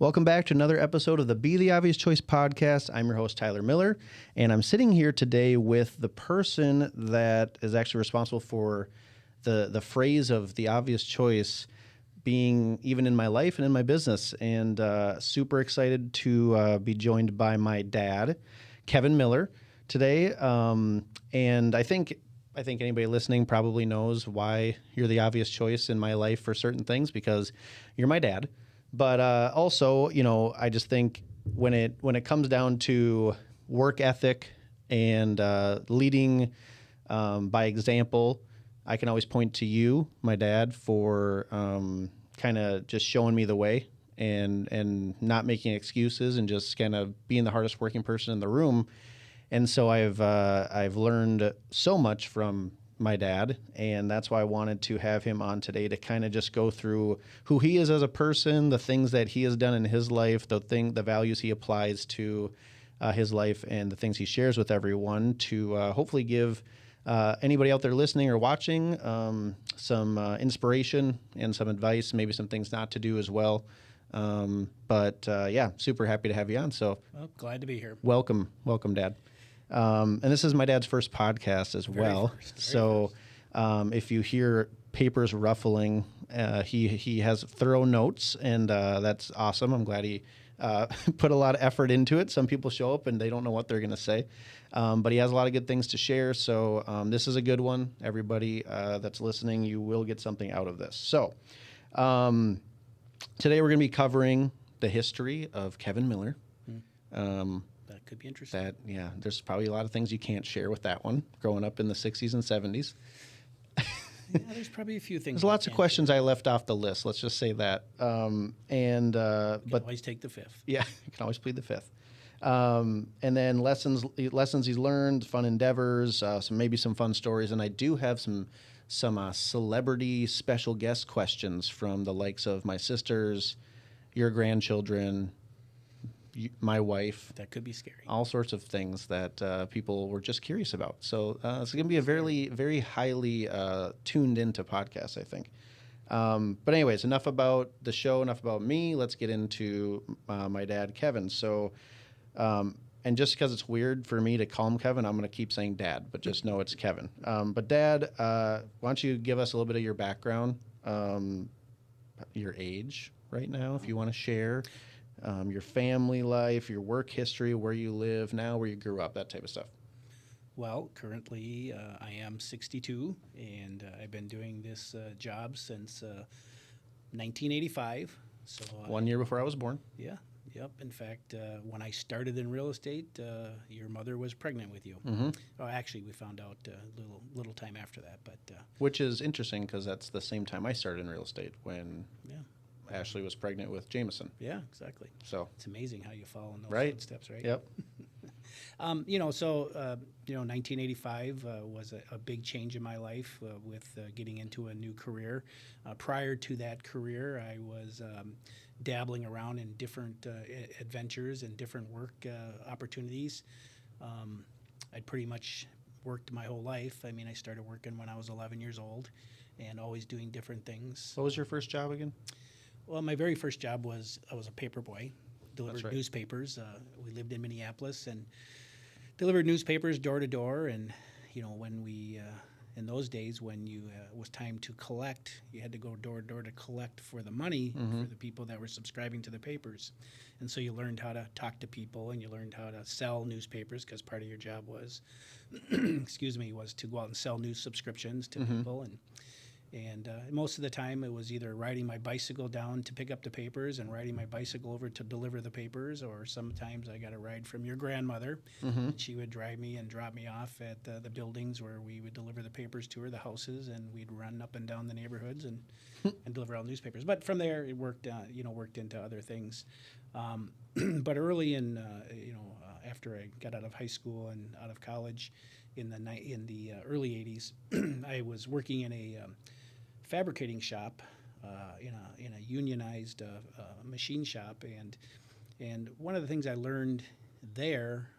Welcome back to another episode of the Be the Obvious Choice podcast. I'm your host, Tyler Miller, and I'm sitting here today with the person that is actually responsible for the phrase of the obvious choice being even in my life and in my business, and super excited to be joined by my dad, Kevin Miller, today. And I think anybody listening probably knows why you're the obvious choice in my life for certain things, because you're my dad. But also, I just think when it comes down to work ethic and leading by example, I can always point to you, my dad, for kind of just showing me the way and not making excuses and just kind of being the hardest working person in the room. And so I've learned so much from my dad, and that's why I wanted to have him on today to kind of just go through who he is as a person, the things that he has done in his life, the values he applies to his life, and the things he shares with everyone to hopefully give anybody out there listening or watching some inspiration and some advice, maybe some things not to do as well. But super happy to have you on. So glad to be here. Welcome, Dad. And this is my dad's first podcast as well. So if you hear papers ruffling, he has thorough notes, and that's awesome. I'm glad he put a lot of effort into it. Some people show up and they don't know what they're going to say, but he has a lot of good things to share. So this is a good one. Everybody that's listening, you will get something out of this. So today we're going to be covering the history of Kevin Miller. That could be interesting. There's probably a lot of things you can't share with that one, growing up in the 60s and 70s. There's probably a few things. There's lots of questions I left off the list. Let's just say that. But always take the fifth. Yeah, you can always plead the fifth. And then lessons he's learned, fun endeavors, maybe some fun stories, and I do have some celebrity special guest questions from the likes of my sisters, your grandchildren, my wife. That could be scary. All sorts of things that people were just curious about. So it's going to be a very, very highly tuned into podcast, I think. But anyways, enough about the show, enough about me. Let's get into my dad, Kevin. So, and just because it's weird for me to call him Kevin, I'm going to keep saying Dad, but just know it's Kevin. But Dad, why don't you give us a little bit of your background, your age right now, if you want to share. Your family life, your work history, where you live now, where you grew up, that type of stuff. Well, currently I am 62, and I've been doing this job since 1985. So 1 year before I was born. Yeah. Yep. In fact, when I started in real estate, your mother was pregnant with you. Mm-hmm. Oh, actually, we found out a little time after that. But which is interesting because that's the same time I started in real estate, when Ashley was pregnant with Jameson. Yeah, exactly. So it's amazing how you follow in those footsteps, right? Yep. 1985 was a big change in my life with getting into a new career. Prior to that career, I was dabbling around in different adventures and different work opportunities. I'd pretty much worked my whole life. I mean, I started working when I was 11 years old and always doing different things. What was your first job again? Well, my very first job was I was a paper boy, delivered newspapers. newspapers. We lived in Minneapolis and delivered newspapers door to door. And when we in those days, when you was time to collect, you had to go door to door to collect for the money for the people that were subscribing to the papers. And so you learned how to talk to people, and you learned how to sell newspapers, because part of your job was, was to go out and sell news subscriptions to people. And most of the time, it was either riding my bicycle down to pick up the papers and riding my bicycle over to deliver the papers, or sometimes I got a ride from your grandmother. She would drive me and drop me off at the buildings where we would deliver the papers to her, the houses, and we'd run up and down the neighborhoods and deliver all the newspapers. But from there, it worked into other things. But early in, after I got out of high school and out of college, in the early 80s, I was working in a fabricating shop, in a unionized machine shop, and one of the things I learned there,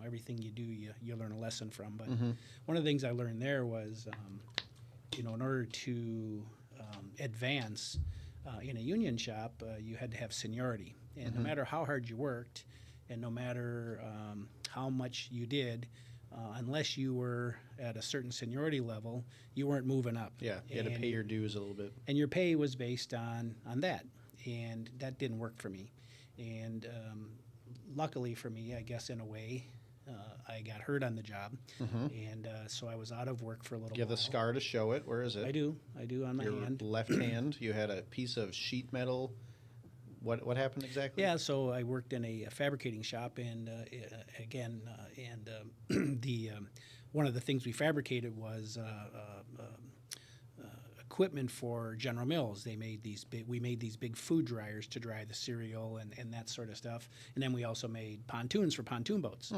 everything you do, you learn a lesson from. But one of the things I learned there was, in order to advance, in a union shop, you had to have seniority. And no matter how hard you worked and no matter how much you did, unless you were at a certain seniority level, you weren't moving up. Yeah, you had to pay your dues a little bit. And your pay was based on that. And that didn't work for me. And luckily for me, I guess in a way, I got hurt on the job. And so I was out of work for a little You have while. the scar to show it. Where is it? I do on my Your hand. left hand. You had a piece of sheet metal. What happened exactly? Yeah, so I worked in a fabricating shop, and the one of the things we fabricated was equipment for General Mills. They made we made these big food dryers to dry the cereal and that sort of stuff, and then we also made pontoons for pontoon boats.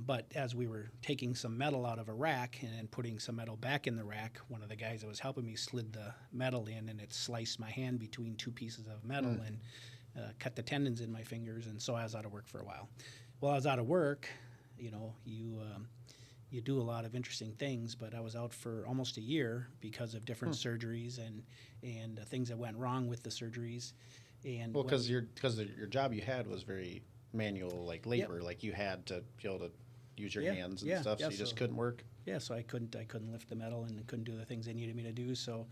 But as we were taking some metal out of a rack and then putting some metal back in the rack, one of the guys that was helping me slid the metal in, and it sliced my hand between two pieces of metal and cut the tendons in my fingers, and so I was out of work for a while. While I was out of work, you do a lot of interesting things, but I was out for almost a year because of different surgeries and things that went wrong with the surgeries. And well, because your job you had was very manual, like labor, like you had to be able to use your hands and stuff, so you just couldn't work. Yeah, so I couldn't lift the metal and couldn't do the things they needed me to do. So,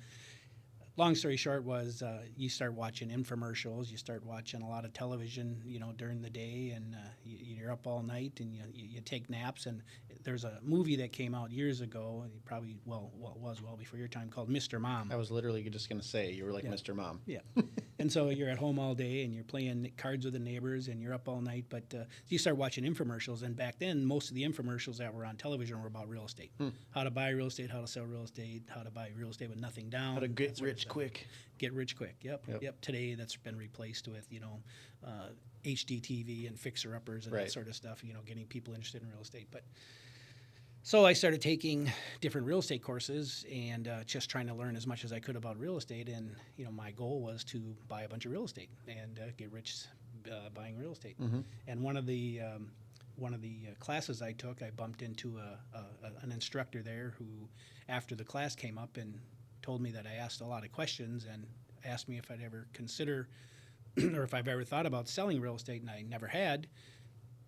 long story short was you start watching infomercials, you start watching a lot of television, during the day, and you're up all night and you take naps. And there's a movie that came out years ago, probably was well before your time, called Mr. Mom. I was literally just going to say you were like Mr. Mom. Yeah. And so you're at home all day and you're playing cards with the neighbors and you're up all night. But you start watching infomercials. And back then, most of the infomercials that were on television were about real estate. How to buy real estate, how to sell real estate, how to buy real estate with nothing down. How to get rich quick. Get rich quick. Yep. Today, that's been replaced with, HDTV and fixer-uppers and that sort of stuff, getting people interested in real estate. But so I started taking different real estate courses and just trying to learn as much as I could about real estate. And my goal was to buy a bunch of real estate and get rich buying real estate. And one of the classes I took, I bumped into an instructor there who, after the class came up and told me that I asked a lot of questions and asked me if I'd ever consider or if I've ever thought about selling real estate, and I never had.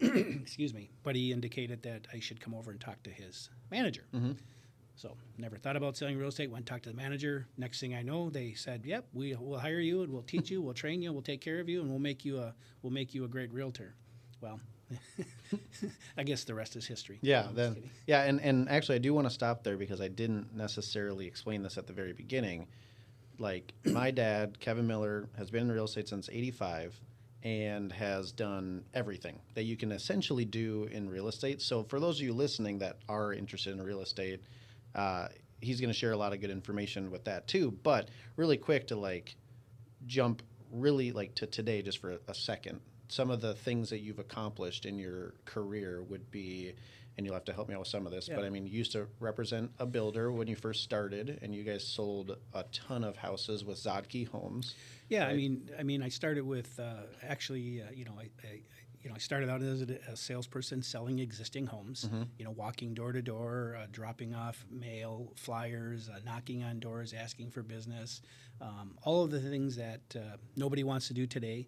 Excuse me, but he indicated that I should come over and talk to his manager. So never thought about selling real estate, went and talked to the manager. Next thing I know, they said, yep, we'll hire you and we'll teach you, we'll train you, we'll take care of you, and we'll make you a great realtor. Well, I guess the rest is history. Yeah, and actually I do want to stop there because I didn't necessarily explain this at the very beginning. Like, my dad, Kevin Miller, has been in real estate since '85. And has done everything that you can essentially do in real estate. So for those of you listening that are interested in real estate, he's going to share a lot of good information with that too. But really quick to jump really to today just for a second. Some of the things that you've accomplished in your career would be, and you'll have to help me out with some of this, but I mean, you used to represent a builder when you first started, and you guys sold a ton of houses with Zodke Homes. Yeah, right? I mean, I started with I started out as a salesperson selling existing homes. Walking door to door, dropping off mail, flyers, knocking on doors, asking for business, all of the things that nobody wants to do today,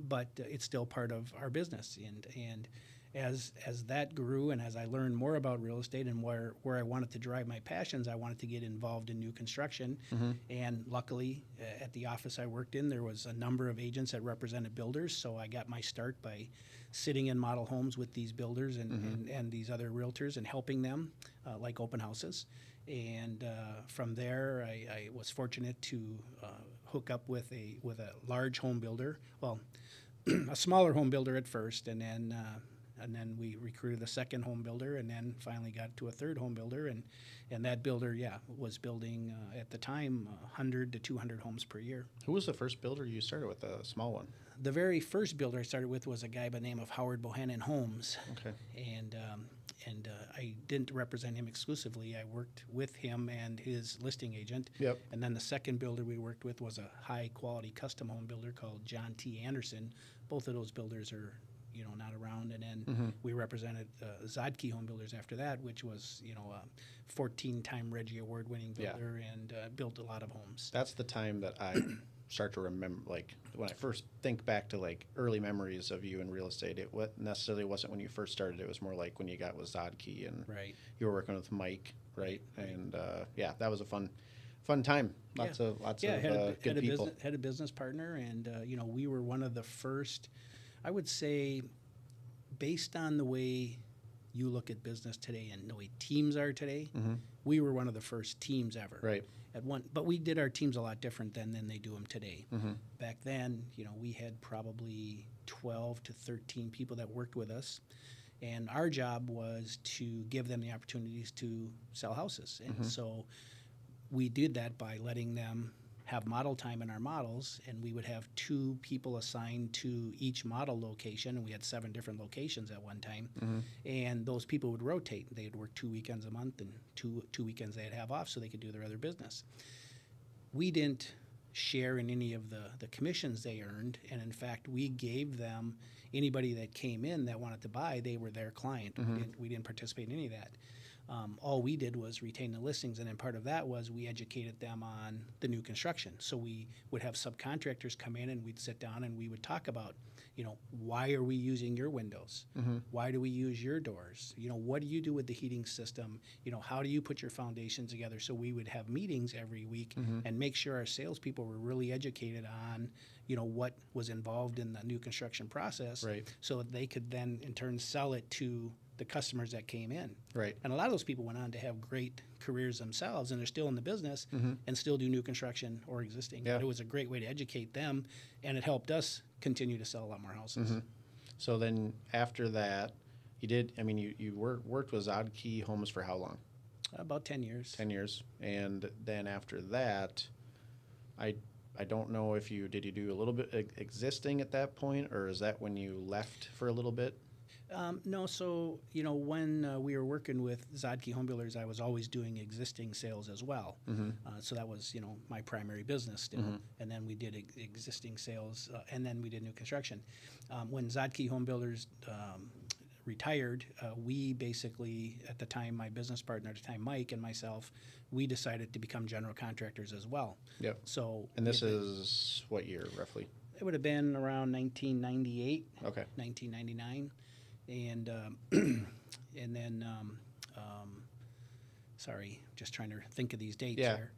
but it's still part of our business. And as that grew and as I learned more about real estate and where I wanted to drive my passions, I wanted to get involved in new construction. And luckily, at the office I worked in, there was a number of agents that represented builders. So I got my start by sitting in model homes with these builders and these other realtors and helping them, like open houses. And from there, I was fortunate to hook up with a large home builder. Well, a smaller home builder at first, and then we recruited a second home builder, and then finally got to a third home builder, and that builder, was building at the time 100 to 200 homes per year. Who was the first builder you started with, a small one? The very first builder I started with was a guy by the name of Howard Bohannon Homes. Okay. And I didn't represent him exclusively. I worked with him and his listing agent. Yep. And then the second builder we worked with was a high-quality custom home builder called John T. Anderson. Both of those builders are not around. And then we represented Zodke Home Builders after that, which was, a 14-time Reggie Award-winning builder and built a lot of homes. That's the time that start to remember, like when I first think back to like early memories of you in real estate, it necessarily wasn't when you first started. It was more like when you got with Zodkey and Right. you were working with Mike, right? Right. And yeah, that was a fun time. Lots of good people. Had a business partner, and we were one of the first. I would say, based on the way you look at business today and the way teams are today, we were one of the first teams ever. Right. But we did our teams a lot different then than they do them today. Back then, we had probably 12 to 13 people that worked with us, and our job was to give them the opportunities to sell houses. And so we did that by letting them have model time in our models, and we would have 2 people assigned to each model location, and we had 7 different locations at one time. And those people would rotate. They'd work 2 weekends a month, and two weekends they'd have off so they could do their other business. We didn't share in any of the commissions they earned, and in fact, we gave them anybody that came in that wanted to buy, they were their client. We didn't participate in any of that. All we did was retain the listings, and then part of that was we educated them on the new construction. So we would have subcontractors come in, and we'd sit down and we would talk about, why are we using your windows? Why do we use your doors? What do you do with the heating system? How do you put your foundation together? So we would have meetings every week and make sure our salespeople were really educated on, what was involved in the new construction process, Right. so that they could then in turn sell it to the customers that came in. Right. And a lot of those people went on to have great careers themselves, and they're still in the business and still do new construction or existing. Yeah. But it was a great way to educate them, and it helped us continue to sell a lot more houses. So then after that, you worked with Zodkey Homes for how long? About 10 years. 10 years. And then after that, I don't know if did you do a little bit existing at that point, or is that when you left for a little bit? No, so, when we were working with Zodkey Home Builders, I was always doing existing sales as well. So that was, my primary business still. And then we did existing sales, and then we did new construction. When Zodkey Home Builders retired, we basically, at the time, my business partner at the time, Mike, and myself, we decided to become general contractors as well. Yep. So, and this is what year, roughly? It would have been around 1998, Okay. 1999. And and then, sorry, just trying to think of these dates here.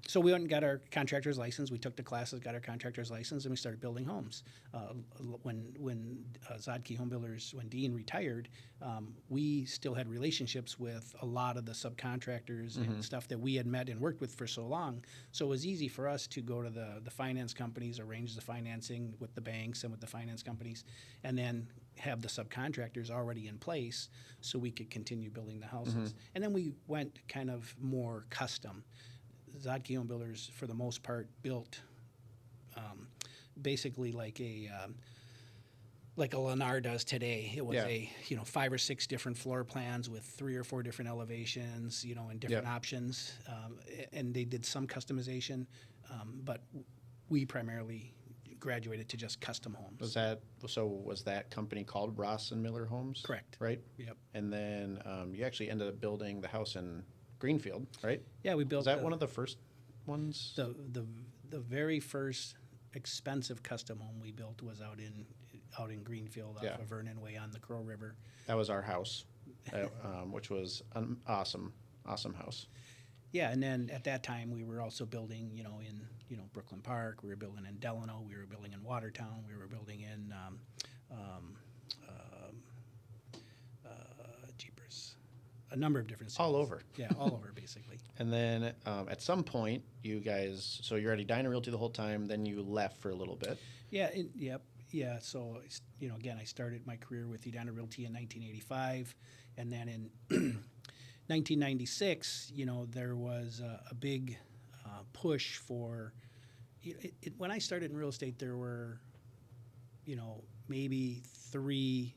So we went and got our contractor's license. We took the classes, got our contractor's license, and we started building homes. When Zodkey Home Builders, when Dean retired, we still had relationships with a lot of the subcontractors and stuff that we had met and worked with for so long. So it was easy for us to go to the finance companies, arrange the financing with the banks and with the finance companies, and then have the subcontractors already in place so we could continue building the houses. And then we went kind of more custom. Zodkey Home Builders, for the most part, built basically like a Lennar does today. It was 5 or 6 different floor plans with 3 or 4 different elevations, and different options. And they did some customization, but we primarily graduated to just custom homes. Was that company called Ross and Miller Homes? Correct. Right? Yep. And then you actually ended up building the house in Greenfield, right? Yeah, we built. Was that one of the first ones? The very first expensive custom home we built was out in Greenfield off of Vernon Way on the Crow River. That was our house, which was an awesome house. Yeah, and then at that time we were also building, in Brooklyn Park. We were building in Delano. We were building in Watertown. We were building in Jeepers, a number of different cities. All over. Yeah, all over basically. And then at some point, you guys, so you're at Edina Realty the whole time. Then you left for a little bit. Yeah. Yeah. So again, I started my career with Edina Realty in 1985, and then in 1996, there was a big push for. When I started in real estate, there were, maybe 3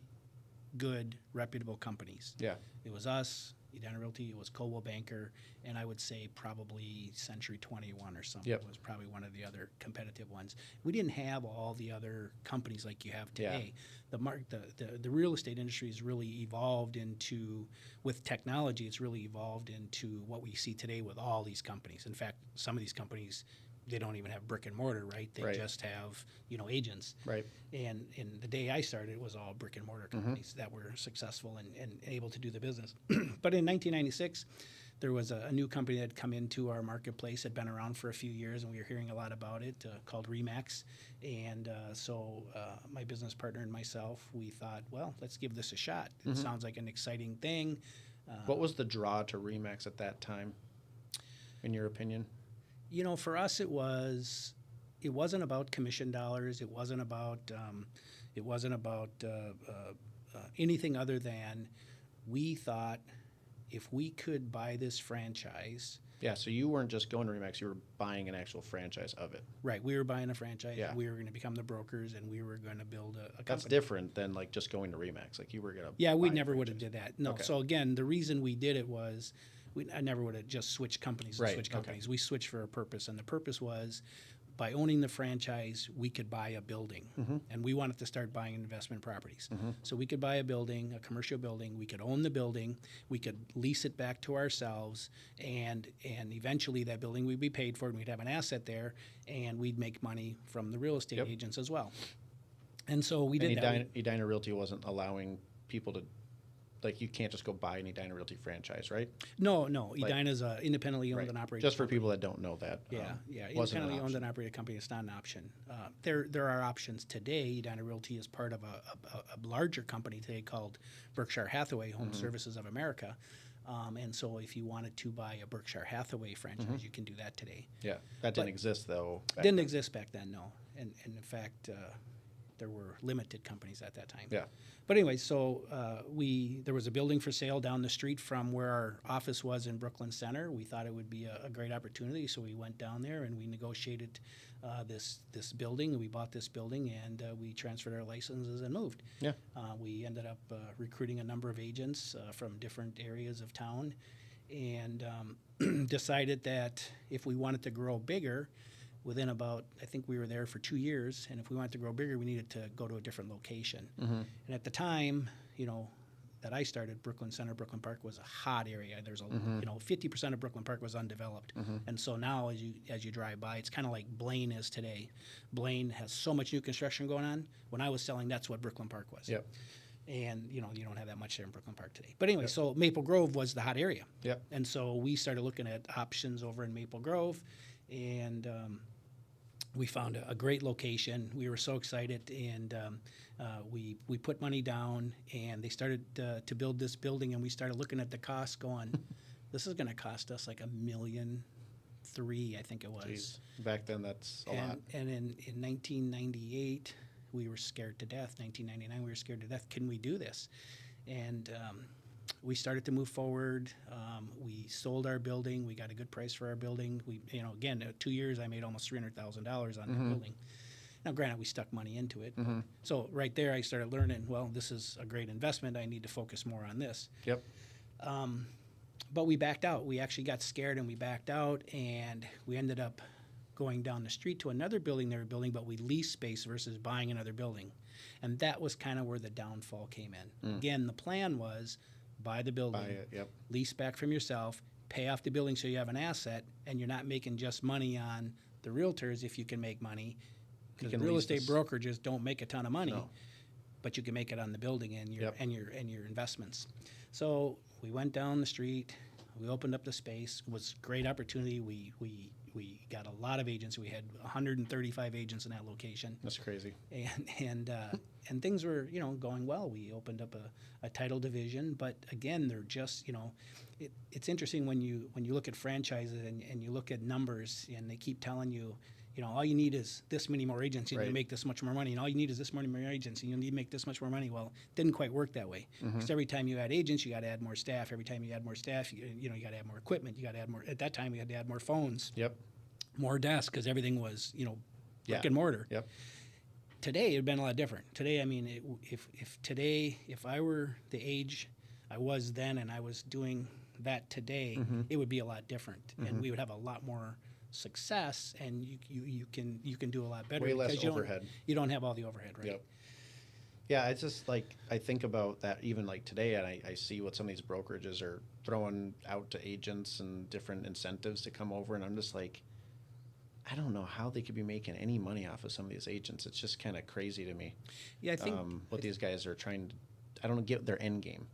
good, reputable companies. Yeah. It was us, Edina Realty, it was Coldwell Banker, and I would say probably Century 21 or something was probably one of the other competitive ones. We didn't have all the other companies like you have today. The real estate industry has really evolved into, with technology, it's really evolved into what we see today with all these companies. In fact, some of these companies they don't even have brick and mortar, right? They Right. just have, agents. Right. And in the day I started, it was all brick and mortar companies that were successful and able to do the business. But in 1996, there was a new company that had come into our marketplace, had been around for a few years, and we were hearing a lot about it, called Remax. And so my business partner and myself, we thought, well, let's give this a shot. It sounds like an exciting thing. What was the draw to Remax at that time, in your opinion? For us, it wasn't about commission dollars. It wasn't about anything other than we thought if we could buy this franchise. Yeah, so you weren't just going to Remax, you were buying an actual franchise of it. Right, we were buying a franchise. Yeah. We were going to become the brokers, and we were going to build a company. That's different than like just going to Remax. Like you were going to. Yeah, we never would have did that. No. Okay. So again, the reason we did it was I never would have just switched companies. Right, Switch okay. companies. We switched for a purpose, and the purpose was by owning the franchise, we could buy a building, and we wanted to start buying investment properties. So we could buy a building, a commercial building. We could own the building. We could lease it back to ourselves, and eventually that building would be paid for, and we'd have an asset there, and we'd make money from the real estate agents as well. And so we did that. Edina Realty wasn't allowing people to. Like you can't just go buy an Edina Realty franchise, right? No. Edina's a independently owned and operated. Just for people that don't know that. Yeah. Independently owned and operated company. It's not an option. There are options today. Edina Realty is part of a larger company today called Berkshire Hathaway Home Services of America. And so if you wanted to buy a Berkshire Hathaway franchise, you can do that today. Yeah, that didn't exist though. Didn't exist back then, no. And in fact, there were limited companies at that time. Yeah. But anyway, so there was a building for sale down the street from where our office was in Brooklyn Center. We thought it would be a great opportunity, so we went down there and we negotiated this building. We bought this building and we transferred our licenses and moved. Yeah. We ended up recruiting a number of agents from different areas of town, and decided that if we wanted to grow bigger, within about, I think we were there for 2 years, and if we wanted to grow bigger, we needed to go to a different location. And at the time, that I started, Brooklyn Center, Brooklyn Park was a hot area. There's 50% of Brooklyn Park was undeveloped, and so now as you drive by, it's kind of like Blaine is today. Blaine has so much new construction going on. When I was selling, that's what Brooklyn Park was. Yep. And you don't have that much there in Brooklyn Park today. But anyway, so Maple Grove was the hot area. Yep. And so we started looking at options over in Maple Grove, and we found a great location. We were so excited, and we put money down, and they started to build this building, and we started looking at the costs going, this is going to cost us like $1.3 million, I think it was. Jeez. Back then, that's a lot. And in 1998, we were scared to death. 1999, we were scared to death. Can we do this? And we started to move forward. We sold our building. We got a good price for our building. We, again, 2 years, I made almost $300,000 on that building. Now, granted, we stuck money into it. So right there, I started learning, well, this is a great investment. I need to focus more on this. Yep. But we backed out. We actually got scared, and we backed out, and we ended up going down the street to another building they were building, but we leased space versus buying another building. And that was kind of where the downfall came in. Again, the plan was buy the building, lease back from yourself, pay off the building so you have an asset, and you're not making just money on the realtors if you can make money. Because real estate brokerages don't make a ton of money, but you can make it on the building and your investments. So we went down the street, we opened up the space. It was a great opportunity. We got a lot of agents. We had 135 agents in that location. That's crazy. And things were going well. We opened up a title division, but again, they're just it's interesting when you look at franchises and you look at numbers, and they keep telling you, all you need is this many more agents and you make this much more money, and all you need is this many more agents and you need to make this much more money. Well, it didn't quite work that way, because every time you add agents, you got to add more staff. Every time you add more staff, you got to add more equipment. You got to add more. At that time, we had to add more phones, more desks, because everything was brick and mortar. Yep. Today, it would have been a lot different. Today, I mean, if I were the age I was then and I was doing that today, it would be a lot different, and we would have a lot more success, and you can do a lot better. Way less because overhead. You don't have all the overhead, right? Yep. Yeah, it's just like I think about that even like today, and I see what some of these brokerages are throwing out to agents and different incentives to come over, and I'm just like, I don't know how they could be making any money off of some of these agents. It's just kind of crazy to me. Yeah, I think what these guys are trying to, I don't get their end game.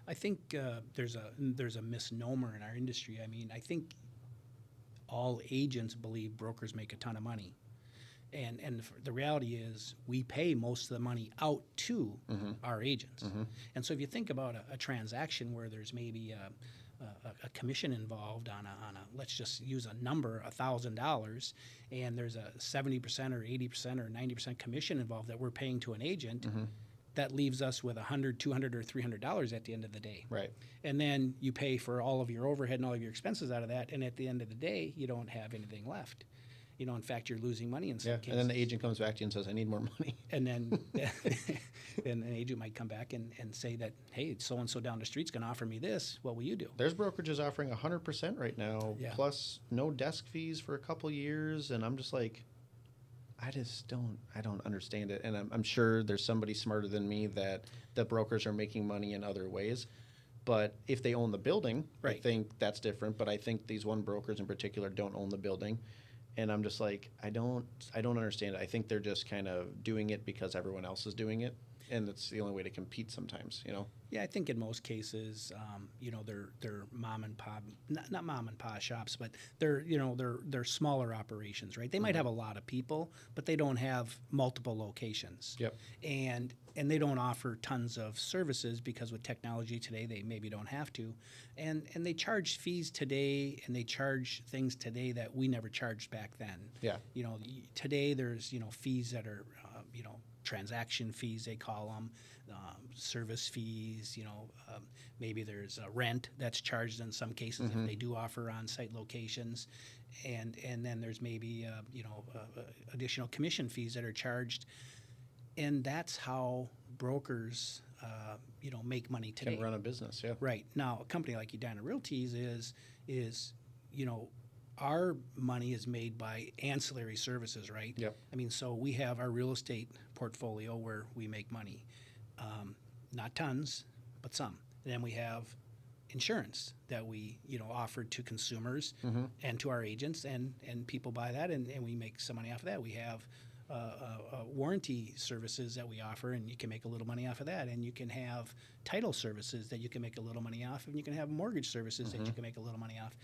I think there's a misnomer in our industry. I mean, I think all agents believe brokers make a ton of money, and the reality is we pay most of the money out to our agents. And so if you think about a transaction where there's maybe a commission involved on a let's just use a number, $1,000, and there's a 70% or 80% or 90% commission involved that we're paying to an agent. That leaves us with $100, $200, or $300 at the end of the day. Right. And then you pay for all of your overhead and all of your expenses out of that, and at the end of the day, you don't have anything left. In fact, you're losing money in some cases. And then the agent comes back to you and says, I need more money. And then then an agent might come back and say that, hey, so-and-so down the street's going to offer me this. What will you do? There's brokerages offering 100% right now, plus no desk fees for a couple years. And I'm just like, I don't understand it. And I'm sure there's somebody smarter than me that the brokers are making money in other ways. But if they own the building, I think that's different. But I think these one brokers in particular don't own the building. And I'm just like, I don't understand it. I think they're just kind of doing it because everyone else is doing it. And it's the only way to compete sometimes, Yeah, I think in most cases, they're mom and pop, not mom and pop shops, but they're smaller operations, right? They might have a lot of people, but they don't have multiple locations. Yep. And they don't offer tons of services because with technology today, they maybe don't have to. And they charge fees today, and they charge things today that we never charged back then. Yeah. Today there's, fees that are, transaction fees, they call them, service fees, maybe there's a rent that's charged in some cases if they do offer on-site locations. And then there's maybe, additional commission fees that are charged. And that's how brokers, make money today. Can run a business, yeah. Right. Now, a company like Edina Realty's is our money is made by ancillary services, right? Yep. I mean, so we have our real estate portfolio where we make money. Not tons, but some. And then we have insurance that we, offer to consumers and to our agents, and people buy that, and we make some money off of that. We have warranty services that we offer, and you can make a little money off of that. And you can have title services that you can make a little money off, and you can have mortgage services that you can make a little money off.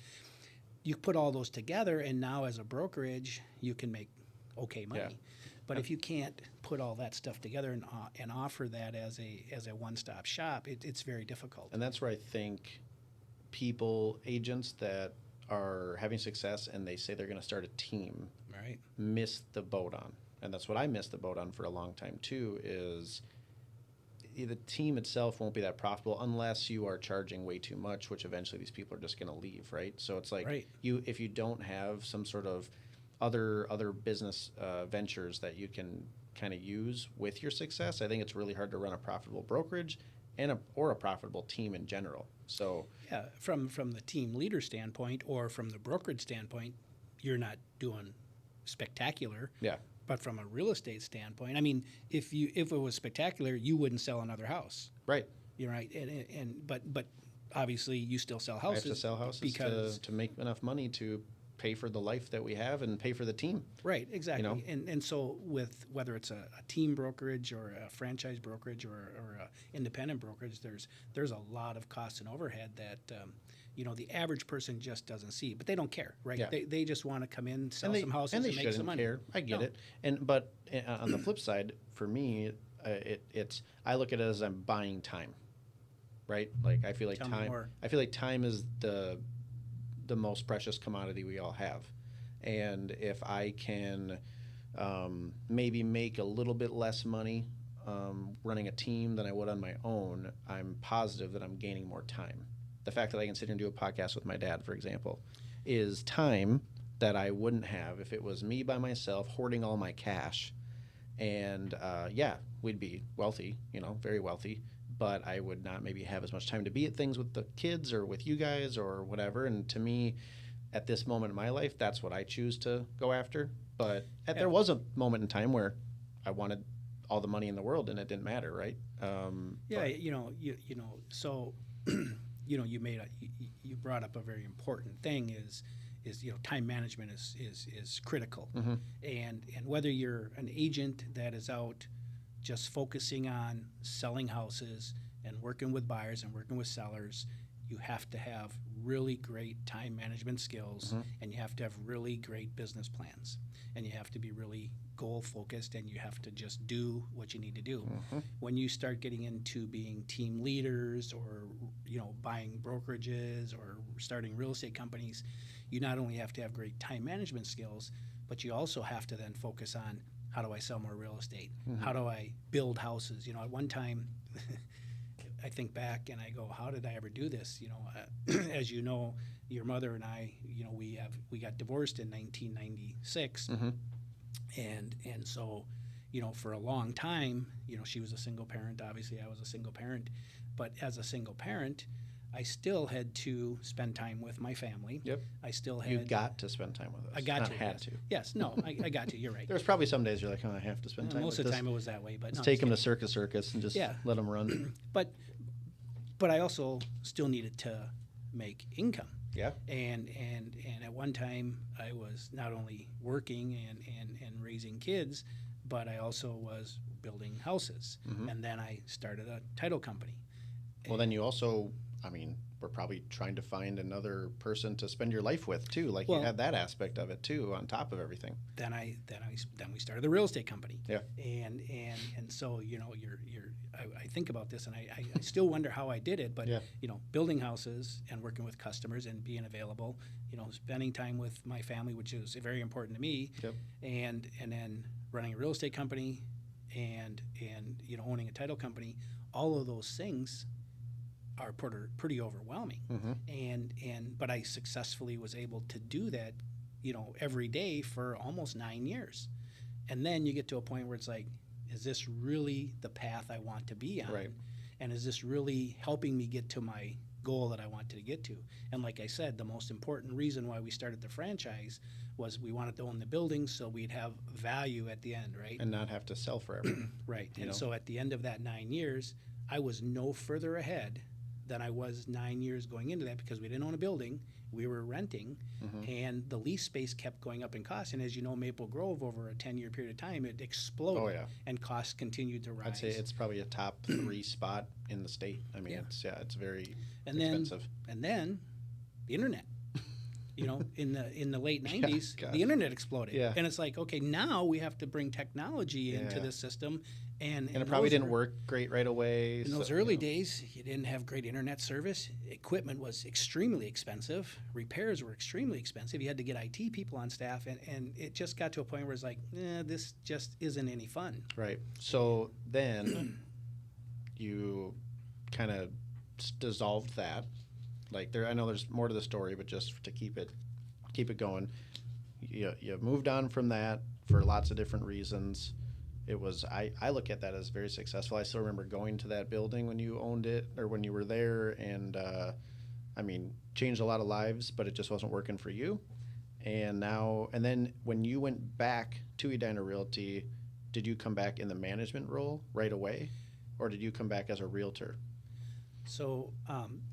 You put all those together, and now as a brokerage, you can make okay money. Yeah. But if you can't put all that stuff together and offer that as a one-stop shop, it's very difficult. And that's where I think agents that are having success and they say they're going to start a team, Right. miss the boat on. And that's what I missed the boat on for a long time too, is the team itself won't be that profitable unless you are charging way too much, which eventually these people are just going to leave, right? So it's like if you don't have some sort of other business ventures that you can kind of use with your success, I think it's really hard to run a profitable brokerage or a profitable team in general. So yeah, from the team leader standpoint or from the brokerage standpoint, you're not doing spectacular. Yeah. But from a real estate standpoint, I mean, if it was spectacular, you wouldn't sell another house. Right. You're right. But obviously you still sell houses. I have to sell houses because to make enough money to pay for the life that we have and pay for the team. Right, exactly. And so with whether it's a team brokerage or a franchise brokerage or a independent brokerage, there's a lot of costs and overhead that the average person just doesn't see, but they don't care, right? Yeah. They just want to come in, sell some houses, and make some money. Care. I get it. But on the flip side, for me, I look at it as I'm buying time, right? Like I feel like time is the most precious commodity we all have. And if I can maybe make a little bit less money running a team than I would on my own, I'm positive that I'm gaining more time. The fact that I can sit here and do a podcast with my dad, for example, is time that I wouldn't have if it was me by myself hoarding all my cash. And we'd be wealthy, very wealthy, but I would not maybe have as much time to be at things with the kids or with you guys or whatever. And to me, at this moment in my life, that's what I choose to go after. But there was a moment in time where I wanted all the money in the world and it didn't matter, right? So you brought up a very important thing is time management is critical. And whether you're an agent that is out just focusing on selling houses and working with buyers and working with sellers, you have to have really great time management skills, and you have to have really great business plans, and you have to be really goal focused, and you have to just do what you need to do. When you start getting into being team leaders, or buying brokerages, or starting real estate companies, you not only have to have great time management skills, but you also have to then focus on, how do I sell more real estate? How do I build houses? At one time, I think back and I go, how did I ever do this? As you know, your mother and I, we got divorced in 1996, and so, for a long time, she was a single parent. Obviously, I was a single parent, but as a single parent, I still had to spend time with my family. Yep. I still had. You got to spend time with us. I got Not to. had Yes. to. Yes. No, I got to. You're right. There's probably some days you're like, oh, I have to spend time Most with of the this. time it was that way, but Let's no, take just them to kidding. circus and just let them run. But I also still needed to make income. Yeah. And at one time I was not only working and raising kids, but I also was building houses. And then I started a title company. Well, then you also, we're probably trying to find another person to spend your life with too. Like, you had that aspect of it too, on top of everything. Then we started the real estate company. Yeah. And so I think about this, and I still wonder how I did it. But building houses and working with customers and being available, spending time with my family, which is very important to me. Yep. And then running a real estate company, and owning a title company. All of those things are pretty overwhelming. But I successfully was able to do that, every day for almost 9 years. And then you get to a point where it's like, is this really the path I want to be on? Right. And is this really helping me get to my goal that I wanted to get to? And like I said, the most important reason why we started the franchise was we wanted to own the building so we'd have value at the end, right? And not have to sell forever. Right. And so at the end of that 9 years, I was no further ahead than I was 9 years going into that, because we didn't own a building. We were renting, and the lease space kept going up in cost. And as you know, Maple Grove, over a 10-year period of time, it exploded. Oh, yeah. And costs continued to rise. I'd say it's probably a top 3 spot in the state. It's very expensive. And then the internet. In the late 90s, the internet exploded. Yeah. And it's like, okay, now we have to bring technology into this system. And it probably didn't work great right away. In those early days, you didn't have great internet service. Equipment was extremely expensive. Repairs were extremely expensive. You had to get IT people on staff. And it just got to a point where it's like, this just isn't any fun. Right. So then you kind of dissolved that. Like, I know there's more to the story, but just to keep it going, you moved on from that for lots of different reasons. It was, I look at that as very successful. I still remember going to that building when you owned it, or when you were there, and changed a lot of lives, but it just wasn't working for you. And then when you went back to Edina Realty, did you come back in the management role right away, or did you come back as a realtor? So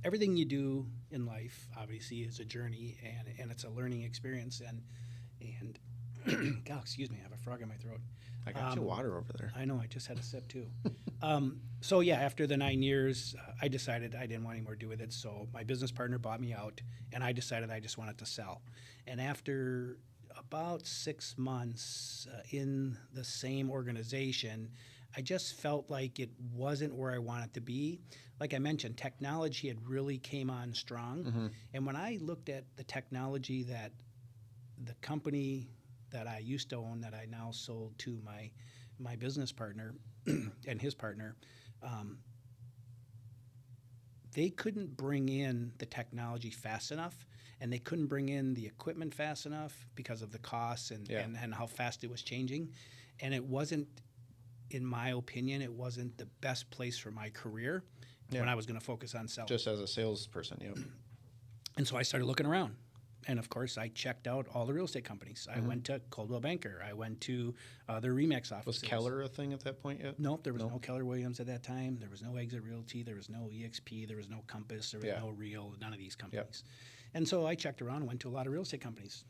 everything you do in life, obviously, is a journey, and it's a learning experience. And God, excuse me, I have a frog in my throat. I got you water over there. I know, I just had a sip too. So yeah, after the 9 years, I decided I didn't want any more to do with it. So my business partner bought me out, and I decided I just wanted to sell. And after about 6 months in the same organization, I just felt like it wasn't where I wanted to be. Like I mentioned, technology had really came on strong. And when I looked at the technology that the company that I used to own, that I now sold to my business partner and his partner, they couldn't bring in the technology fast enough, and they couldn't bring in the equipment fast enough because of the costs and how fast it was changing. And it wasn't, in my opinion, it wasn't the best place for my career when I was going to focus on selling. Just as a salesperson, And so I started looking around. And of course, I checked out all the real estate companies. I went to Coldwell Banker. I went to their RE/MAX offices. Was Keller a thing at that point yet? Nope, there was no Keller Williams at that time. There was no Exit Realty. There was no EXP. There was no Compass. There was no Real. None of these companies. And so I checked around and went to a lot of real estate companies.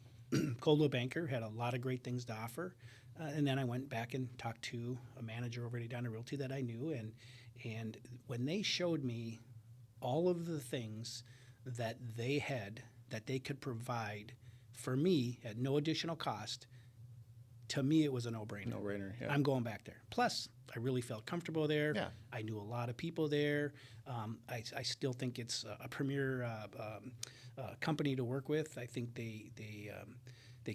Coldwell Banker had a lot of great things to offer. And then I went back and talked to a manager over at Edina Realty that I knew. And when they showed me all of the things that they had that they could provide for me at no additional cost, to me it was a no-brainer. No-brainer, yeah. I'm going back there. Plus, I really felt comfortable there. Yeah. I knew a lot of people there. I still think it's a premier company to work with. I think they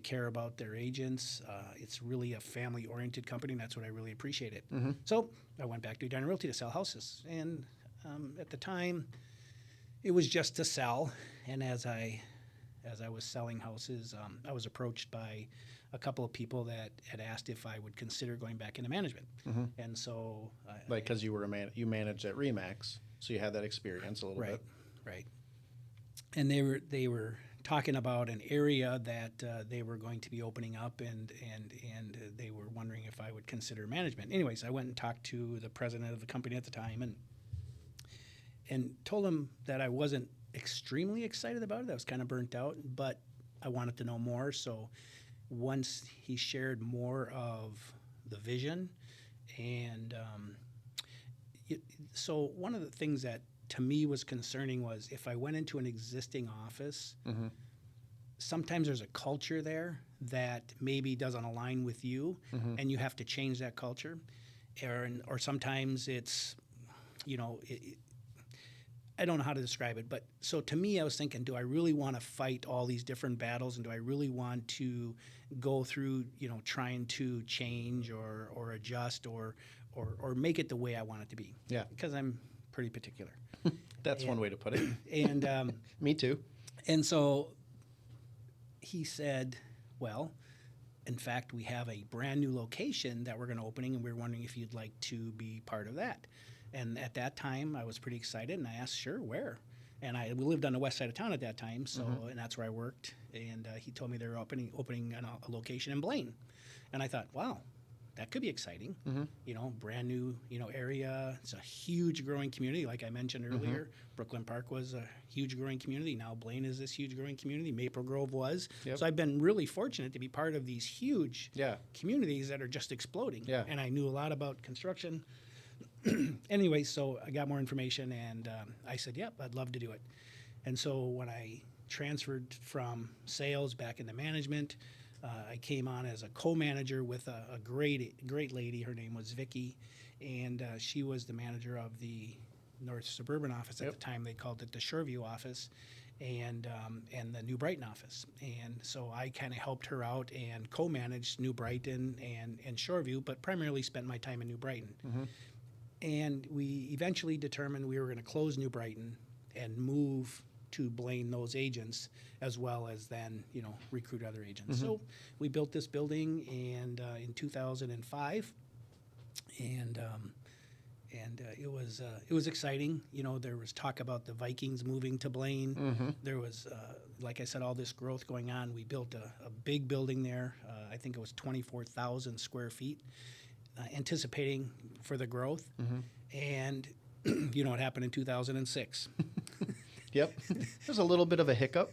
care about their agents. It's really a family-oriented company, and that's what I really appreciated. Mm-hmm. So I went back to Edina Realty to sell houses, and at the time, it was just to sell. And as I was selling houses, I was approached by a couple of people that had asked if I would consider going back into management. Mm-hmm. And so, Like, because you were you managed at Remax, so you had that experience a little bit. Right. And they were talking about an area that they were going to be opening up, and they were wondering if I would consider management. Anyways, I went and talked to the president of the company at the time, and told him that I wasn't extremely excited about it. I was kind of burnt out, but I wanted to know more. So once he shared more of the vision, and so one of the things that to me was concerning was if I went into an existing office, Mm-hmm. sometimes there's a culture there that maybe doesn't align with you, Mm-hmm. and you have to change that culture, or sometimes it's, I don't know how to describe it, but so to me, I was thinking, do I really want to fight all these different battles, and do I really want to go through, trying to change or adjust or make it the way I want it to be? Yeah. Because I'm pretty particular. That's one way to put it. And Me too. and so he said, well, in fact, we have a brand new location that we're going to opening, and we're wondering if you'd like to be part of that. And at that time, I was pretty excited, and I asked, sure, where? And we lived on the west side of town at that time, so Mm-hmm. and that's where I worked. And he told me they were opening a location in Blaine, and I thought, wow, that could be exciting. Mm-hmm. Brand new, area. It's a huge growing community, like I mentioned earlier. Brooklyn Park was a huge growing community. Now Blaine is this huge growing community. Maple Grove was. Yep. So I've been really fortunate to be part of these huge Yeah. communities that are just exploding. Yeah. And I knew a lot about construction. Anyway, so I got more information, and I said, yep, I'd love to do it. And so when I transferred from sales back into management, I came on as a co-manager with a great lady. Her name was Vicky, and she was the manager of the North Suburban office at Yep. the time. They called it the Shoreview office, and the New Brighton office. And so I kind of helped her out and co-managed New Brighton and Shoreview, but primarily spent my time in New Brighton. Mm-hmm. And we eventually determined we were going to close New Brighton and move to Blaine those agents, as well as then, recruit other agents. Mm-hmm. So we built this building and in 2005, and it was exciting. There was talk about the Vikings moving to Blaine. Mm-hmm. There was, like I said, all this growth going on. We built a big building there. I think it was 24,000 square feet. Anticipating for the growth, and what happened in 2006. Yep. There's a little bit of a hiccup.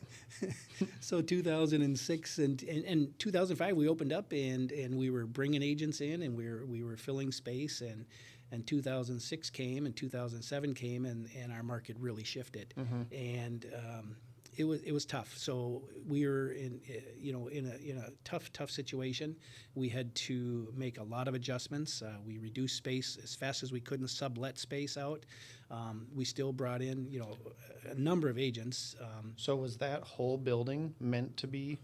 So 2006 and 2005 we opened up and we were bringing agents in, and we were filling space, and 2006 came and 2007 came, and our market really shifted, and it was tough. So we were in a tough situation. We had to make a lot of adjustments. We reduced space as fast as we could and sublet space out. We still brought in a number of agents. So was that whole building meant to be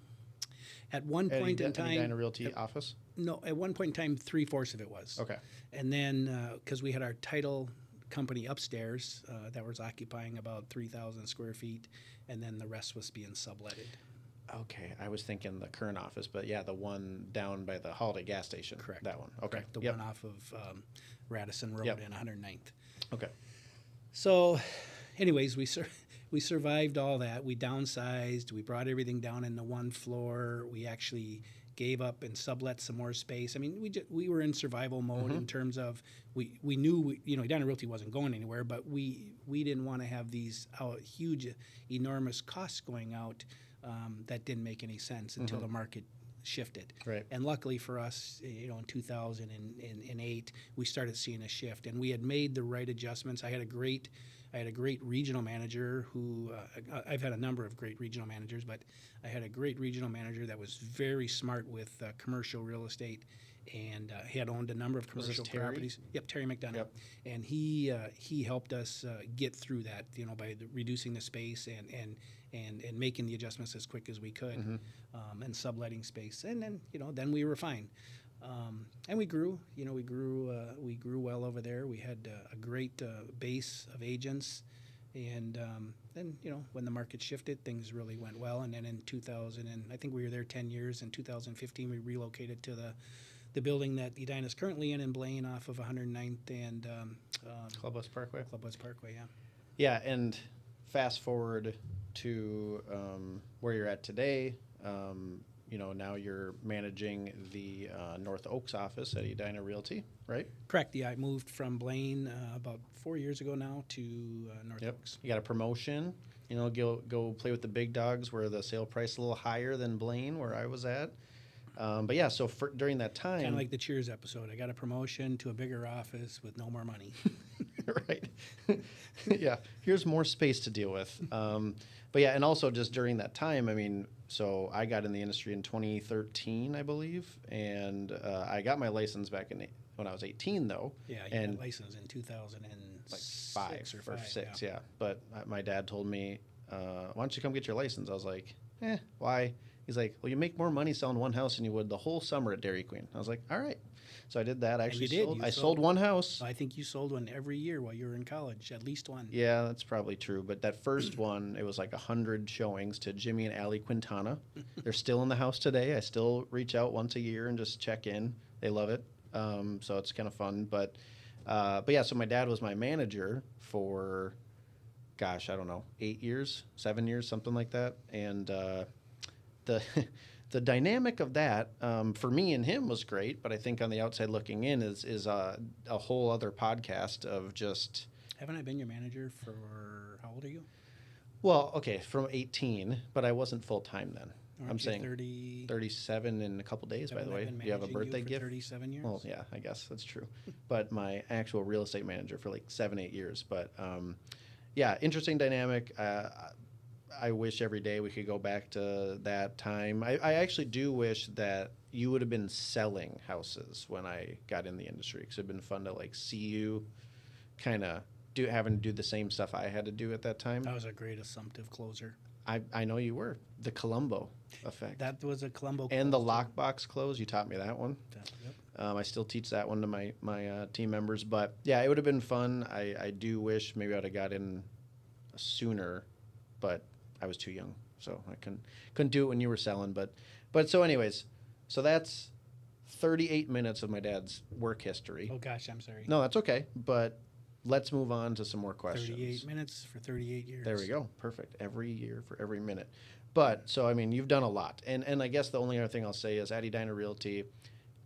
At one at point in Edina time, Realty office? no, at one point in time, 3/4 of it was. Okay. And then because we had our title company upstairs that was occupying about 3,000 square feet, and then the rest was being subletted. Okay, I was thinking the current office, but yeah, the one down by the Holiday gas station. Correct. That one. Okay. Correct. The Yep. one off of Radisson Road Yep. and 109th. Okay. So, anyways, we survived all that. We downsized. We brought everything down into one floor. We actually gave up and sublet some more space. I mean, we were in survival mode in terms of we knew Edina Realty wasn't going anywhere, but we didn't want to have these huge, enormous costs going out that didn't make any sense until the market shifted. Right. And luckily for us, in 2008, we started seeing a shift, and we had made the right adjustments. I had a great regional manager who I've had a number of great regional managers, but I had a great regional manager that was very smart with commercial real estate, and he had owned a number of commercial properties. Yep, Terry McDonough. Yep. And he helped us get through that, by reducing the space and making the adjustments as quick as we could, and subletting space, and then we were fine. And we grew, we grew well over there. We had a great base of agents, and then, when the market shifted, things really went well. And then in 2000, and I think we were there 10 years. In 2015, we relocated to the building that Edina is currently in Blaine, off of 109th and Clubhouse Parkway. Clubhouse Parkway, yeah. Yeah, and fast forward to where you're at today. Now you're managing the North Oaks office at Edina Realty, right? Correct. Yeah, I moved from Blaine about 4 years ago now to North Oaks. You got a promotion. Go play with the big dogs where the sale price is a little higher than Blaine, where I was at. But yeah, so during that time, kind of like the Cheers episode, I got a promotion to a bigger office with no more money. Right. Yeah. Here's more space to deal with. But yeah, and also just during that time, I mean, so I got in the industry in 2013, I believe, and I got my license back when I was 18, though. Yeah, you got licensed in 2005 or six. Yeah. But my dad told me, "Why don't you come get your license?" I was like, "Why?" He's like, "Well, you make more money selling one house than you would the whole summer at Dairy Queen." I was like, "All right." So I did that. I sold one house. I think you sold one every year while you were in college, at least one. Yeah, that's probably true. But that first one, it was like 100 showings to Jimmy and Allie Quintana. They're still in the house today. I still reach out once a year and just check in. They love it. So it's kind of fun. But yeah, so my dad was my manager for, gosh, I don't know, 8 years, 7 years, something like that. And the dynamic of that for me and him was great, but I think on the outside looking in is a whole other podcast of just. Haven't I been your manager for, how old are you? Well, okay, from 18, but I wasn't full time then. I'm saying 37 in a couple days, by the way. Do you have a birthday gift? 37 years? Well, yeah, I guess that's true. But my actual real estate manager for like 7-8 years. But yeah, interesting dynamic. I wish every day we could go back to that time. I actually do wish that you would have been selling houses when I got in the industry, because it'd been fun to like see you kind of having to do the same stuff I had to do at that time. I was a great assumptive closer. I know you were. The Columbo effect. That was a Columbo. And the lockbox close. You taught me that one. Yep. I still teach that one to my team members. But yeah, it would have been fun. I do wish maybe I would have got in sooner, but I was too young, so I couldn't do it when you were selling. But so anyways, so that's 38 minutes of my dad's work history. Oh gosh, I'm sorry. No, that's okay. But let's move on to some more questions. 38 minutes for 38 years. There we go. Perfect. Every year for every minute. But so I mean, you've done a lot, and I guess the only other thing I'll say is at Edina Realty,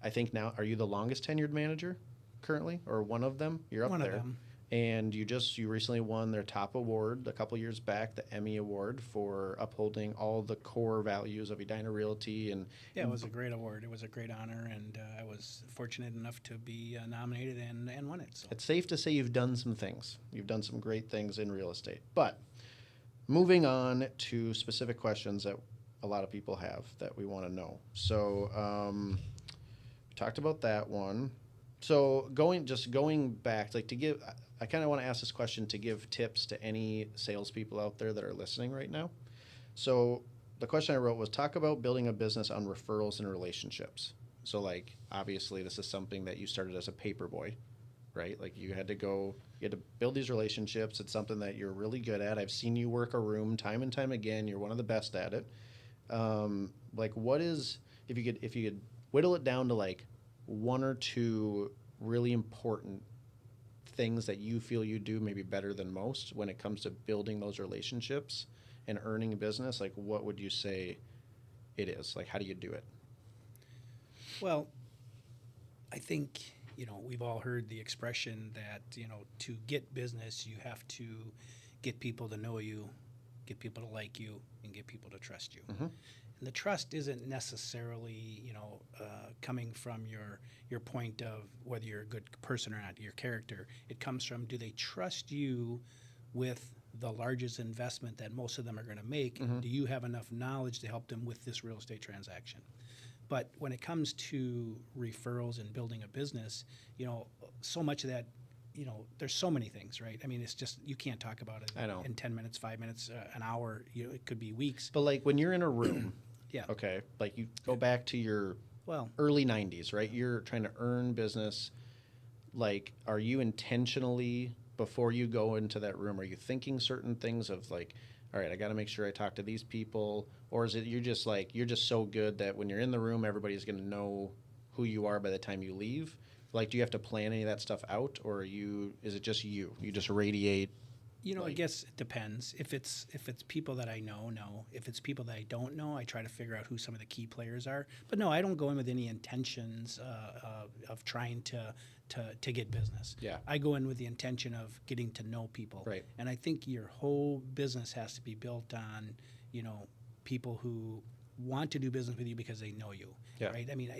I think now, are you the longest tenured manager currently, or one of them? You're up one there. Of them. And you recently won their top award a couple years back, the Emmy Award, for upholding all the core values of Edina Realty. And yeah, it was a great award. It was a great honor, and I was fortunate enough to be nominated and won it. So. It's safe to say you've done some things. You've done some great things in real estate. But moving on to specific questions that a lot of people have that we want to know. So we talked about that one. So going back, like to give, I kind of want to ask this question to give tips to any salespeople out there that are listening right now. So the question I wrote was, talk about building a business on referrals and relationships. So like, obviously this is something that you started as a paper boy, right? Like you had to build these relationships. It's something that you're really good at. I've seen you work a room time and time again. You're one of the best at it. Like what is, if you could whittle it down to like one or two really important things that you feel you do maybe better than most when it comes to building those relationships and earning business, like what would you say it is? Like, how do you do it? Well, I think, we've all heard the expression that, to get business, you have to get people to know you, get people to like you, and get people to trust you. Mm-hmm. And the trust isn't necessarily, coming from your point of whether you're a good person or not, your character. It comes from, do they trust you with the largest investment that most of them are going to make? Mm-hmm. Do you have enough knowledge to help them with this real estate transaction? But when it comes to referrals and building a business, so much of that, there's so many things, right? I mean, it's just, you can't talk about it I know. in 10 minutes, 5 minutes, an hour, it could be weeks. But like when you're in a room, Yeah. okay, like you go back to your early 90s, right? You're trying to earn business. Like, are you intentionally, before you go into that room, are you thinking certain things of like, all right, I got to make sure I talk to these people? Or is it you're just so good that when you're in the room, everybody's going to know who you are by the time you leave? Like, do you have to plan any of that stuff out, or is it just you? You just radiate? I guess it depends. If it's people that I know, no. If it's people that I don't know, I try to figure out who some of the key players are. But no, I don't go in with any intentions of trying to get business. Yeah. I go in with the intention of getting to know people. Right. And I think your whole business has to be built on, people who want to do business with you because they know you. Yeah. Right. I mean,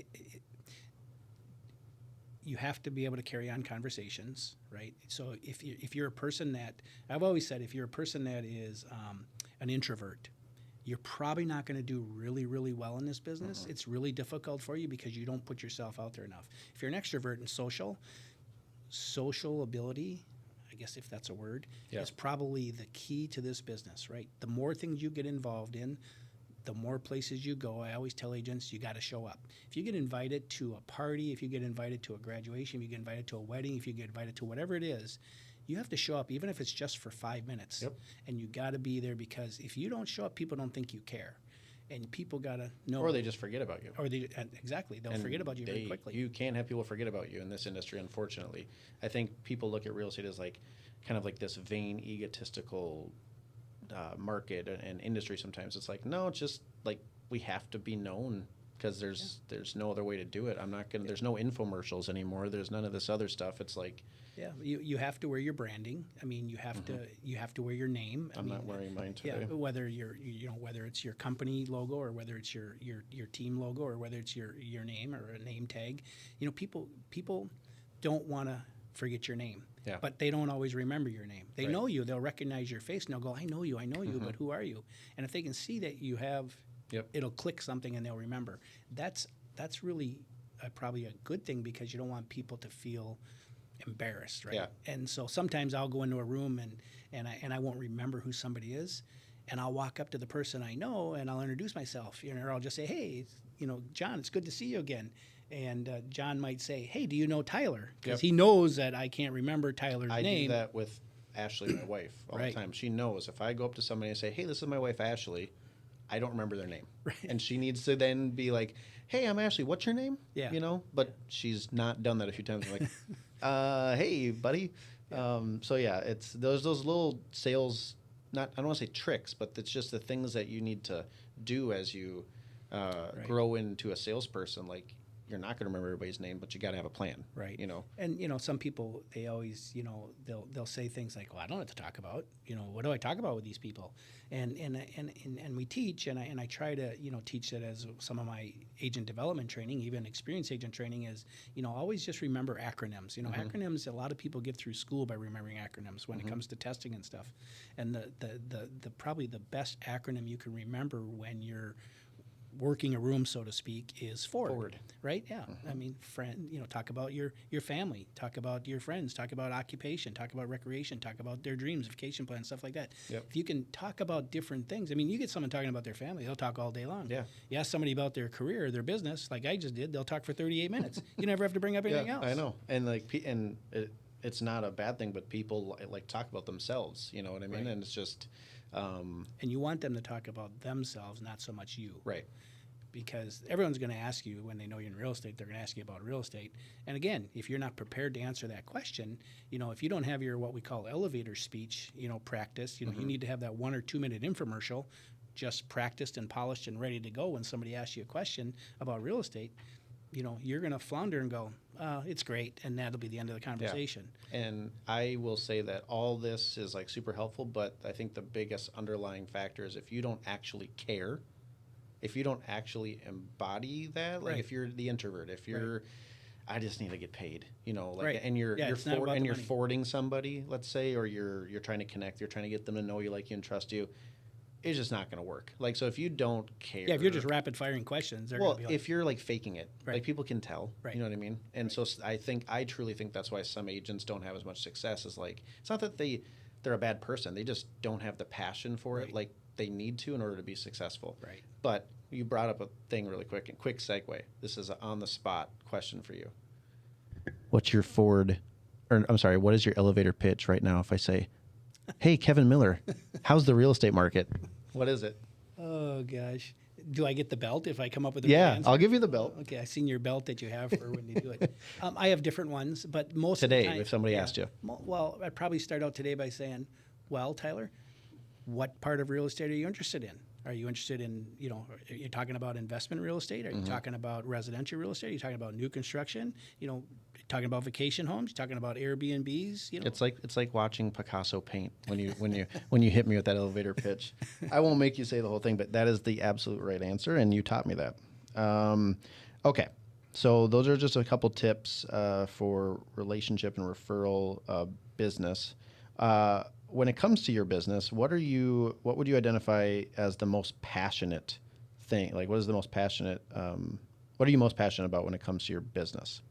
you have to be able to carry on conversations, right? So if you're a person that, I've always said, if you're a person that is an introvert, you're probably not going to do really, really well in this business. Mm-hmm. It's really difficult for you because you don't put yourself out there enough. If you're an extrovert and social ability, I guess if that's a word, is probably the key to this business, right? The more things you get involved in, the more places you go. I always tell agents, you got to show up. If you get invited to a party, if you get invited to a graduation, if you get invited to a wedding, if you get invited to whatever it is, you have to show up, even if it's just for 5 minutes. Yep. And you got to be there, because if you don't show up, people don't think you care. And people got to know. Or they just forget about you. Or exactly. They'll forget about you very quickly. You can't have people forget about you in this industry, unfortunately. I think people look at real estate as kind of like this vain, egotistical market and industry. Sometimes it's like, no, it's just like we have to be known, because there's no other way to do it. There's no infomercials anymore. There's none of this other stuff. It's like, you have to wear your branding. I mean, you have to wear your name. I'm not wearing mine today. Yeah, whether whether it's your company logo, or whether it's your team logo, or whether it's your name or a name tag. People don't want to forget your name. Yeah. But they don't always remember your name. They Right. know you. They'll recognize your face, and they'll go, I know you, Mm-hmm. but who are you? And if they can see that you have, it'll click something and they'll remember. That's really probably a good thing, because you don't want people to feel embarrassed, right? Yeah. And so sometimes I'll go into a room and I won't remember who somebody is, and I'll walk up to the person I know and I'll introduce myself, or I'll just say, hey, John, it's good to see you again. And John might say, hey, do you know Tyler? Because he knows that I can't remember Tyler's name. I do that with Ashley, my wife, all Right. the time. She knows if I go up to somebody and say, hey, this is my wife, Ashley, I don't remember their name. Right. And she needs to then be like, hey, I'm Ashley. What's your name? Yeah. But she's not done that a few times. I'm like, hey, buddy. Yeah. It's those little sales, I don't want to say tricks, but it's just the things that you need to do as you grow into a salesperson. Like, you're not going to remember everybody's name, but you got to have a plan. Right. And some people, they always, they'll say things like, well, I don't know what to talk about. What do I talk about with these people? And we teach, and I try to, teach it as some of my agent development training, even experienced agent training, is, always just remember acronyms. Mm-hmm. Acronyms, a lot of people get through school by remembering acronyms when it comes to testing and stuff. And the probably the best acronym you can remember when you're working a room, so to speak, is forward. Right? Yeah. Mm-hmm. I mean, talk about your family, talk about your friends, talk about occupation, talk about recreation, talk about their dreams, vacation plans, stuff like that. Yep. If you can talk about different things, I mean, you get someone talking about their family, they'll talk all day long. Yeah. You ask somebody about their career, their business, like I just did, they'll talk for 38 minutes. You never have to bring up anything else. I know. And it's not a bad thing, but people like talk about themselves, you know what I mean? Right. And it's just... and you want them to talk about themselves, not so much you. Right. Because everyone's going to ask you, when they know you're in real estate, they're going to ask you about real estate. And again, if you're not prepared to answer that question, if you don't have your what we call elevator speech, practice, you need to have that 1 or 2 minute infomercial just practiced and polished and ready to go when somebody asks you a question about real estate. you're going to flounder and go, it's great, and that'll be the end of the conversation. And I will say that all this is like super helpful, but I think the biggest underlying factor is if you don't actually care, if you don't actually embody that, like Right. if you're the introvert, if you're, I just need to get paid, like, Right. and you're Yeah, it's not about the you're money. forwarding somebody, let's say, or you're trying to connect, you're trying to get them to know you, like you, and trust you. It's just not going to work. Like, so if you don't care, Yeah, if you're just rapid firing questions, they're going to be like, if you're like faking it, Right. like people can tell, Right. you know what I mean? And so I truly think that's why some agents don't have as much success. Is like, it's not that they're a bad person. They just don't have the passion for it Right. like they need to in order to be successful. Right. But you brought up a thing really quick, and quick segue. This is an on the spot question for you. What's your Ford, or I'm sorry, what is your elevator pitch right now if I say, hey, Kevin Miller, how's the real estate market? What is it? oh gosh, do I get the belt if I come up with a good Yeah, answer? I'll give you the belt. Okay, I seen your belt that you have for when you do it. I have different ones, but most Today, of the time, if somebody asked you. Well, I'd probably start out today by saying, well, Tyler, what part of real estate are you interested in? Are you interested in, are you talking about investment real estate? Are you talking about residential real estate? Are you talking about new construction? Talking about vacation homes? Talking about Airbnbs? It's like watching Picasso paint when you hit me with that elevator pitch. I won't make you say the whole thing, but that is the absolute right answer, and you taught me that. Okay, so those are just a couple tips for relationship and referral business. When it comes to your business, what would you identify as the most passionate thing? Like, what is the most passionate? What are you most passionate about when it comes to your business?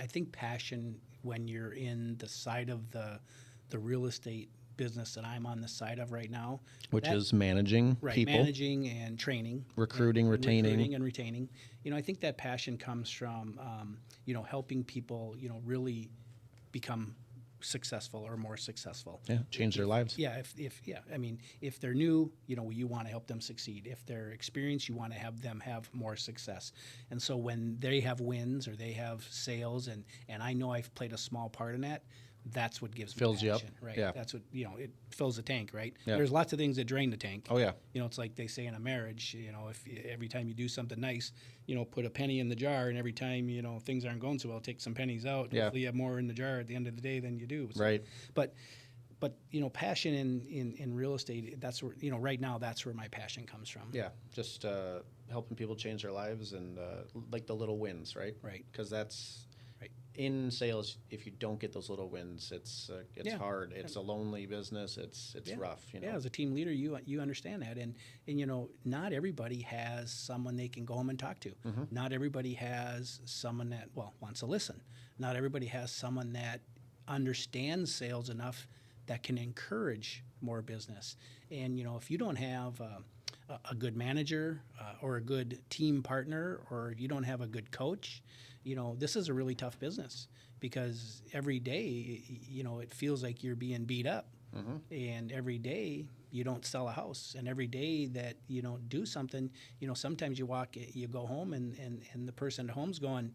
I think passion when you're in the side of the real estate business that I'm on the side of right now, Which is managing people, managing and training, recruiting, retaining. and retaining. I think that passion comes from helping people really become successful or more successful. Yeah, change their lives. Yeah, if they're new, you want to help them succeed. If they're experienced, you want to have them have more success. And so when they have wins or they have sales, and I know I've played a small part in that, that's what gives Fills me you up. passion, right? Yeah. That's what it fills the tank, right? Yeah. There's lots of things that drain the tank. Oh yeah. It's like they say in a marriage, if every time you do something nice, put a penny in the jar, and every time things aren't going so well, take some pennies out. Yeah. Hopefully you have more in the jar at the end of the day than you do. So, Right. But passion in real estate, that's where right now that's where my passion comes from. Yeah, just helping people change their lives and like the little wins, right? Right. Because that's Right. in sales. If you don't get those little wins, it's Yeah. hard. It's a lonely business. It's rough. Yeah, as a team leader, you understand that, and not everybody has someone they can go home and talk to. Mm-hmm. Not everybody has someone that wants to listen. Not everybody has someone that understands sales enough that can encourage more business. And if you don't have a good manager or a good team partner, or you don't have a good coach, this is a really tough business, because every day, it feels like you're being beat up. Mm-hmm. And every day you don't sell a house, and every day that you don't do something, sometimes you go home and the person at home's going,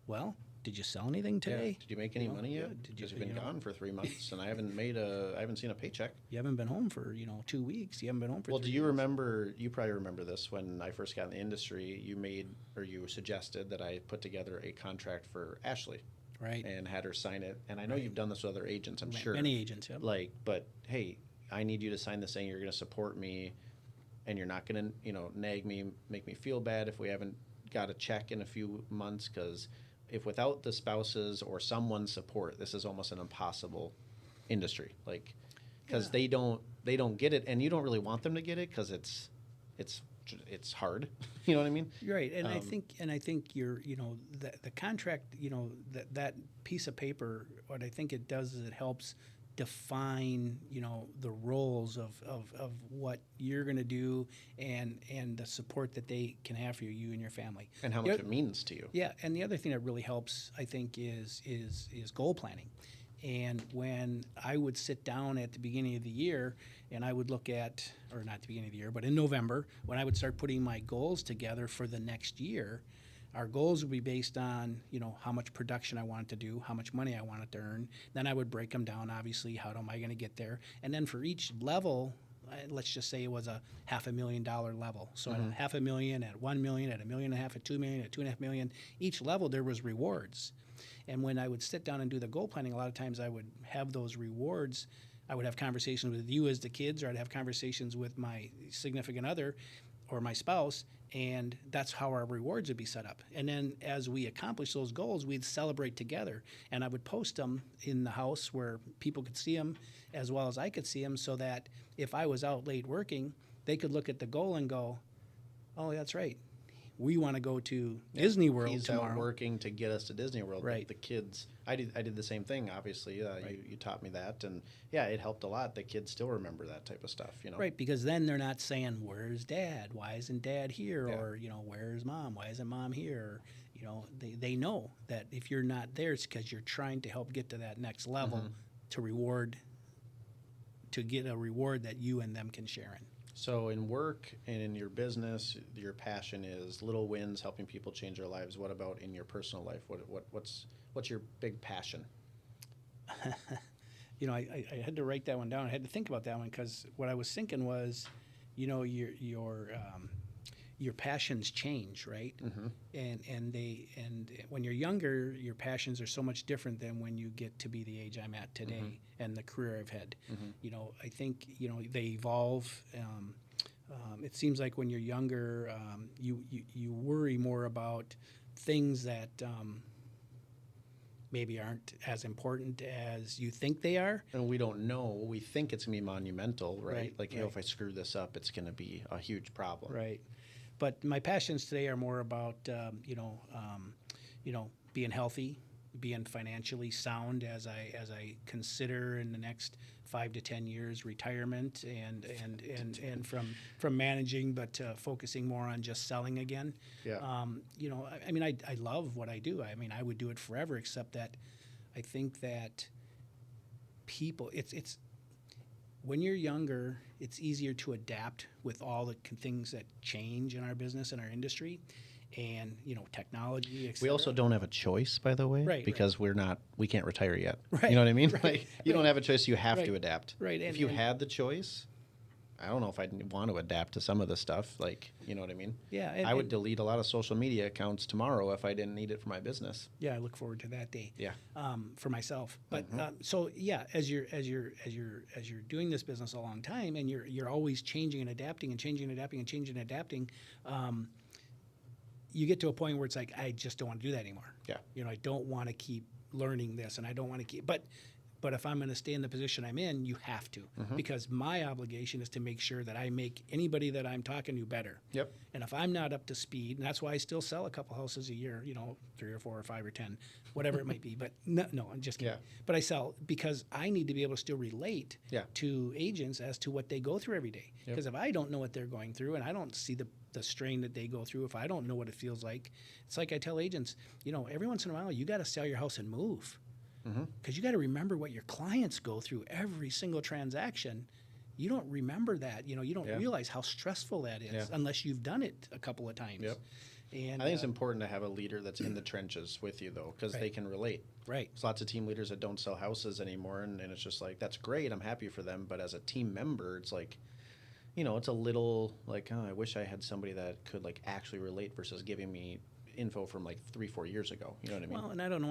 well, did you sell anything today? Yeah. Did you make any money yet? Did Because you've been gone for 3 months, and I haven't seen a paycheck. You haven't been home for 2 weeks. You haven't been home for. Well, 3 do you weeks. remember? You probably remember this when I first got in the industry. You suggested that I put together a contract for Ashley, Right. and had her sign it. And I know Right. you've done this with other agents, I'm sure. Many agents, yeah. But hey, I need you to sign this saying you're going to support me, and you're not going to, nag me, make me feel bad if we haven't got a check in a few months, because if without the spouses or someone's support, this is almost an impossible industry. Like, because they don't get it, and you don't really want them to get it, because it's hard. You know what I mean? Right, and I think you're the contract, that piece of paper. What I think it does is it helps define the roles of what you're going to do, and the support that they can have for you and your family, And how much it means to you. Yeah, and the other thing that really helps, I think, is goal planning. And when I would sit down at the beginning of the year and I would look at, or not the beginning of the year, but in November, when I would start putting my goals together for the next year, our goals would be based on, how much production I wanted to do, how much money I wanted to earn. Then I would break them down, obviously, how am I going to get there? And then for each level, let's just say it was a $500,000 level. So at $500,000, at $1 million, at $1.5 million, at $2 million, at $2.5 million, each level there was rewards. And when I would sit down and do the goal planning, a lot of times I would have those rewards. I would have conversations with you as the kids, or I'd have conversations with my significant other or my spouse, and that's how our rewards would be set up. And then as we accomplish those goals, we'd celebrate together. And I would post them in the house where people could see them as well as I could see them, so that if I was out late working, they could look at the goal and go, oh, that's right. We want to go to Disney World He's tomorrow. out working to get us to Disney World. Right. The kids, I did the same thing, obviously. Right. You taught me that. And, yeah, it helped a lot. The kids still remember that type of stuff, Right, because then they're not saying, where's Dad? Why isn't Dad here? Yeah. Or, where's Mom? Why isn't Mom here? They know that if you're not there, it's because you're trying to help get to that next level to get a reward that you and them can share in. So in work and in your business, your passion is little wins, helping people change their lives. What about in your personal life? What's your big passion? I had to write that one down. I had to think about that one, because what I was thinking was, your passions change, right? And when you're younger, your passions are so much different than when you get to be the age I'm at today and the career I've had. I think they evolve. It seems like when you're younger, you worry more about things that maybe aren't as important as you think they are. And we don't know. We think it's going to be monumental, right? Like, right. if I screw this up, it's going to be a huge problem. Right. But my passions today are more about, being healthy, being financially sound as I consider in the next 5 to 10 years retirement and from managing, but focusing more on just selling again. Yeah. I love what I do. I would do it forever, except that I think that people, it's when you're younger, it's easier to adapt with all the things that change in our business and our industry, and technology, et cetera. We also don't have a choice, by the way, Right, because we can't retire yet. Right, You know what I mean? right, Like, you don't have a choice, you have Right, to adapt. right, If and- you and- had the choice, I don't know if I'd want to adapt to some of the stuff, like, you know what I mean? Yeah, I would delete a lot of social media accounts tomorrow if I didn't need it for my business. Yeah, I look forward to that day. Yeah. For myself. But so yeah, as you're doing this business a long time, and you're always changing and adapting and changing and adapting and changing and adapting, you get to a point where it's like, I just don't want to do that anymore. Yeah. I don't want to keep learning this, and I don't want to keep. But if I'm going to stay in the position I'm in, you have to, because my obligation is to make sure that I make anybody that I'm talking to better. Yep. And if I'm not up to speed, and that's why I still sell a couple houses a year, 3 or 4 or 5 or 10, whatever it might be. But no, I'm just kidding. Yeah. But I sell because I need to be able to still relate Yeah. to agents as to what they go through every day. Yep. Because if I don't know what they're going through, and I don't see the strain that they go through, if I don't know what it feels like, it's like I tell agents, every once in a while, you got to sell your house and move. Because you got to remember what your clients go through every single transaction. You don't remember that. You don't realize how stressful that is unless you've done it a couple of times. Yep. And I think it's important to have a leader that's in the trenches with you, though, because they can relate. Right. There's lots of team leaders that don't sell houses anymore, and it's just like, that's great. I'm happy for them. But as a team member, it's like, it's a little like, oh, I wish I had somebody that could like actually relate versus giving me info from like 3-4 years ago. You know what I mean? Well, and I don't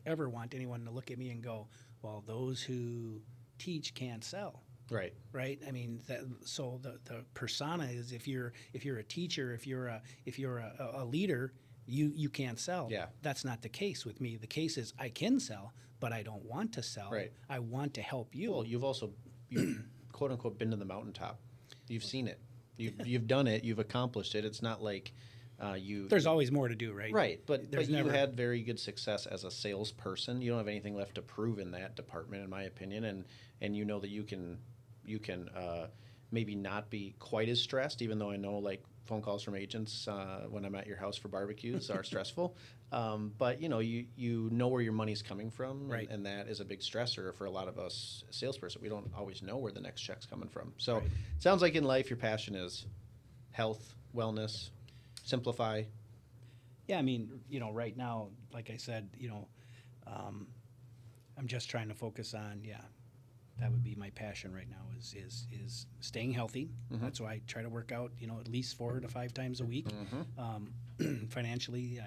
ever want anyone to look at me and go, well, those who teach can't sell. Right. Right. I mean, so the persona is if you're a teacher, if you're a leader, you can't sell. Yeah. That's not the case with me. The case is I can sell, but I don't want to sell. Right. I want to help you. Well, you've quote unquote been to the mountaintop. You've seen it. You've done it. You've accomplished it. It's not like There's always more to do, right? Right, but you never had very good success as a salesperson. You don't have anything left to prove in that department, in my opinion, and you know that you can maybe not be quite as stressed, even though I know like phone calls from agents when I'm at your house for barbecues are stressful. But you know where your money's coming from, right. and that is a big stressor for a lot of us salesperson. We don't always know where the next check's coming from. So Right. it sounds like in life your passion is health, wellness, simplify, Yeah, I mean, right now, like I said, I'm just trying to focus on, that would be my passion right now is staying healthy. Mm-hmm. That's why I try to work out, at least 4 to 5 times a week. Mm-hmm. Financially,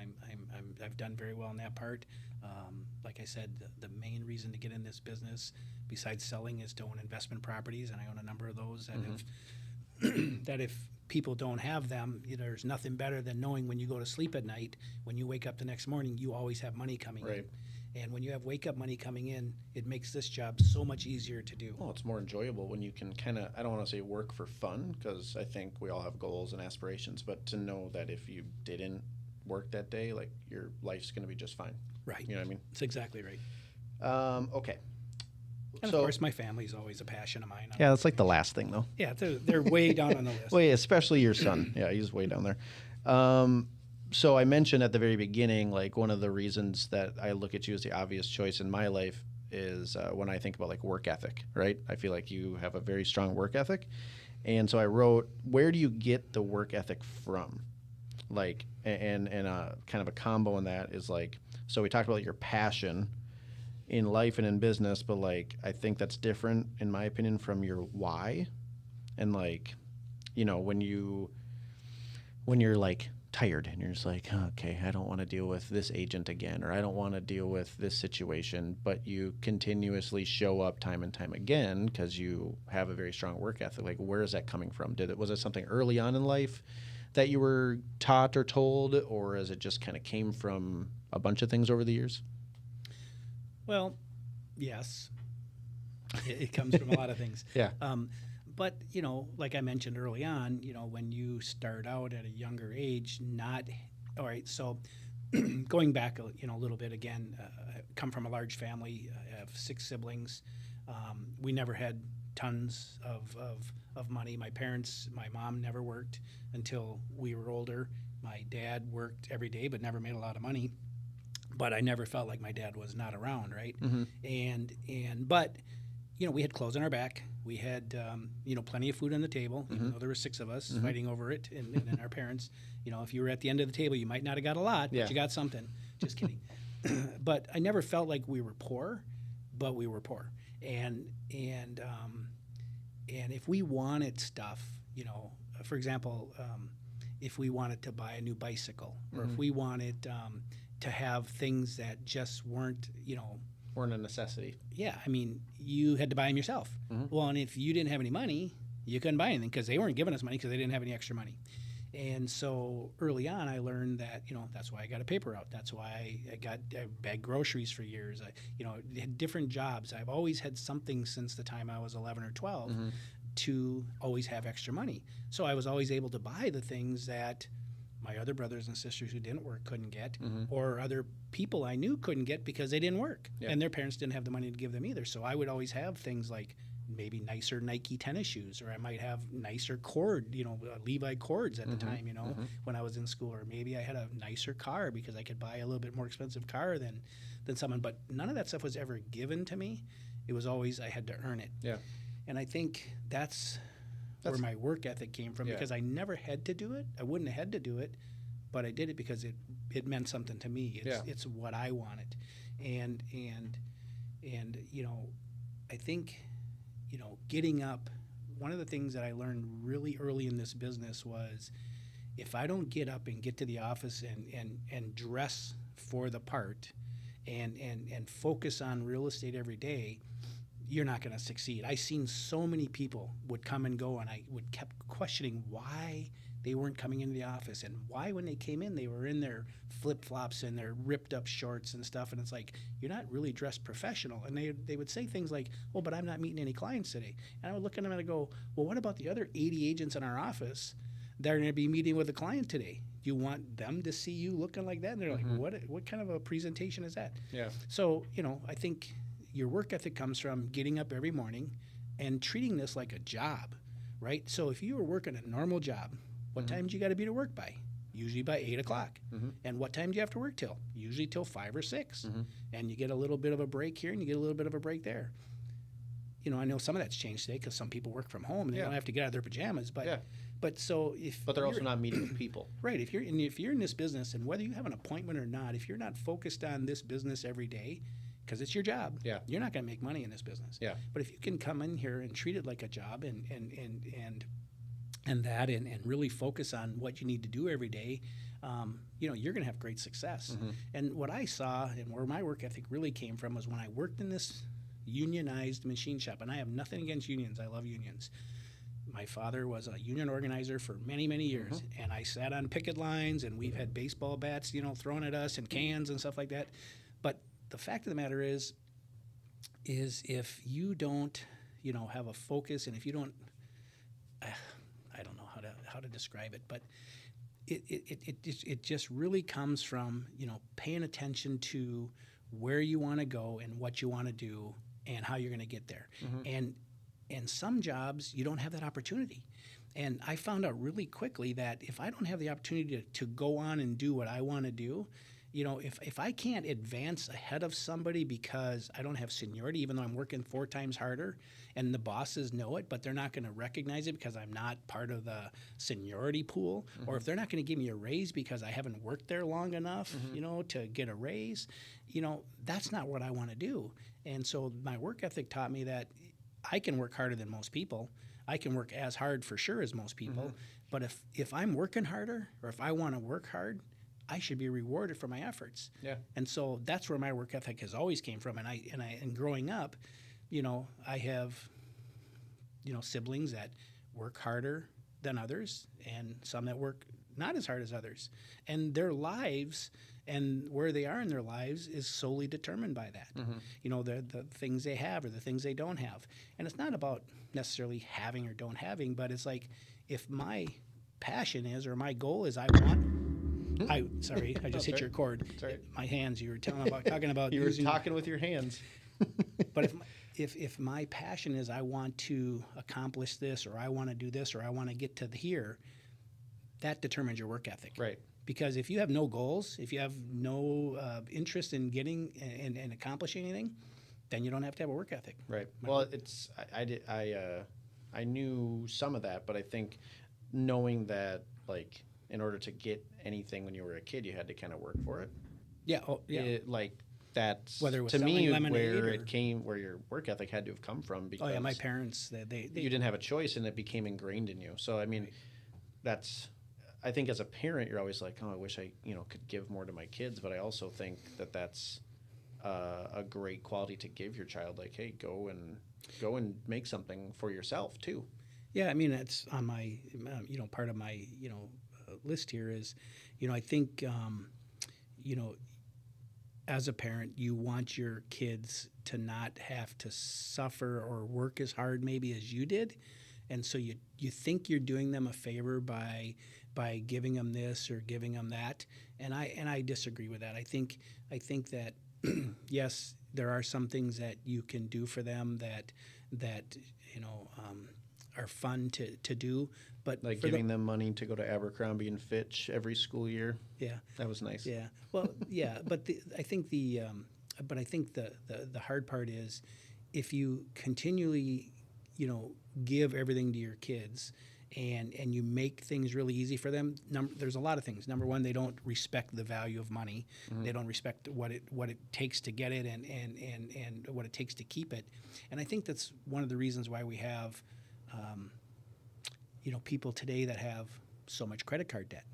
I've done very well in that part. Like I said, the main reason to get in this business, besides selling, is to own investment properties, and I own a number of those that that if people don't have them, there's nothing better than knowing when you go to sleep at night, when you wake up the next morning, you always have money coming in. And when you have wake-up money coming in, it makes this job so much easier to do. Well, it's more enjoyable when you can kind of, I don't want to say work for fun, because I think we all have goals and aspirations, but to know that if you didn't work that day, like, your life's going to be just fine. Right. You know what I mean? That's exactly right. Okay. And of course, my family's always a passion of mine. Yeah, that's like the last thing, though. Yeah, they're way down on the list. Well, yeah, especially your son. Yeah, he's way down there. So I mentioned at the very beginning, like, one of the reasons that I look at you as the obvious choice in my life is when I think about, like, work ethic, right? I feel like you have a very strong work ethic. And so I wrote, where do you get the work ethic from? Like, and kind of a combo in that is, like, so we talked about your passion in life and in business, but, like, I think that's different, in my opinion, from your why. And, like, when you're like tired and you're just like, okay, I don't want to deal with this agent again, or I don't want to deal with this situation, but you continuously show up time and time again because you have a very strong work ethic. Like, where is that coming from? Was it something early on in life that you were taught or told, or is it just kind of came from a bunch of things over the years? Well, yes, it comes from a lot of things. Yeah. But, like I mentioned early on, when you start out at a younger age, all right, so going back, a little bit again, I come from a large family. I have 6 siblings. We never had tons of money. My mom never worked until we were older. My dad worked every day but never made a lot of money. But I never felt like my dad was not around, right? Mm-hmm. But we had clothes on our back. We had, plenty of food on the table, even though there were 6 of us fighting over it, and our parents, if you were at the end of the table, you might not have got a lot, but you got something. Just kidding. But I never felt like we were poor, but we were poor. And if we wanted stuff, for example, if we wanted to buy a new bicycle, or if we wanted to have things that just weren't a necessity. Yeah, I mean, you had to buy them yourself. Mm-hmm. Well, and if you didn't have any money, you couldn't buy anything because they weren't giving us money because they didn't have any extra money. And so early on, I learned that, that's why I got a paper route. That's why I bagged groceries for years. I had different jobs. I've always had something since the time I was 11 or 12 to always have extra money. So I was always able to buy the things that my other brothers and sisters who didn't work couldn't get, or other people I knew couldn't get because they didn't work, and their parents didn't have the money to give them either. So I would always have things like maybe nicer Nike tennis shoes, or I might have nicer cord, Levi cords at the time, when I was in school, or maybe I had a nicer car because I could buy a little bit more expensive car than someone. But none of that stuff was ever given to me. It was always I had to earn it. Yeah, and I think that's where my work ethic came from, because I never had to do it. I wouldn't have had to do it, but I did it because it meant something to me. It's what I wanted. And I think, getting up, one of the things that I learned really early in this business was, if I don't get up and get to the office and dress for the part and focus on real estate every day, you're not going to succeed. I've seen so many people would come and go, and I would kept questioning why they weren't coming into the office, and why when they came in, they were in their flip-flops and their ripped-up shorts and stuff, and it's like, you're not really dressed professional. And they would say things like, well, but I'm not meeting any clients today. And I would look at them and I go, well, what about the other 80 agents in our office that are going to be meeting with a client today? Do you want them to see you looking like that? And they're like, what kind of a presentation is that? Yeah. So, I think your work ethic comes from getting up every morning and treating this like a job, right? So if you were working a normal job, what time do you got to be to work by? Usually by 8 o'clock. And what time do you have to work till? Usually till 5 or 6. And you get a little bit of a break here and you get a little bit of a break there. I know some of that's changed today because some people work from home and they don't have to get out of their pajamas. But But so if But they're also you're- not meeting with people. right, if you're in this business, and whether you have an appointment or not, if you're not focused on this business every day, because it's your job, Yeah. you're not going to make money in this business. Yeah. But if you can come in here and treat it like a job and really focus on what you need to do every day, you're going to have great success. And what I saw and where my work ethic really came from was when I worked in this unionized machine shop. And I have nothing against unions. I love unions. My father was a union organizer for many, many years, and I sat on picket lines, and we've had baseball bats, thrown at us and cans and stuff like that. But the fact of the matter is if you don't, have a focus, and if you don't, I don't know how to describe it, but it just really comes from paying attention to where you want to go and what you want to do and how you're going to get there. And some jobs, you don't have that opportunity. And I found out really quickly that if I don't have the opportunity to go on and do what I want to do, if I can't advance ahead of somebody because I don't have seniority, even though I'm working 4 times harder and the bosses know it, but they're not going to recognize it because I'm not part of the seniority pool, or if they're not going to give me a raise because I haven't worked there long enough, to get a raise, that's not what I want to do. And so my work ethic taught me that I can work harder than most people. I can work as hard for sure as most people. But if I'm working harder, or if I want to work hard, I should be rewarded for my efforts. Yeah. And so that's where my work ethic has always came from. And growing up, I have, siblings that work harder than others, and some that work not as hard as others. And their lives and where they are in their lives is solely determined by that. The things they have or the things they don't have. And it's not about necessarily having or don't having, but it's like if my passion is, or my goal is, I just hit your cord. Sorry. My hands. You were talking about. You were talking with your hands. But if my passion is, I want to accomplish this, or I want to do this, or I want to get to here, that determines your work ethic. Right. Because if you have no goals, if you have no interest in getting and accomplishing anything, then you don't have to have a work ethic. Right. Well, I knew some of that, but I think knowing that, like, in order to get anything when you were a kid, you had to kind of work for it. Yeah. Oh, yeah. That's Whether it was to me lemonade where your work ethic had to have come from, because my parents they you didn't have a choice, and it became ingrained in you. So I mean, that's, I think as a parent, you're always like, oh, I wish I could give more to my kids, but I also think that that's a great quality to give your child. Like, hey, go and make something for yourself too. Yeah, I mean, that's on my part of my list here is, I think as a parent, you want your kids to not have to suffer or work as hard maybe as you did. And so you think you're doing them a favor by giving them this or giving them that. And I disagree with that. I think that yes, there are some things that you can do for them that are fun to do, but Like giving them money to go to Abercrombie and Fitch every school year. Yeah, that was nice. Yeah, well, yeah, but I think the hard part is if you continually, give everything to your kids, and you make things really easy for them. There's a lot of things. Number one, they don't respect the value of money. They don't respect what it takes to get it and what it takes to keep it. And I think that's one of the reasons why we have, people today that have so much credit card debt.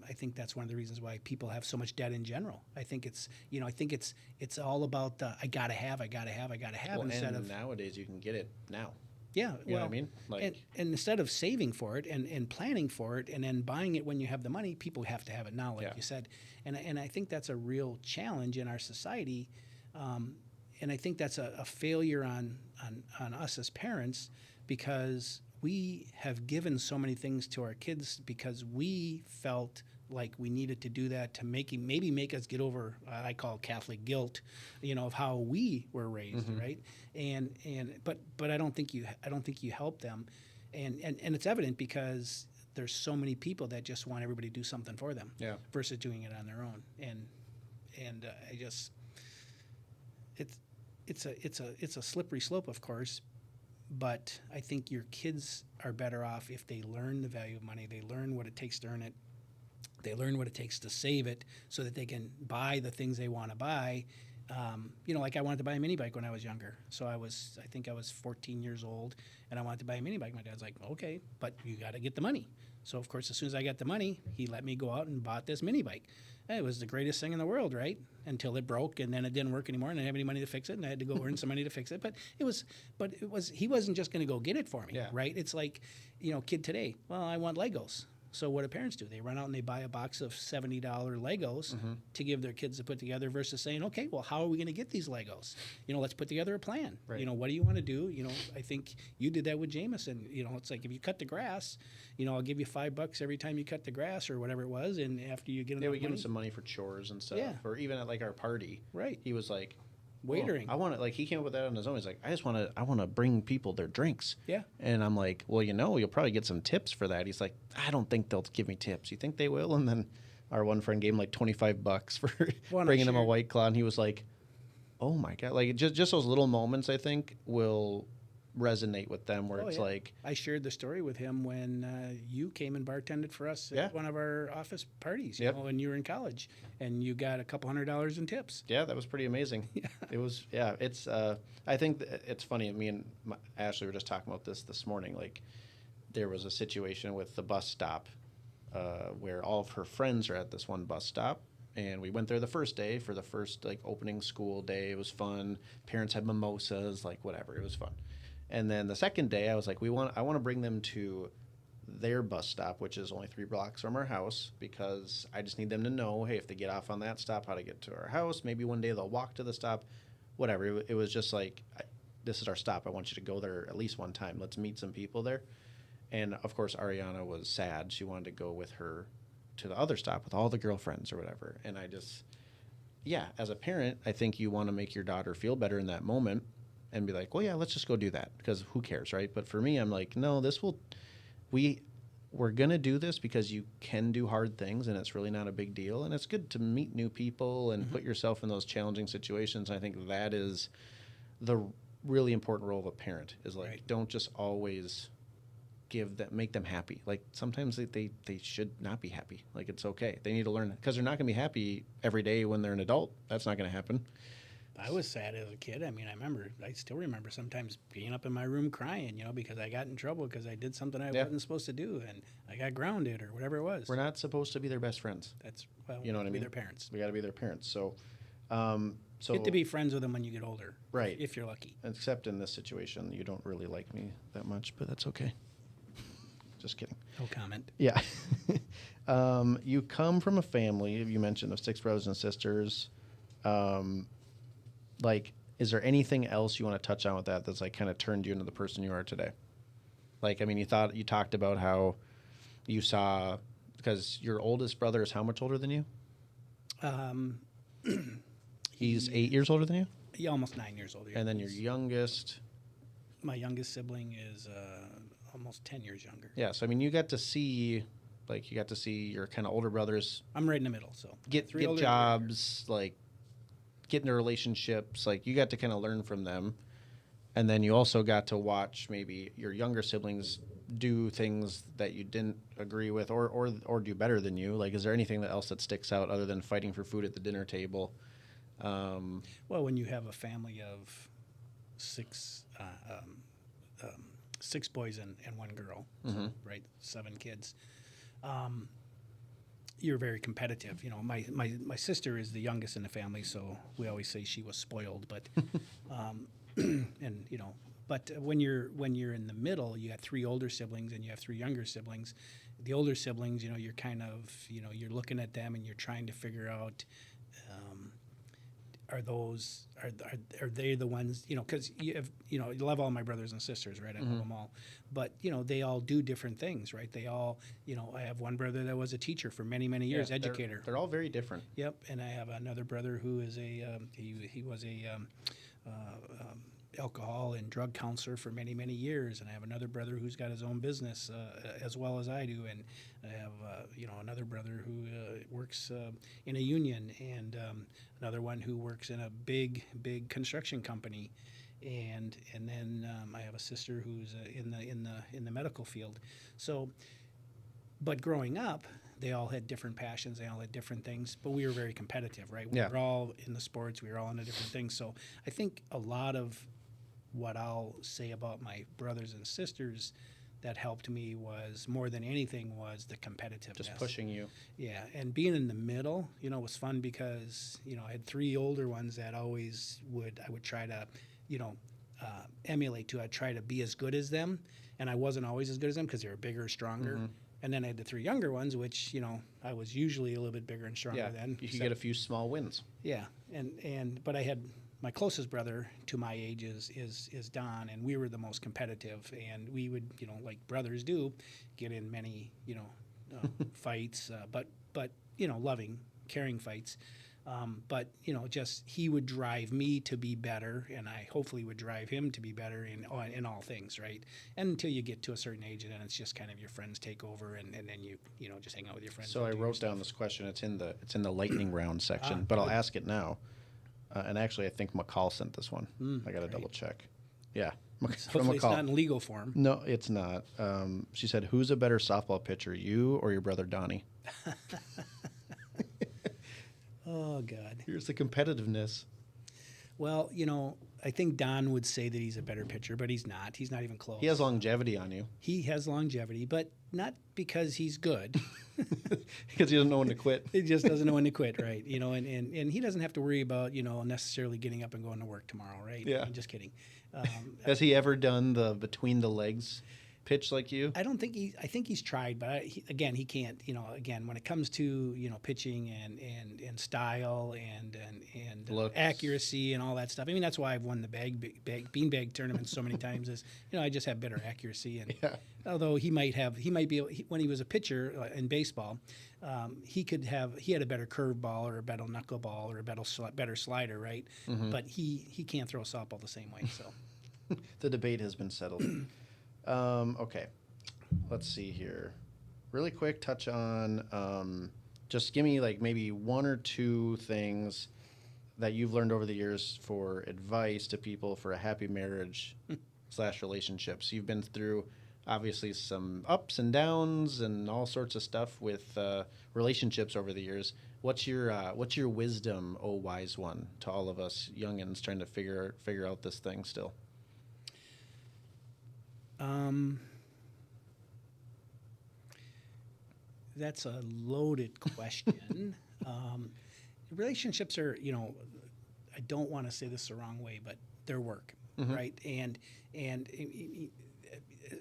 I think that's one of the reasons why people have so much debt in general. I think it's all about I gotta have Well, instead and of nowadays you can get it now. Yeah, You know what I mean? Like, and instead of saving for it and planning for it and then buying it when you have the money, people have to have it now, like you said. And I think that's a real challenge in our society. And I think that's a failure on us as parents, because we have given so many things to our kids because we felt like we needed to do that to maybe make us get over I call Catholic guilt, of how we were raised, right? But I don't think you help them, and it's evident because there's so many people that just want everybody to do something for them, versus doing it on their own, and I just it's a slippery slope, of course, But I think your kids are better off if they learn the value of money. They learn what it takes to earn it. They learn what it takes to save it so that they can buy the things they want to buy. Like I wanted to buy a mini bike when I was younger. So I think I was 14 years old, and I wanted to buy a mini bike. My dad's like, okay, but you got to get the money. So, of course, as soon as I got the money, he let me go out and bought this mini bike. And it was the greatest thing in the world, right? Until it broke, and then it didn't work anymore, and I didn't have any money to fix it, and I had to go earn some money to fix it. But he wasn't just going to go get it for me, right? It's like, kid today, well, I want Legos. So what do parents do? They run out and they buy a box of $70 Legos to give their kids to put together versus saying, okay, well, how are we going to get these Legos? Let's put together a plan. Right. What do you want to do? I think you did that with Jameson. It's like if you cut the grass, I'll give you $5 every time you cut the grass or whatever it was. And after you get we give him some money for chores and stuff. Yeah. Or even at like our party. Right. He was like, waitering. I want to, like, he came up with that on his own. He's like, I want to bring people their drinks. Yeah. And I'm like, well, you'll probably get some tips for that. He's like, I don't think they'll give me tips. You think they will? And then our one friend gave him like $25 for bringing him a White Claw. And he was like, oh my God. Like just those little moments, I think, will resonate with them where it's like. I shared the story with him when you came and bartended for us at one of our office parties, when you were in college, and you got a couple $100 in tips. Yeah, that was pretty amazing. Yeah. It was, it's, I think it's funny. Me and Ashley were just talking about this morning. Like, there was a situation with the bus stop where all of her friends are at this one bus stop. And we went there the first day for the first, like, opening school day. It was fun. Parents had mimosas, like, whatever. It was fun. And then the second day, I was like, I want to bring them to their bus stop, which is only 3 blocks from our house, because I just need them to know, hey, if they get off on that stop, how to get to our house. Maybe one day they'll walk to the stop, whatever. It was just like, this is our stop. I want you to go there at least one time. Let's meet some people there. And, of course, Ariana was sad. She wanted to go with her to the other stop with all the girlfriends or whatever. And I just, as a parent, I think you want to make your daughter feel better in that moment and be like, well, yeah, let's just go do that, because who cares, right? But for me, I'm like, no, we're going to do this because you can do hard things, and it's really not a big deal. And it's good to meet new people and put yourself in those challenging situations. I think that is the really important role of a parent, is like, don't just always make them happy. Like, sometimes they should not be happy. Like, it's okay. They need to learn, because they're not going to be happy every day when they're an adult. That's not going to happen. I was sad as a kid. I mean, I still remember sometimes being up in my room crying, because I got in trouble because I did something I wasn't supposed to do, and I got grounded or whatever it was. We're not supposed to be their best friends. You know what I mean? Be their parents. We got to be their parents. So get to be friends with them when you get older. Right. If you're lucky. Except in this situation, you don't really like me that much, but that's okay. Just kidding. No comment. Yeah. You come from a family, you mentioned, of 6 brothers and sisters. Like, is there anything else you want to touch on with that's like kind of turned you into the person you are today? Like, I mean, you talked about how you saw, because your oldest brother is how much older than you? He's 8 years older than you? Yeah, almost 9 years older. And then your youngest? My youngest sibling is almost 10 years younger. Yeah, so I mean, you got to see your kind of older brothers. I'm right in the middle, so get jobs, like get into relationships. Like, you got to kind of learn from them, and then you also got to watch maybe your younger siblings do things that you didn't agree with, or do better than you. Like, is there anything else that sticks out other than fighting for food at the dinner table? Well, when you have a family of 6 boys and 1 girl, so, right, 7 kids. You're very competitive. My sister is the youngest in the family, so we always say she was spoiled. But but when you're in the middle, you have 3 older siblings and you have 3 younger siblings. The older siblings, you're kind of, you're looking at them and you're trying to figure out, are they the ones, because you love all my brothers and sisters, right? I love them all, but they all do different things, right? They all, I have one brother that was a teacher for many, many years, educator. They're all very different. Yep. And I have another brother who is he was a alcohol and drug counselor for many, many years, and I have another brother who's got his own business as well as I do, and I have another brother who works in a union, and another one who works in a big construction company, and then I have a sister who's in the medical field. So, but growing up, they all had different passions. They all had different things, but we were very competitive, right? We Yeah. were all in the sports. We were all into different things. So I think a lot of what I'll say about my brothers and sisters that helped me was more than anything was the competitiveness. Just pushing you. Yeah, and being in the middle, was fun because I had three older ones that I would try to, emulate to. I'd try to be as good as them, and I wasn't always as good as them because they were bigger, stronger. Mm-hmm. And then I had the three younger ones, which I was usually a little bit bigger and stronger than. You could get a few small wins. Yeah, but I had my closest brother to my age is Don, and we were the most competitive, and we would like brothers do, get in many fights, but loving, caring fights. But just he would drive me to be better, and I hopefully would drive him to be better in all things, right? And until you get to a certain age, and then it's just kind of your friends take over, and then you just hang out with your friends. So I wrote down this question. It's in the lightning round section, but I'll ask it now. And actually, I think McCall sent this one. I got to double check. Yeah, from Hopefully it's McCall. not in legal form. No, it's not. She said, "Who's a better softball pitcher, you or your brother Donnie?" Oh, God. Here's the competitiveness. Well, I think Don would say that he's a better pitcher, but he's not. He's not even close. He has longevity on you. He has longevity, but not because he's good. Because he doesn't know when to quit. He just doesn't know when to quit, right? And he doesn't have to worry about, necessarily getting up and going to work tomorrow, right? Yeah. I'm just kidding. Has he ever done the between the legs pitch like you? I don't think I think he's tried, but he can't. Again, when it comes to pitching and style and Looks. accuracy and all that stuff. I mean, that's why I've won the beanbag tournament so many times. Is I just have better accuracy. And although he might be when he was a pitcher in baseball, he had a better curveball or a better knuckleball or a better slider, right? Mm-hmm. But he can't throw a softball the same way. So The debate has been settled. Okay, let's see here. Really quick, touch on just give me like maybe one or two things that you've learned over the years for advice to people for a happy marriage / relationships. You've been through obviously some ups and downs and all sorts of stuff with relationships over the years. What's your wisdom, oh wise one, to all of us youngins trying to figure out this thing still? That's a loaded question. Relationships are, I don't want to say this the wrong way, but they're work, right? And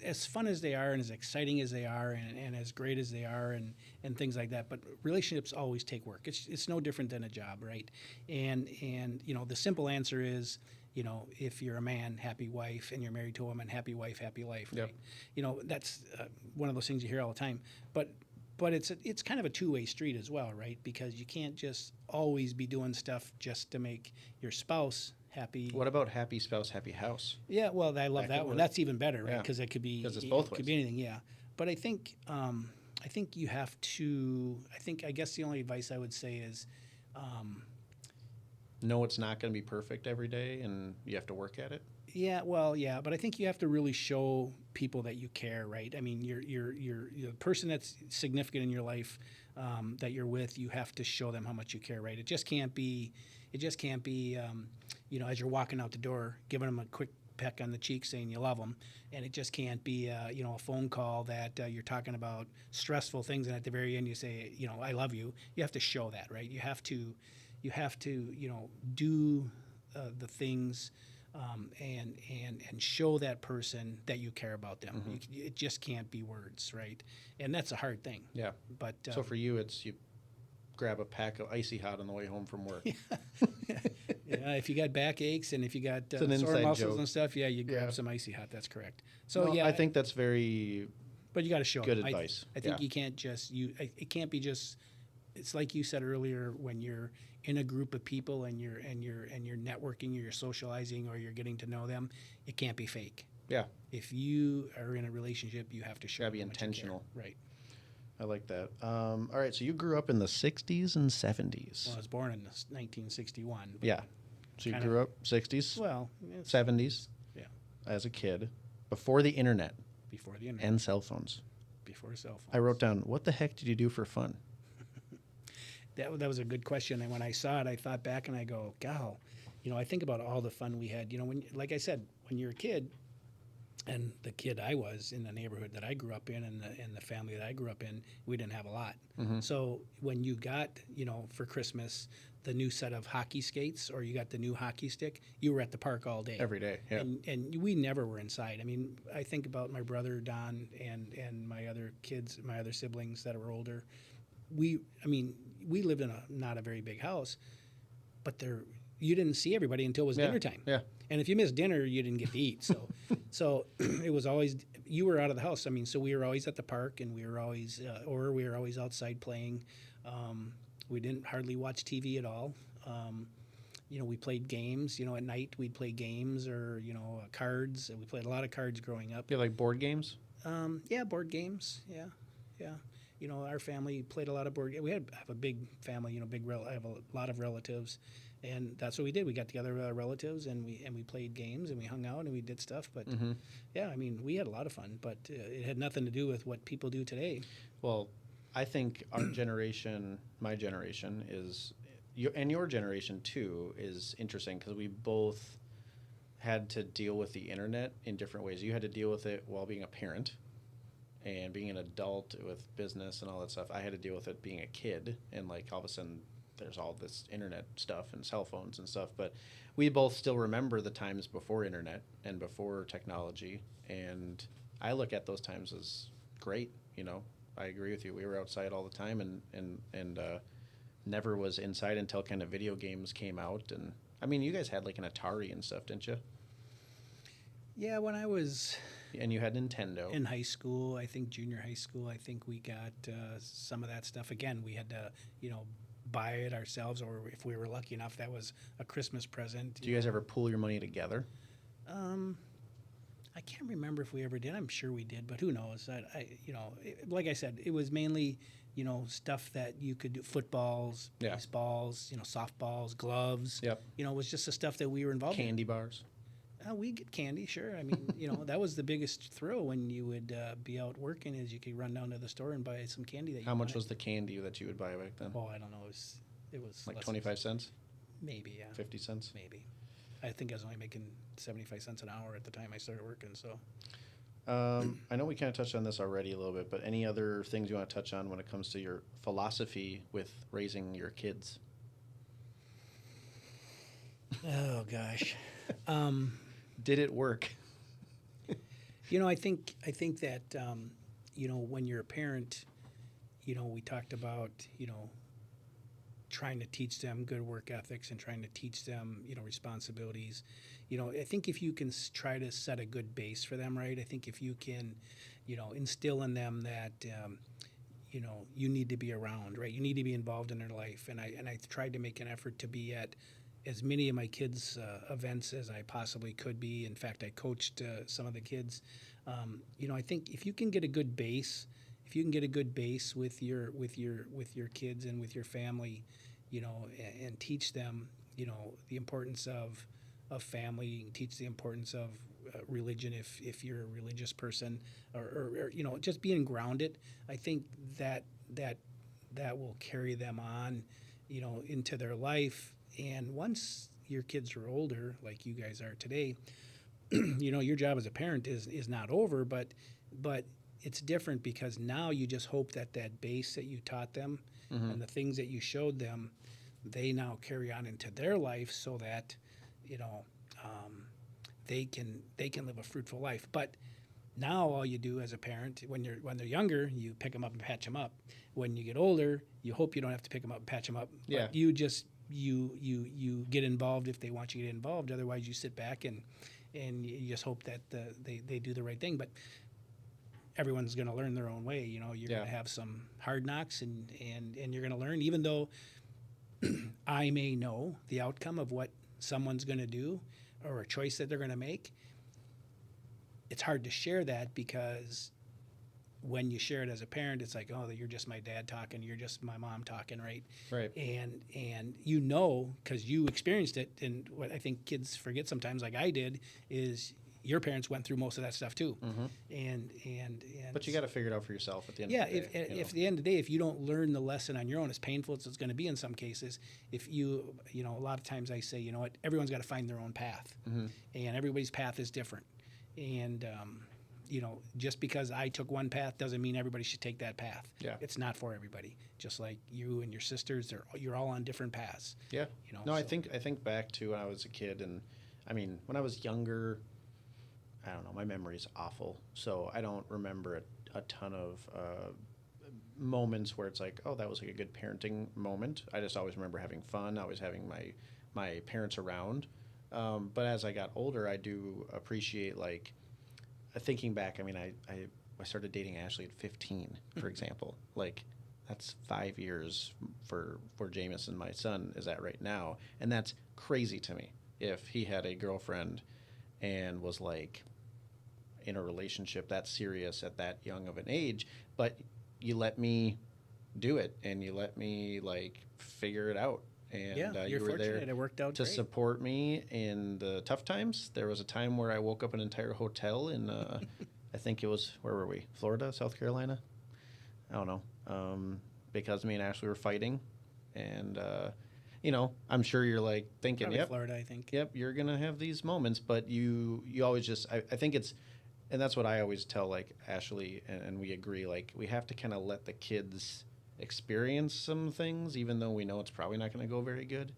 as fun as they are and as exciting as they are and as great as they are and things like that, but relationships always take work. It's no different than a job, right? And the simple answer is, if you're a man, happy wife, and you're married to a woman, happy wife, happy life, right? Yep. That's one of those things you hear all the time. But it's kind of a two-way street as well, right? Because you can't just always be doing stuff just to make your spouse happy. What about happy spouse, happy house? Yeah, well, I love that one. work. That's even better, right? Yeah. Because it could be 'Cause it's both it could ways. be anything, yeah. But I think you have to. I guess the only advice I would say is. No, it's not going to be perfect every day, and you have to work at it. Yeah, well, yeah, but I think you have to really show people that you care, right? I mean, you're the person that's significant in your life that you're with. You have to show them how much you care, right? It just can't be, as you're walking out the door, giving them a quick peck on the cheek, saying you love them, and it just can't be, a phone call that you're talking about stressful things, and at the very end you say, I love you. You have to show that, right? You have to, do the things. And show that person that you care about them. It just can't be words, right? And that's a hard thing. Yeah. But So for you, it's you grab a pack of Icy Hot on the way home from work. yeah, if you got back aches and if you got an sore inside muscles joke. and stuff, you grab Yeah. some Icy Hot. That's correct. So No, yeah, I think that's very but you got to show good it. advice. I think Yeah. you can't just it can't be just. It's like you said earlier, when you're in a group of people and you're networking or you're socializing or you're getting to know them, it can't be fake. Yeah. If you are in a relationship, you have to show. Gotta be how much you care. intentional. Right. I like that. All right, so you grew up in the 60s and 70s. Well, I was born in 1961. But Yeah. So you grew up 60s, well, 70s yeah, as a kid, before the internet before the internet, and cell phones. before cell phones. I wrote down, what the heck did you do for fun? That was a good question, and when I saw it, I thought back and I go, "Gal, I think about all the fun we had. When, like I said, when you're a kid, and the kid I was in the neighborhood that I grew up in, and the family that I grew up in, we didn't have a lot. Mm-hmm. So when you got, for Christmas, the new set of hockey skates, or you got the new hockey stick, you were at the park all day, Every day, yeah. and we never were inside. I mean, I think about my brother Don and my other kids, my other siblings that were older. We lived in not a very big house, but you didn't see everybody until it was dinner time. Yeah. And if you missed dinner, you didn't get to eat. So it was always, you were out of the house. I mean, so we were always at the park, and we were always outside playing. We didn't hardly watch TV at all. We played games. At night we'd play games, or cards. We played a lot of cards growing up. You like board games? Yeah, board games. Yeah. Our family played a lot of board games. We have a big family. I have a lot of relatives. And that's what we did. We got together with our relatives, and we played games, and we hung out, and we did stuff. But yeah, I mean, we had a lot of fun. But it had nothing to do with what people do today. Well, I think our generation, my generation, and your generation too, is interesting because we both had to deal with the internet in different ways. You had to deal with it while being a parent and being an adult with business and all that stuff. I had to deal with it being a kid, and like all of a sudden there's all this internet stuff and cell phones and stuff. But we both still remember the times before internet and before technology, and I look at those times as great. I agree with you. We were outside all the time, and never was inside until kind of video games came out. And I mean, you guys had like an Atari and stuff, didn't you? Yeah, when I was And you had Nintendo. in high school, I think junior high school, I think we got some of that stuff. Again, we had to, buy it ourselves, or if we were lucky enough, that was a Christmas present. Do you guys ever pool your money together? I can't remember if we ever did. I'm sure we did, but who knows? Like I said, it was mainly, stuff that you could do: footballs, Yeah. baseballs, softballs, gloves. Yep. It was just the stuff that we were involved in. Candy bars. We get candy, sure. I mean, that was the biggest thrill when you would be out working, is you could run down to the store and buy some candy that you How much wanted. was the candy that you would buy back then? Oh, I don't know. It was Like less 25 cents? Maybe, yeah. 50 cents? Maybe. I think I was only making 75 cents an hour at the time I started working, so. I know we kind of touched on this already a little bit, but any other things you want to touch on when it comes to your philosophy with raising your kids? Oh, gosh. Did it work? I think that, when you're a parent, we talked about, trying to teach them good work ethics and trying to teach them, responsibilities. I think if you can try to set a good base for them, right? I think if you can, instill in them that, you need to be around, right? You need to be involved in their life. And I tried to make an effort to be at as many of my kids' events as I possibly could be. In fact, I coached some of the kids. I think if you can get a good base, with your kids and with your family, and teach them, the importance of family, teach the importance of religion if you're a religious person, or just being grounded. I think that will carry them on, into their life. And once your kids are older, like you guys are today, your job as a parent is not over, but it's different, because now you just hope that base that you taught them and the things that you showed them, they now carry on into their life, so that they can live a fruitful life. But now all you do as a parent, when they're younger, you pick them up and patch them up. When you get older, you hope you don't have to pick them up and patch them up. Yeah. But you just you get involved if they want you to get involved. Otherwise, you sit back and you just hope that they do the right thing. But everyone's going to learn their own way. You're going to have some hard knocks, and you're going to learn, even though I may know the outcome of what someone's going to do or a choice that they're going to make. It's hard to share that, because when you share it as a parent, it's like, oh, you're just my dad talking, you're just my mom talking, right? Right. And because you experienced it, and what I think kids forget sometimes, like I did, is your parents went through most of that stuff too. And But you got to figure it out for yourself at the end yeah, of the day. if at the end of the day, if you don't learn the lesson on your own, as painful as it's going to be in some cases, if you know, a lot of times I say, you know what, everyone's got to find their own path, and everybody's path is different. And you know, just because I took one path doesn't mean everybody should take that path. Yeah. It's not for everybody. Just like you and your sisters, you're all on different paths. Yeah. You know. No, so. I think back to when I was a kid, and I mean, when I was younger, I don't know, my memory's awful, so I don't remember a ton of moments where it's like, oh, that was like a good parenting moment. I just always remember having fun, always having my parents around. But as I got older, I do appreciate, like, thinking back. I mean, I started dating Ashley at 15, for example. Like, that's 5 years for where Jameson, my son, is at right now, and that's crazy to me. If he had a girlfriend and was like in a relationship that serious at that young of an age, but you let me do it and you let me like figure it out, and Yeah, you you're were there fortunate. It worked out to great. support me in the tough times. There was a time where I woke up an entire hotel in I think it was, where were we, Florida, South Carolina, I don't know, because me and Ashley were fighting. And you know, I'm sure you're like thinking, Probably yep, Florida, I think. yep, you're gonna have these moments, but you always just, I think it's, and that's what I always tell like Ashley, and we agree, like we have to kind of let the kids experience some things, even though we know it's probably not going to go very good,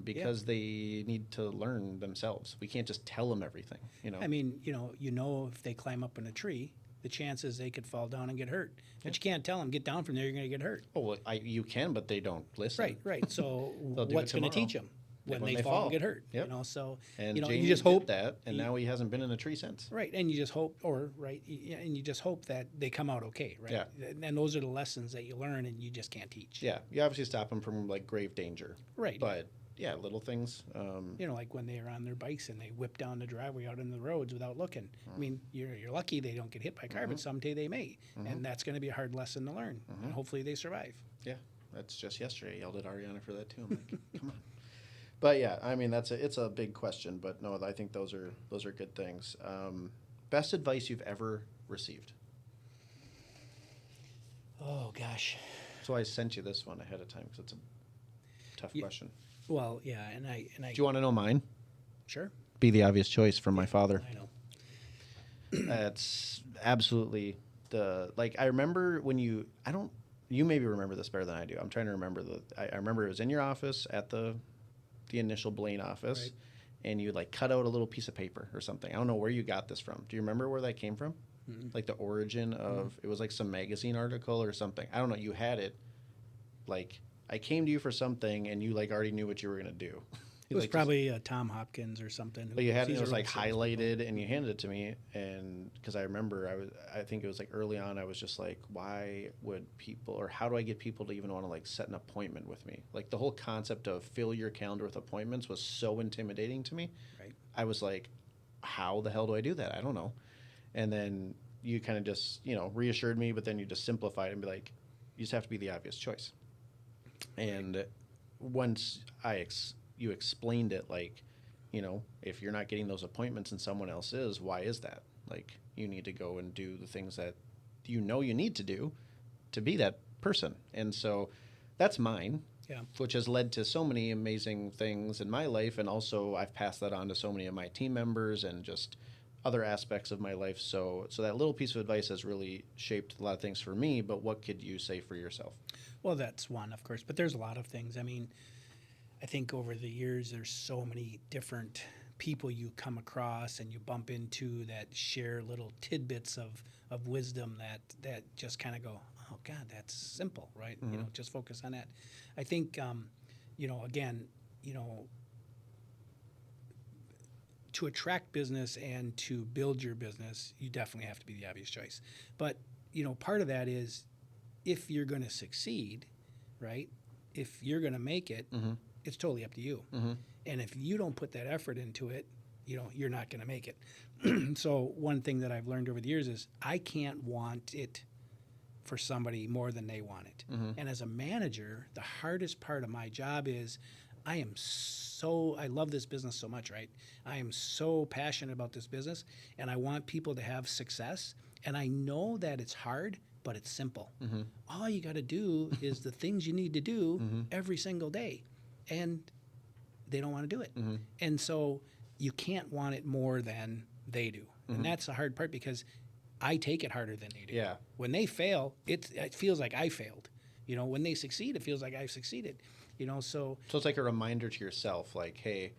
because they need to learn themselves. We can't just tell them everything, you know. I mean, you know, if they climb up in a tree, the chances they could fall down and get hurt. But you can't tell them, get down from there, you're going to get hurt. Oh, well, you can, but they don't listen. Right. So They'll do what's it going to tomorrow. teach them Yeah, when they fall and get hurt? Yep. You know, so And you know, Jamie you just hope did that, and now he hasn't been in a tree since. Right, and you just hope, and you just hope that they come out okay, right? Yeah. And those are the lessons that you learn, and you just can't teach. Yeah, you obviously stop them from like grave danger. Right. But yeah, little things. You know, like when they are on their bikes and they whip down the driveway out in the roads without looking. I mean, you're lucky they don't get hit by a car, but someday they may, and that's going to be a hard lesson to learn. And hopefully they survive. Yeah, that's just yesterday. I yelled at Ariana for that too. I'm like, come on. But yeah, I mean it's a big question, but no, I think those are good things. Best advice you've ever received? Oh gosh. So I sent you this one ahead of time because it's a tough question. Well, yeah, and I. Do you want to know mine? Sure. Be the obvious choice from my father. I know. That's absolutely I remember when you maybe remember this better than I do. I'm trying to remember I remember it was in your office at the initial Blaine office, Right. and you like cut out a little piece of paper or something. I don't know where you got this from. Do you remember where that came from? Like the origin of it was like some magazine article or something. I don't know. You had it. Like I came to you for something, and you like already knew what you were gonna do. It was probably Tom Hopkins or something. But you had These it was are like real salespeople. highlighted, and you handed it to me, and because I remember I think it was like early on, I was just like, why would people, or how do I get people to even want to like set an appointment with me? Like the whole concept of fill your calendar with appointments was so intimidating to me. Right. I was like, how the hell do I do that? I don't know. And then you kind of just reassured me, but then you just simplified it and be like, you just have to be the obvious choice. And once you explained it, like, if you're not getting those appointments and someone else is, why is that? Like, you need to go and do the things that you need to do to be that person. And so that's mine, which has led to so many amazing things in my life. And also I've passed that on to so many of my team members and just other aspects of my life. So that little piece of advice has really shaped a lot of things for me. But what could you say for yourself? Well, that's one, of course, but there's a lot of things. I mean, I think over the years, there's so many different people you come across and you bump into that share little tidbits of wisdom that just kind of go, oh God, that's simple, right? Just focus on that. I think, again, to attract business and to build your business, you definitely have to be the obvious choice. But, part of that is if you're going to succeed, right? If you're going to make it, it's totally up to you. And if you don't put that effort into it, you're not going to make it. So one thing that I've learned over the years is I can't want it for somebody more than they want it. And as a manager, the hardest part of my job is I love this business so much, right? I am so passionate about this business, and I want people to have success. And I know that it's hard, but it's simple. All you got to do is the things you need to do every single day. And they don't want to do it. And so you can't want it more than they do. And that's the hard part, because I take it harder than they do. Yeah. When they fail, it feels like I failed. When they succeed, it feels like I've succeeded. So it's like a reminder to yourself, like, hey,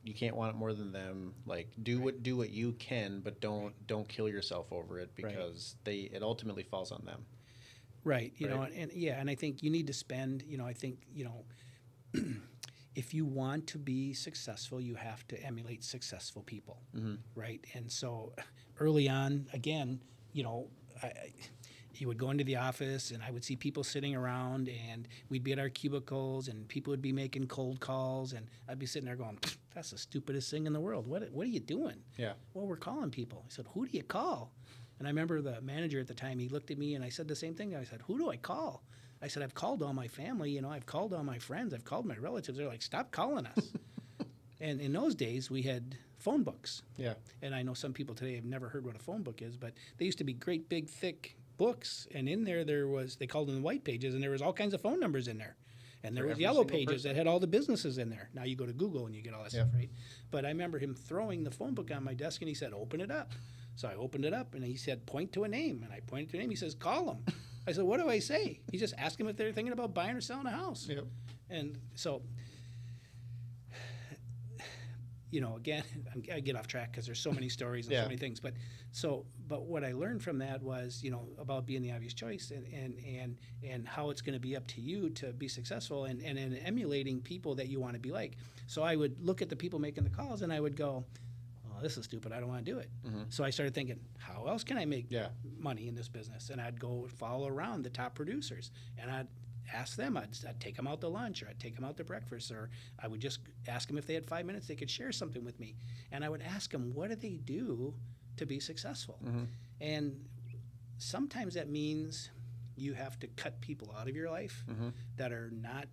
you can't want it more than them. Like, do what you can, but don't kill yourself over it, because it ultimately falls on them. Right. And I think you need to spend, I think, if you want to be successful, you have to emulate successful people, right? And so early on, again, you would go into the office and I would see people sitting around, and we'd be at our cubicles and people would be making cold calls, and I'd be sitting there going, that's the stupidest thing in the world. What are you doing? Yeah. Well, we're calling people. I said, who do you call? And I remember the manager at the time, he looked at me and I said the same thing. I said, who do I call? I said, I've called all my family, I've called all my friends, I've called my relatives. They're like, stop calling us. And in those days, we had phone books. Yeah. And I know some people today have never heard what a phone book is, but they used to be great, big, thick books. And in there they called them the white pages, and there was all kinds of phone numbers in there. And there was yellow pages that had all the businesses in there. Now you go to Google and you get all that stuff, right? But I remember him throwing the phone book on my desk, and he said, open it up. So I opened it up, and he said, point to a name. And I pointed to a name. He says, call them. I said, what do I say? He just asked them if they're thinking about buying or selling a house. Yep. And so, again, I get off track because there's so many stories and so many things. But what I learned from that was, about being the obvious choice, and how it's going to be up to you to be successful, and emulating people that you want to be like. So I would look at the people making the calls, and I would go, this is stupid. I don't want to do it. So I started thinking, how else can I make money in this business? And I'd go follow around the top producers, and I'd ask them. I'd take them out to lunch, or I'd take them out to breakfast, or I would just ask them if they had 5 minutes they could share something with me. And I would ask them, what do they do to be successful? And sometimes that means you have to cut people out of your life that are not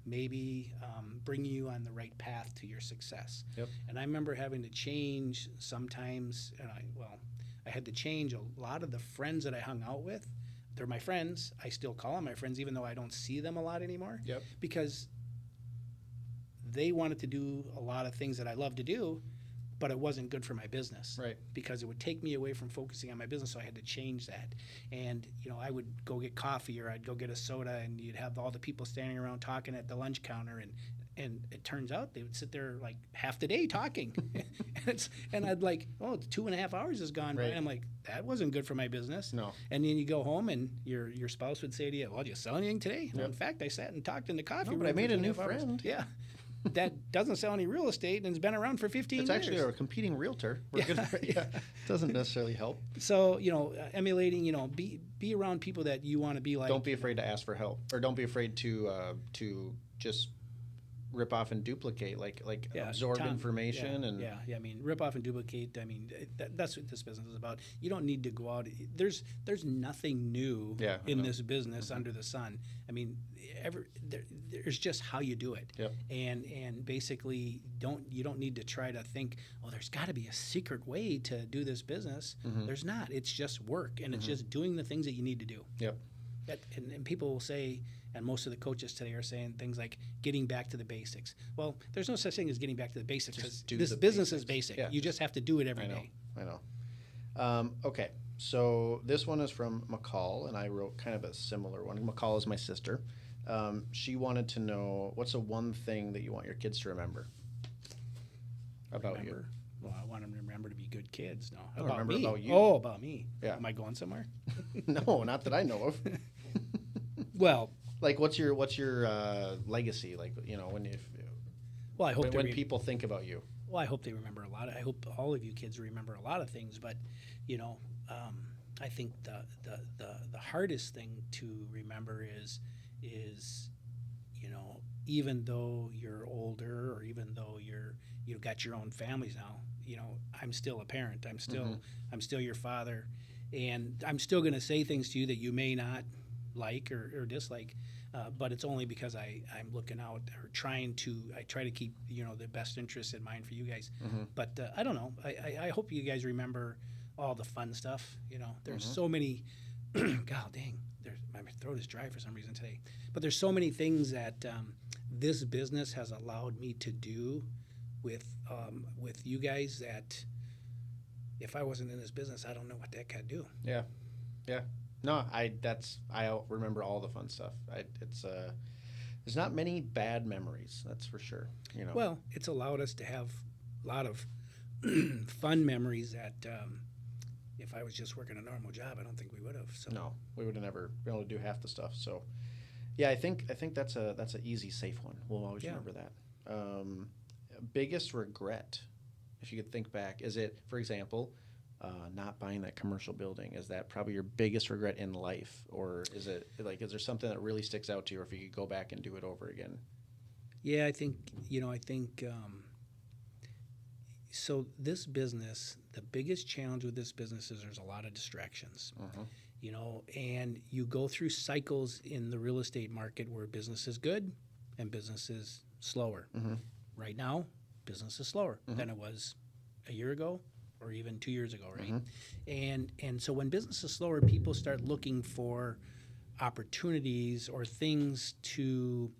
maybe bringing you on the right path to your success. And I remember having to change sometimes, and I had to change a lot of the friends that I hung out with. They're my friends. I still call them my friends, even though I don't see them a lot anymore, because they wanted to do a lot of things that I love to do, but it wasn't good for my business, right? Because it would take me away from focusing on my business, so I had to change that. And I would go get coffee, or I'd go get a soda, and you'd have all the people standing around talking at the lunch counter, and it turns out they would sit there like half the day talking, and I'd like, oh, 2.5 hours has gone by. And I'm like, that wasn't good for my business. No. And then you go home, and your spouse would say to you, well, did you sell anything today? Well, in fact, I sat and talked in the coffee room. But I made a new friend. Yeah. That doesn't sell any real estate and has been around for 15 years. It's actually a competing realtor. We're good for, doesn't necessarily help. So, emulating, be around people that you want to be like. Don't be afraid to ask for help, or don't be afraid to just rip off and duplicate, like absorb information. I mean, rip off and duplicate. I mean, that's what this business is about. You don't need to go out. There's nothing new in this business under the sun. I mean, there's just how you do it. And basically, you don't need to try to think, oh, there's got to be a secret way to do this business. There's not. It's just work, and it's just doing the things that you need to do. And people will say, and most of the coaches today are saying things like getting back to the basics. Well, there's no such thing as getting back to the basics, because this business is basic. You just have to do it every day. I know. Okay, so this one is from McCall, and I wrote kind of a similar one. McCall is my sister. She wanted to know, what's the one thing that you want your kids to remember about you? Well, I want them to remember to be good kids. No, about me. About you. Oh, about me. Yeah. Am I going somewhere? No, not that I know of. Well, like, what's your legacy? Like, I hope when people think about you. Well, I hope they remember a lot. I hope all of you kids remember a lot of things. But, I think the hardest thing to remember is even though you're older, or even though you've got your own families now, I'm still a parent. I'm still your father, and I'm still going to say things to you that you may not like or dislike. But it's only because I'm looking out, or I try to keep the best interest in mind for you guys. But I don't know. I hope you guys remember all the fun stuff. There's so many. God dang, my throat is dry for some reason today. But there's so many things that this business has allowed me to do with you guys that if I wasn't in this business, I don't know what the heck I'd do. Yeah, yeah. No, I remember all the fun stuff. There's not many bad memories, that's for sure. Well, it's allowed us to have a lot of fun memories that if I was just working a normal job, I don't think we would have. So. No, we would have never been able to do half the stuff. So, yeah, I think that's an easy, safe one. We'll always remember that. Biggest regret, if you could think back, is it, for example, not buying that commercial building? Is that probably your biggest regret in life, or is there something that really sticks out to you, or if you could go back and do it over again? Yeah, I think so this business, the biggest challenge with this business is there's a lot of distractions. And you go through cycles in the real estate market where business is good and business is slower. Right now, business is slower than it was a year ago or even 2 years ago, right? And so when business is slower, people start looking for opportunities or things to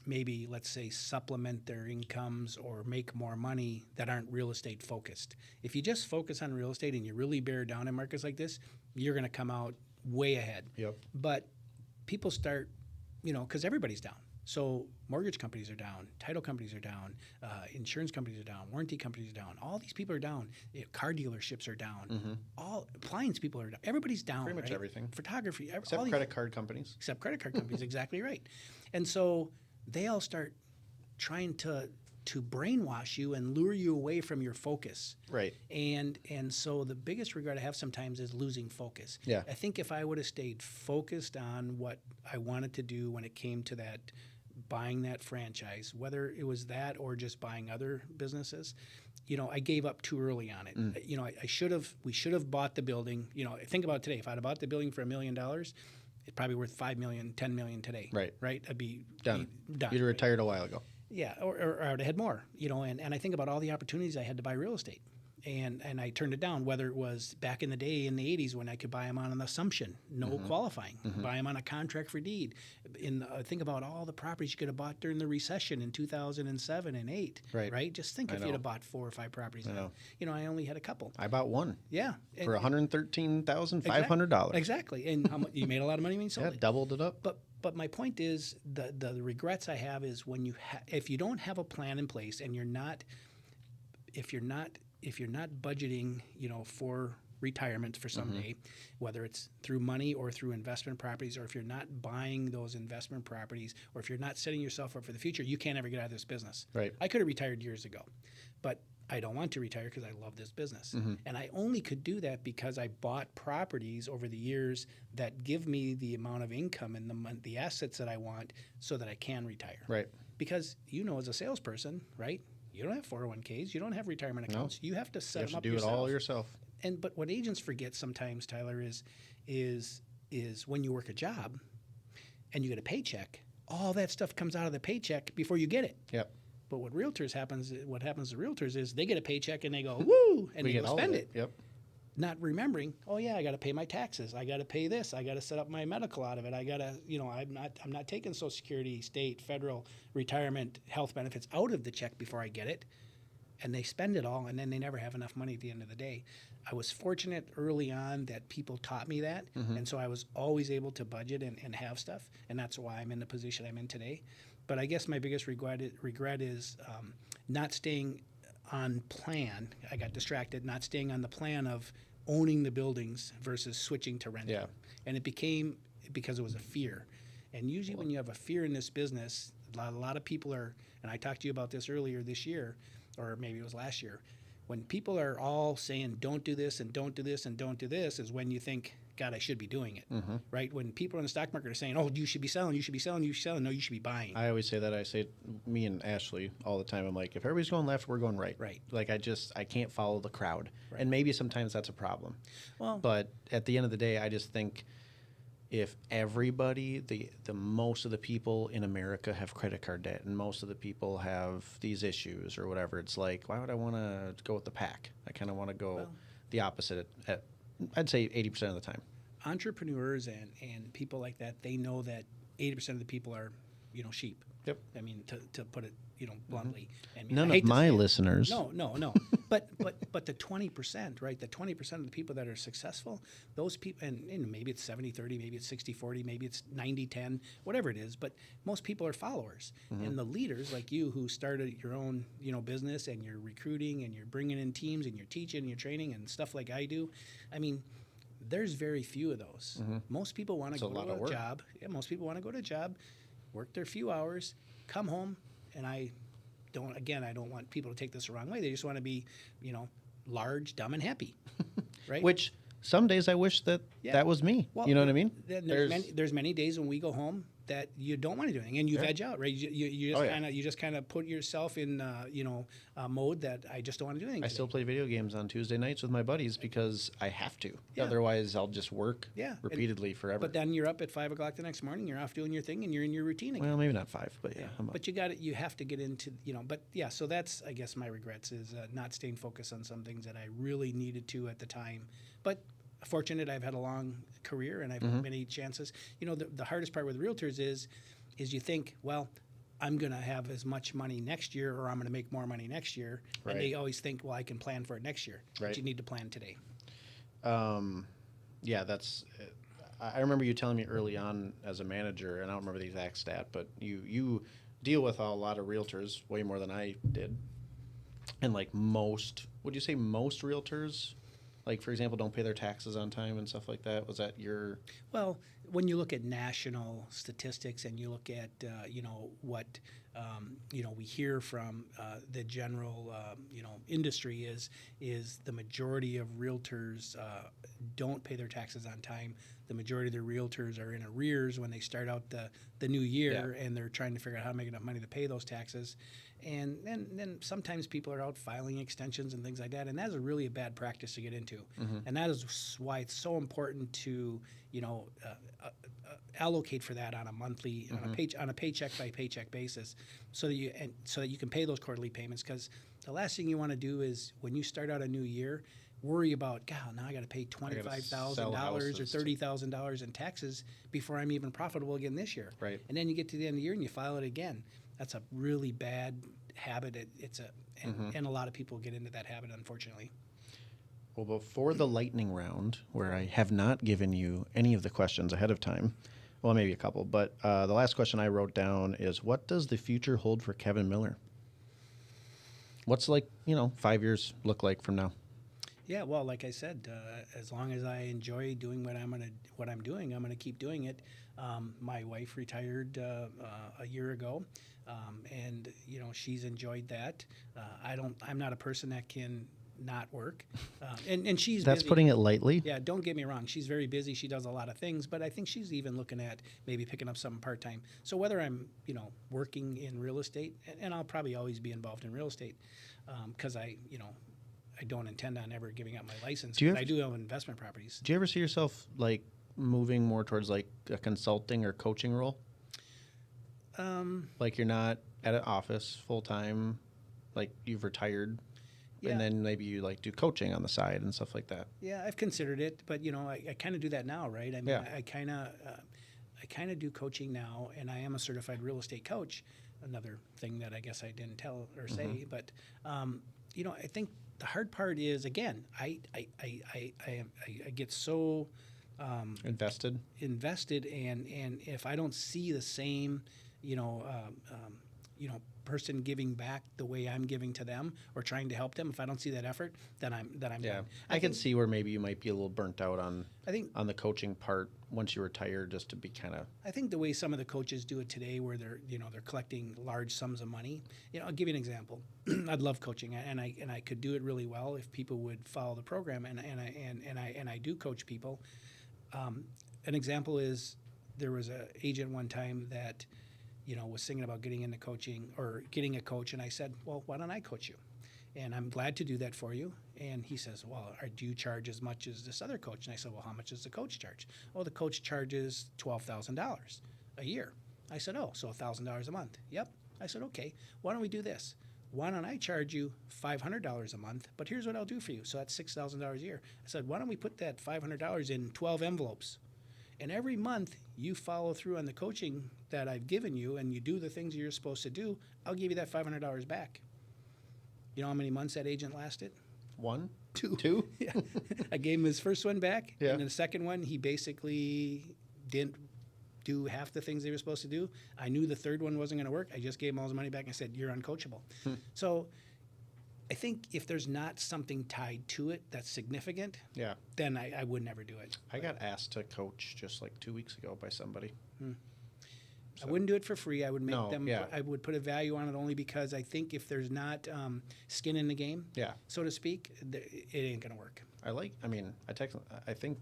maybe, let's say, supplement their incomes or make more money that aren't real estate focused. If you just focus on real estate and you really bear down in markets like this, you're going to come out way ahead. Yep. But people start, because everybody's down. So mortgage companies are down, title companies are down, insurance companies are down, warranty companies are down. All these people are down. Car dealerships are down. All appliance people are down. Everybody's down. Pretty much right? everything. Photography. Except credit card companies. Except credit card companies, exactly right. And so they all start trying to brainwash you and lure you away from your focus. Right. And so the biggest regret I have sometimes is losing focus. Yeah. I think if I would have stayed focused on what I wanted to do when it came to that, buying that franchise, whether it was that or just buying other businesses, I gave up too early on it. We should have bought the building. Think about today. If I'd have bought the building for $1 million, it's probably worth $5 million, $10 million today. Right. I'd be done. You'd have retired a while ago. Yeah, or I would have had more, and I think about all the opportunities I had to buy real estate. And I turned it down, whether it was back in the day in the 80s when I could buy them on an assumption, no qualifying, buy them on a contract for deed. Think about all the properties you could have bought during the recession in 2007 and 8, right? Just think if you'd have bought 4 or 5 properties. I only had a couple. I bought one. Yeah. For $113,500. Exactly. And you made a lot of money when you sold it. Doubled it up. But my point is, the regrets I have is when if you don't have a plan in place and if you're not budgeting, for retirement for someday, whether it's through money or through investment properties, or if you're not buying those investment properties, or if you're not setting yourself up for the future, you can't ever get out of this business. Right. I could have retired years ago, but I don't want to retire because I love this business. And I only could do that because I bought properties over the years that give me the amount of income and the assets that I want so that I can retire. Right. Because, as a salesperson, right? You don't have 401ks. You don't have retirement accounts. No. You have to set them up yourself. You have to do it all yourself. But what agents forget sometimes, Tyler, is when you work a job and you get a paycheck, all that stuff comes out of the paycheck before you get it. Yep. But what happens to realtors is they get a paycheck and they go, woo, and they go spend it. Yep. Not remembering, oh yeah, I got to pay my taxes. I got to pay this. I got to set up my medical out of it. I got to, I'm not taking Social Security, state, federal, retirement, health benefits out of the check before I get it. And they spend it all, and then they never have enough money at the end of the day. I was fortunate early on that people taught me that, and so I was always able to budget and have stuff, and that's why I'm in the position I'm in today. But I guess my biggest regret is not staying on plan. I got distracted, not staying on the plan of owning the buildings versus switching to renting. Yeah. And it became because it was a fear. And usually when you have a fear in this business, a lot of people are, and I talked to you about this earlier this year, or maybe it was last year, when people are all saying don't do this and don't do this and don't do this, is when you think, God, I should be doing it, right? When people in the stock market are saying, oh, you should be selling, you should be selling, you should be selling. No, you should be buying. I always say that. I say me and Ashley all the time. I'm like, if everybody's going left, we're going right. Right. Like I can't follow the crowd, Right. and maybe sometimes that's a problem. Well, But at the end of the day, I just think if everybody, the most of the people in America have credit card debt, and most of the people have these issues or whatever, it's like, why would I want to go with the pack? I kind of want to go the opposite at I'd say 80% of the time. Entrepreneurs and people like that, they know that 80% of the people are, sheep. Yep. I mean, to put it, bluntly. And None of my listeners. No. but the 20%, right? The 20% of the people that are successful, those people, and maybe it's 70-30, maybe it's 60-40, maybe it's 90-10, whatever it is. But most people are followers, and the leaders like you who started your own, business, and you're recruiting, and you're bringing in teams, and you're teaching, and you're training, and stuff like I do. I mean, there's very few of those. Most people want to go to a job. Yeah, most people want to go to a job, work their few hours, come home, and I don't want people to take this the wrong way. They just want to be, large, dumb, and happy, right? Which some days I wish that was me. Well, you know what I mean? There's many days when we go home that you don't want to do anything, and you veg out, right? You just kind of put yourself in mode that I just don't want to do anything. I still play video games on Tuesday nights with my buddies because I have to. Yeah. Otherwise, I'll just work repeatedly forever. But then you're up at 5 o'clock the next morning. You're off doing your thing, and you're in your routine again. Well, maybe not 5, but yeah. But you have to get into, But yeah, so that's, I guess, my regrets is not staying focused on some things that I really needed to at the time. But fortunate, I've had a long career and I've had many chances. The hardest part with realtors is you think, well, I'm going to have as much money next year, or I'm going to make more money next year. Right. And they always think, well, I can plan for it next year. Right. But you need to plan today. Yeah, that's. I remember you telling me early on as a manager, and I don't remember the exact stat, but you deal with a lot of realtors, way more than I did. And like would you say most realtors, like, for example, don't pay their taxes on time and stuff like that? Was that your... Well, when you look at national statistics and you look at, what, we hear from the general, industry is the majority of realtors don't pay their taxes on time. The majority of the realtors are in arrears when they start out the new year, and they're trying to figure out how to make enough money to pay those taxes. And then sometimes people are out filing extensions and things like that, and that's really a bad practice to get into. And that is why it's so important to allocate for that on a monthly, on a paycheck by paycheck basis, so that you can pay those quarterly payments. Because the last thing you want to do is when you start out a new year, worry about, God, now I got to pay $25,000 or $30,000 in taxes before I'm even profitable again this year. Right. And then you get to the end of the year and you file it again. That's a really bad habit. And a lot of people get into that habit, unfortunately. Well, before the lightning round, where I have not given you any of the questions ahead of time, well, maybe a couple, but the last question I wrote down is, what does the future hold for Kevin Miller? What's 5 years look like from now? Yeah, well, like I said, as long as I enjoy doing what I'm doing, I'm gonna keep doing it. My wife retired a year ago, and she's enjoyed that. I'm not a person that can not work, and she's That's busy. Putting it lightly. Yeah, don't get me wrong. She's very busy. She does a lot of things, but I think she's even looking at maybe picking up something part time. So whether I'm working in real estate, and I'll probably always be involved in real estate, because I don't intend on ever giving up my license. I do have investment properties. Do you ever see yourself moving more towards a consulting or coaching role? Like you're not at an office full time, like you've retired, and then maybe you do coaching on the side and stuff like that. Yeah, I've considered it, but I kind of do that now, right? I mean, I kind of do coaching now, and I am a certified real estate coach. Another thing that I guess I didn't tell or say, but I think the hard part is, again, I get so invested, and if I don't see the same, person giving back the way I'm giving to them or trying to help them, if I don't see that effort, then I'm done. I can see where maybe you might be a little burnt out on the coaching part once you retire, just to be kind of. I think the way some of the coaches do it today, where they're collecting large sums of money. I'll give you an example. I'd love coaching, and I could do it really well if people would follow the program, and I do coach people. An example is there was an agent one time that, was thinking about getting into coaching or getting a coach. And I said, well, why don't I coach you? And I'm glad to do that for you. And he says, well, do you charge as much as this other coach? And I said, well, how much does the coach charge? Oh, the coach charges $12,000 a year. I said, oh, so $1,000 a month. Yep. I said, okay, why don't we do this? Why don't I charge you $500 a month? But here's what I'll do for you. So that's $6,000 a year. I said, why don't we put that $500 in 12 envelopes? And every month you follow through on the coaching that I've given you and you do the things you're supposed to do, I'll give you that $500 back. You know how many months that agent lasted? 1, Two. 2. Yeah. I gave him his first one back. Yeah. And then the second one, he basically didn't do half the things they were supposed to do. I knew the third one wasn't going to work. I just gave him all his money back and I said, you're uncoachable. So I think if there's not something tied to it that's significant, Yeah. then I would never do it. I got asked to coach just like 2 weeks ago by somebody. I wouldn't do it for free. I would make them. Yeah. I would put a value on it only because I think if there's not skin in the game, Yeah. so to speak, it ain't gonna work. I think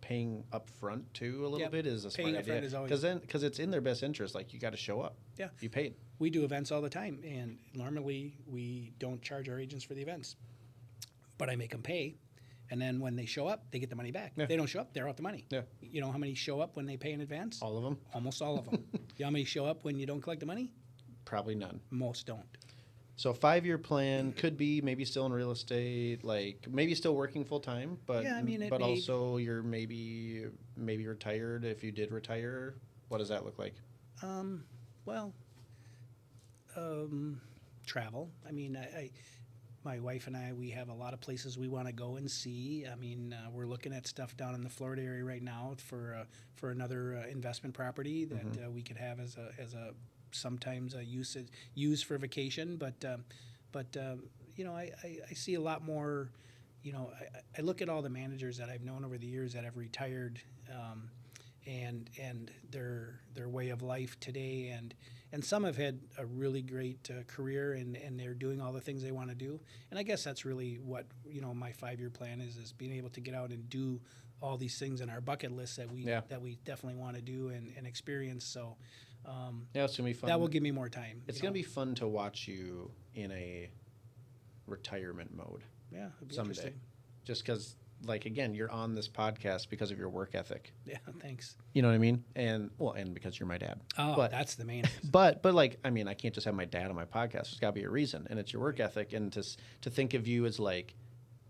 paying up front too a little Yep. bit is a smart Paying up front idea is always- because it's in their best interest. Like you got to show up. Yeah. You paid. We do events all the time, and normally we don't charge our agents for the events, but I make them pay. And then when they show up, they get the money back. Yeah. If they don't show up, they're out the money. Yeah. You know how many show up when they pay in advance? All of them? Almost all of them. You know how many show up when you don't collect the money? Probably none. Most don't. So 5-year plan could be maybe still in real estate, like maybe still working full time, but Yeah, I mean, it but may- also you're maybe retired if you did retire. What does that look like? Travel. I mean, my wife and I, we have a lot of places we want to go and see. I mean, we're looking at stuff down in the Florida area right now for another investment property that we could have as a sometimes use for vacation. But I see a lot more. I look at all the managers that I've known over the years that have retired, and their way of life today, and some have had a really great career, and they're doing all the things they want to do. And I guess that's really what my 5-year plan is being able to get out and do all these things in our bucket list that we definitely want to do and experience. So It's gonna be fun. that will give me more time. It's gonna be fun to watch you in a retirement mode. Yeah, it'd be someday. interesting. Just because, like, again, you're on this podcast because of your work ethic. Yeah, thanks. You know what I mean? And because you're my dad. Oh, but, that's the main. but like, I mean, I can't just have my dad on my podcast. There's got to be a reason, and it's your work ethic. And to think of you as like,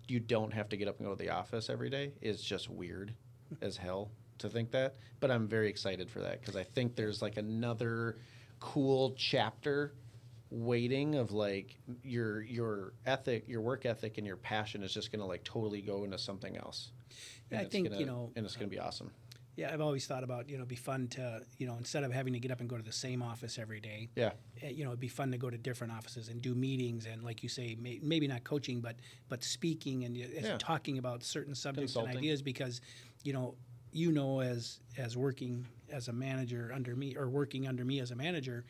you don't have to get up and go to the office every day is just weird as hell to think that. But I'm very excited for that because I think there's like another cool chapter waiting of like your ethic, your work ethic, and your passion is just gonna like totally go into something else. Yeah, And I think and it's gonna be awesome. Yeah, I've always thought about it'd be fun to instead of having to get up and go to the same office every day. Yeah. It'd be fun to go to different offices and do meetings and, like you say, maybe not coaching, but speaking and talking about certain subjects Consulting. and ideas because, as working as a manager under me or working under me as a manager,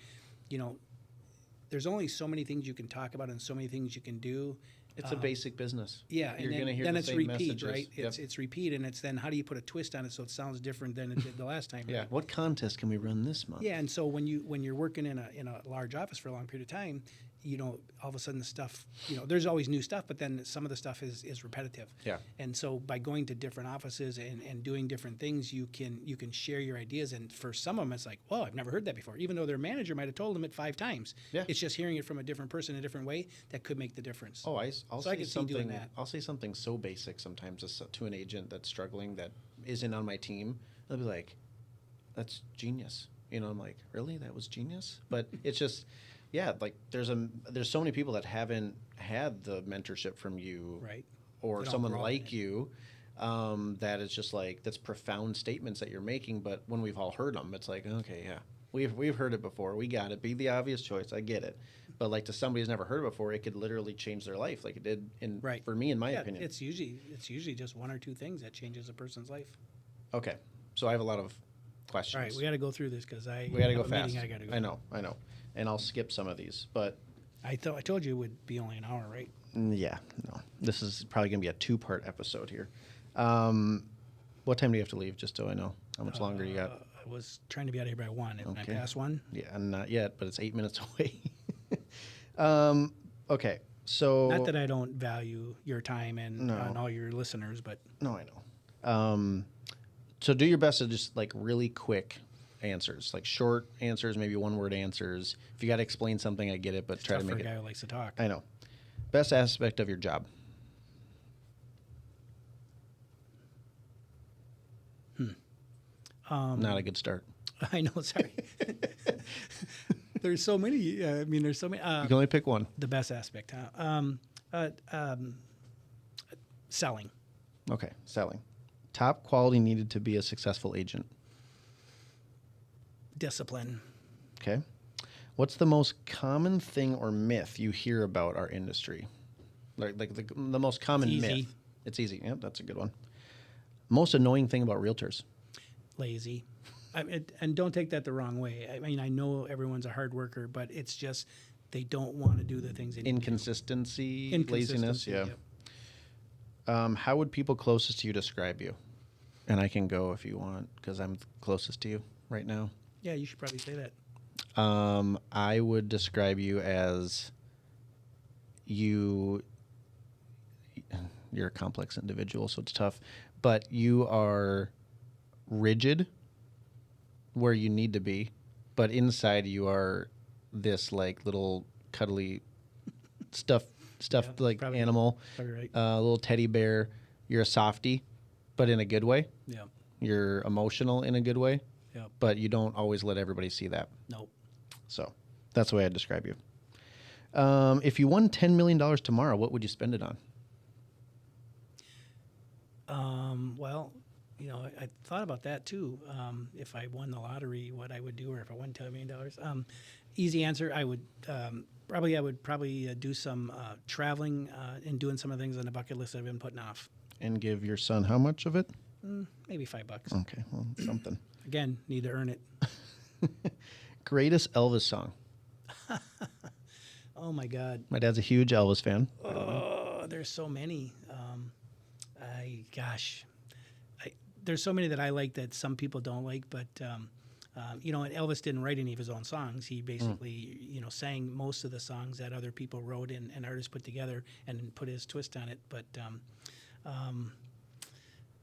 there's only so many things you can talk about and so many things you can do. It's a basic business. Yeah, You're and gonna hear then the it's same repeat, messages. right? Yep. It's repeat, and it's then how do you put a twist on it so it sounds different than it did the last time? Yeah. Right? What contest can we run this month? Yeah, and so when you're working in a large office for a long period of time, all of a sudden the stuff, there's always new stuff, but then some of the stuff is repetitive. Yeah. And so by going to different offices and doing different things, you can share your ideas. And for some of them, it's like, whoa, I've never heard that before. Even though their manager might have told them it 5 times. Yeah. It's just hearing it from a different person in a different way that could make the difference. Oh, I'll So I say could see doing something. that. I'll say something so basic sometimes to an agent that's struggling that isn't on my team. They'll be like, "That's genius." I'm like, "Really? That was genius?" But it's just, yeah, like there's so many people that haven't had the mentorship from you, Right. or They don't someone grow up like in it. you, that is just like that's profound statements that you're making. But when we've all heard them, it's like, okay, yeah, we've heard it before. We got it. Be the obvious choice. I get it. But like to somebody who's never heard it before, it could literally change their life, like it did for me, in my opinion. It's usually just 1 or 2 things that changes a person's life. Okay, so I have a lot of questions. All right, we got to go through this because We got to go have a fast. meeting I got to go. I know, and I'll skip some of these, but I told you it would be only an hour, right? yeah, no, this is probably gonna be a 2-part episode here. What time do you have to leave, just so I know how much longer you got? I was trying to be out of here by 1. Can I Okay. pass 1? Yeah, not yet, but it's 8 minutes away. Okay, so... Not that I don't value your time and all your listeners, but... No, I know. So do your best to just, like, really quick answers, like short answers, maybe one-word answers. If you got to explain something, I get it, but try to make for a it... guy who likes to talk. I know. Best aspect of your job? Not a good start. I know, sorry. There's so many. There's so many. You can only pick one. The best aspect, huh? Selling. Okay, selling. Top quality needed to be a successful agent. Discipline. Okay. What's the most common thing or myth you hear about our industry? Like the most common myth. It's easy. Yep, that's a good one. Most annoying thing about realtors? Lazy. And don't take that the wrong way. I mean, I know everyone's a hard worker, but it's just they don't want to do the things they need Inconsistency, to do. laziness. Yeah. Yep. How would people closest to you describe you? And I can go if you want, because I'm closest to you right now. Yeah, you should probably say that. I would describe you as you're a complex individual, so it's tough, but you are rigid where you need to be, but inside you are this like little cuddly stuffed like animal, right. Little teddy bear. You're a softie, but in a good way. Yeah. You're emotional in a good way. Yeah. But you don't always let everybody see that. Nope. So that's the way I'd describe you. If you won $10 million tomorrow, what would you spend it on? Well, I thought about that too. If I won the lottery, what I would do, or if I won $10 million. Easy answer. I would probably do some traveling and doing some of the things on the bucket list that I've been putting off. And give your son how much of it? Maybe $5. Okay, well, something. Again, need to earn it. Greatest Elvis song? Oh my God. My dad's a huge Elvis fan. Oh, there's so many. There's so many that I like that some people don't like, but and Elvis didn't write any of his own songs. He basically, sang most of the songs that other people wrote and artists put together and put his twist on it. But,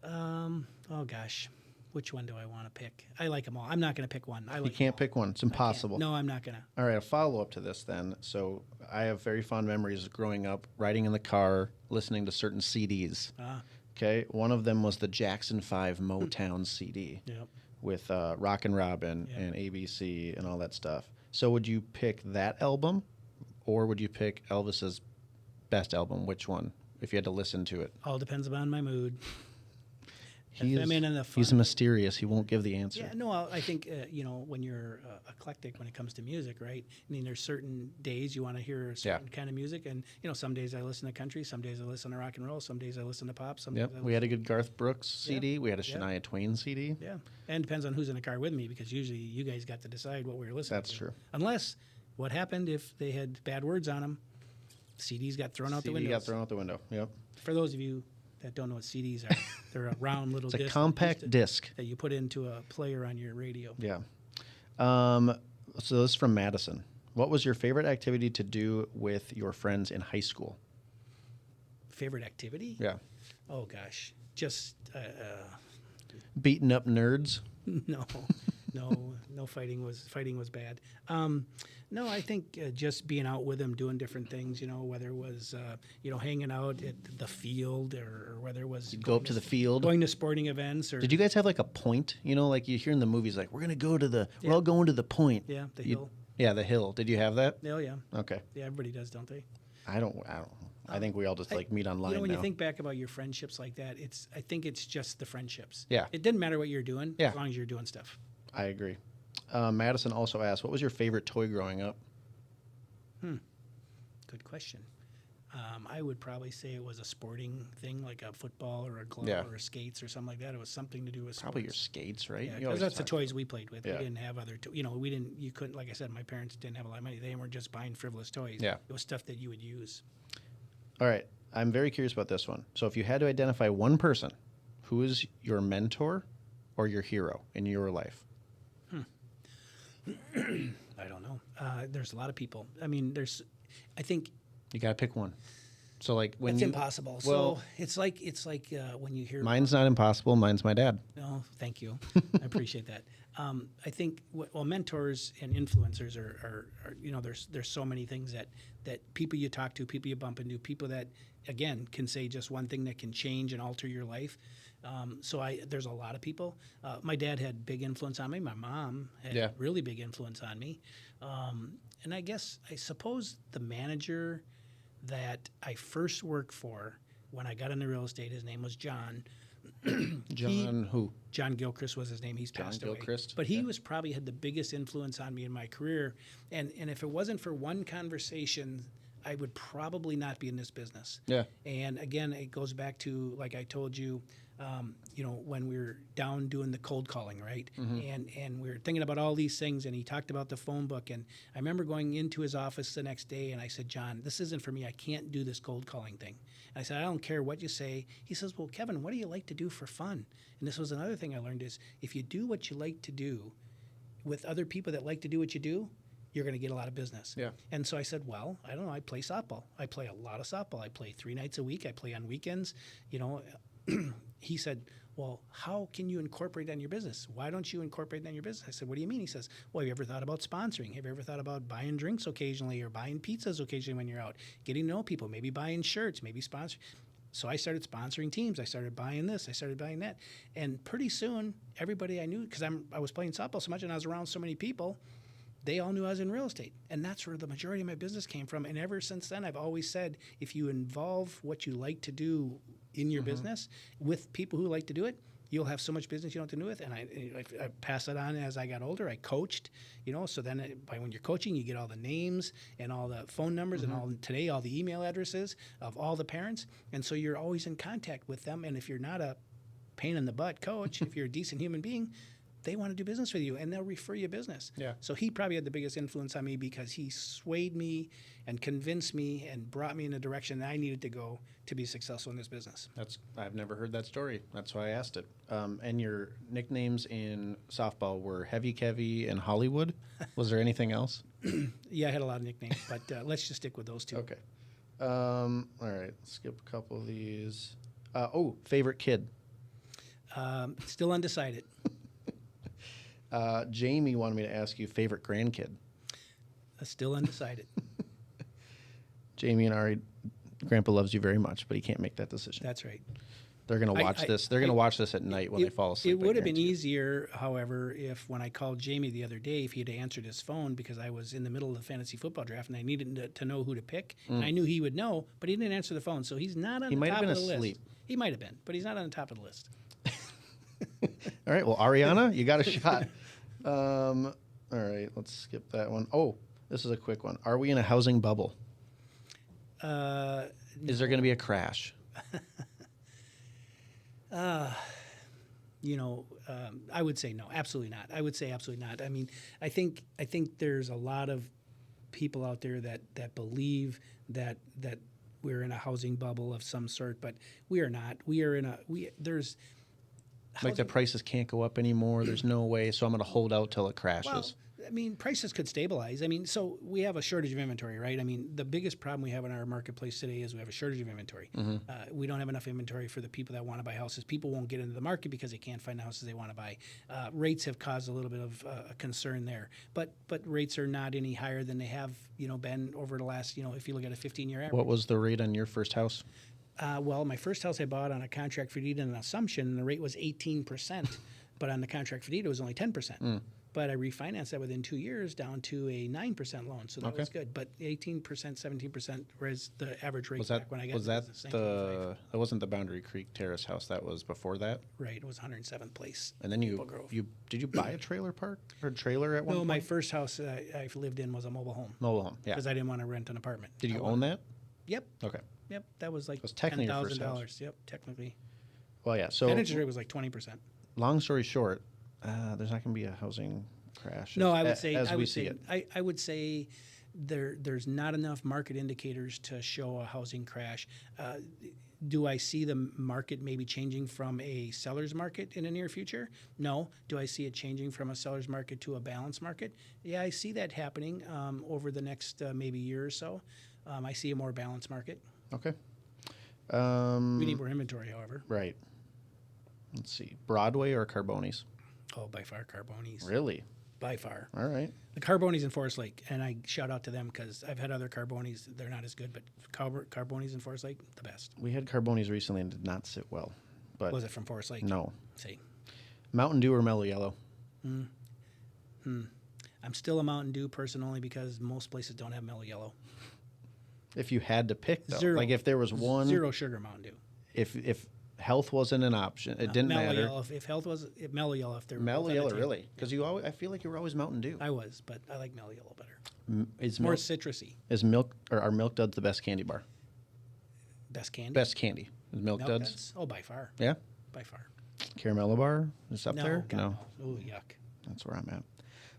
oh gosh, which one do I want to pick? I like them all. I'm not going to pick one. You can't pick one. It's impossible. No, I'm not going to. All right, a follow-up to this then. So I have very fond memories of growing up, riding in the car, listening to certain CDs. Okay, one of them was the Jackson 5 Motown CD with Rockin' Robin and ABC and all that stuff. So would you pick that album, or would you pick Elvis's best album? Which one, if you had to listen to it? All depends upon my mood. He's mysterious. He won't give the answer. Yeah, no, I think, when you're eclectic when it comes to music, right? I mean, there's certain days you want to hear a certain kind of music. And, some days I listen to country, some days I listen to rock and roll, some days I listen to pop. We had a good Garth Brooks CD. We had a Shania Twain CD. Yeah, and it depends on who's in the car with me, because usually you guys got to decide what we were listening to. That's true. Unless, what happened if they had bad words on them? CDs got thrown out the window. CD got thrown out the window, yep. For those of you that don't know what CDs are, they're a round little disc. It's a compact disc that you put into a player on your radio. Yeah. So this is from Madison. What was your favorite activity to do with your friends in high school? Favorite activity? Yeah. Oh, gosh. Just... beating up nerds? No fighting was bad. No, I think just being out with them, doing different things, whether it was, hanging out at the field or whether it was... You'd go up to the field? Going to sporting events. Or Did you guys have like a point? Like you hear in the movies, like, we're going to go to we're all going to the point. Yeah, the hill. Yeah, the hill. Did you have that? Oh, yeah. Okay. Yeah, everybody does, don't they? I don't. I think we all just meet online when now. you think back about your friendships like that, I think it's just the friendships. Yeah. It didn't matter what you're doing as long as you're doing stuff. I agree. Madison also asked, what was your favorite toy growing up? Good question. I would probably say it was a sporting thing, like a football or a glove or a skates or something like that. It was something to do with Probably sports. Your skates, right? Yeah, because that's the toys we played with. Yeah. We didn't have other, you couldn't, like I said, my parents didn't have a lot of money. They weren't just buying frivolous toys. Yeah. It was stuff that you would use. All right. I'm very curious about this one. So if you had to identify one person who is your mentor or your hero in your life? I don't know. There's a lot of people. I mean, I think You got to pick one. So like when it's you, impossible. well, So it's like when you hear. mine's not impossible. Mine's my dad. No, thank you. I appreciate that. I think mentors and influencers are there's so many things that people you talk to, people you bump into, people that again can say just one thing that can change and alter your life. There's a lot of people. My dad had big influence on me. My mom had really big influence on me. And I suppose the manager that I first worked for when I got into real estate, his name was John. Who? John Gilchrist was his name. He's passed away. But he was probably had the biggest influence on me in my career. And if it wasn't for one conversation, I would probably not be in this business. Yeah. And again, it goes back to, like I told you, when we were down doing the cold calling, right? Mm-hmm. And we were thinking about all these things, and he talked about the phone book. And I remember going into his office the next day, and I said, John, this isn't for me. I can't do this cold calling thing. And I said, I don't care what you say. He says, well, Kevin, what do you like to do for fun? And this was another thing I learned is if you do what you like to do with other people that like to do what you do, you're going to get a lot of business. Yeah. And so I said, well, I don't know. I play softball. I play a lot of softball. I play 3 nights a week. I play on weekends. He said, well, how can you incorporate that in your business? Why don't you incorporate that in your business? I said, what do you mean? He says, well, have you ever thought about sponsoring? Have you ever thought about buying drinks occasionally or buying pizzas occasionally when you're out? Getting to know people, maybe buying shirts, maybe sponsoring. So I started sponsoring teams. I started buying this. I started buying that. And pretty soon, everybody I knew, because I was playing softball so much and I was around so many people, they all knew I was in real estate. And that's where the majority of my business came from. And ever since then, I've always said, if you involve what you like to do in your business with people who like to do it, you'll have so much business you don't have to do with. And I pass it on as I got older. I coached, so then when you're coaching, you get all the names and all the phone numbers and all the email addresses of all the parents. And so you're always in contact with them. And if you're not a pain in the butt coach, if you're a decent human being, they want to do business with you, and they'll refer you business. Yeah. So he probably had the biggest influence on me because he swayed me and convinced me and brought me in a direction that I needed to go to be successful in this business. I've never heard that story. That's why I asked it. And your nicknames in softball were Heavy Kevy and Hollywood. Was there anything else? Yeah, I had a lot of nicknames, but let's just stick with those two. Okay. All right. Let's skip a couple of these. Favorite kid? Still undecided. Jamie wanted me to ask you favorite grandkid. Still undecided. Jamie and Ari, Grandpa loves you very much, but he can't make that decision. That's right. They're going to watch this. They're going to watch this at night when they fall asleep. It would have been easier, however, if when I called Jamie the other day, if he had answered his phone because I was in the middle of the fantasy football draft and I needed to know who to pick. And I knew he would know, but he didn't answer the phone, so he's not on the top of the list. He might have been asleep. He might have been, but he's not on the top of the list. All right. Well, Ariana, you got a shot. All right. Let's skip that one. Oh, this is a quick one. Are we in a housing bubble? Is there going to be a crash? I would say no, absolutely not. I would say absolutely not. I mean, I think there's a lot of people out there that believe that we're in a housing bubble of some sort, but we are not. There's like the prices can't go up anymore. There's no way, so I'm going to hold out till it crashes. Well, I mean, prices could stabilize. I mean, so we have a shortage of inventory, right? I mean, the biggest problem we have in our marketplace today is we have a shortage of inventory. We don't have enough inventory for the people that want to buy houses. People won't get into the market because they can't find the houses they want to buy. Rates have caused a little bit of a concern there, but rates are not any higher than they have, been over the last, if you look at a 15-year average. What was the rate on your first house? Well, my first house I bought on a contract for deed and an assumption, and the rate was 18%, but on the contract for deed it was only 10%. But I refinanced that within 2 years down to a 9% loan, so that was good. But 18%, 17% was the average rate back when I got that wasn't the Boundary Creek Terrace house, that was before that? Right, it was 107th Place. And then did you buy a trailer park or a trailer at one point? No, my first house I lived in was a mobile home. Mobile home, yeah. Because I didn't want to rent an apartment. Did you own that? Yep. Okay. Yep, that was like $10,000. Yep, technically. Well, yeah. So that interest rate was like 20%. Long story short, there's not going to be a housing crash. No, I would say I would say there's not enough market indicators to show a housing crash. Do I see the market maybe changing from a seller's market in the near future? No. Do I see it changing from a seller's market to a balanced market? Yeah, I see that happening over the next maybe year or so. I see a more balanced market. Okay. We need more inventory, however. Right. Let's see. Broadway or Carbonis? Oh, by far Carbonis. Really? By far. All right. The Carbonis in Forest Lake, and I shout out to them because I've had other Carbonis. They're not as good, but Carbonis in Forest Lake, the best. We had Carbonis recently and did not sit well. But Was it from Forest Lake? no. See. Mountain Dew or Mellow Yellow? I'm still a Mountain Dew person only because most places don't have Mellow Yellow. If you had to pick, though. Zero. Like if there was one. Zero sugar Mountain Dew. If health wasn't an option, it didn't Mellow matter. Yellow, if health was Mellow Yellow, if they're Mellow both on the Yellow, table. really? Because I feel like you were always Mountain Dew. I was, but I like Mellow Yellow better. Is More milk, citrusy. is milk or are Milk Duds the best candy bar? Best candy. Best candy is Milk Milk Duds. Duds? Oh, by far. Yeah. By far. Caramello bar is up No, there. God, No, no. Oh, yuck. that's where I'm at.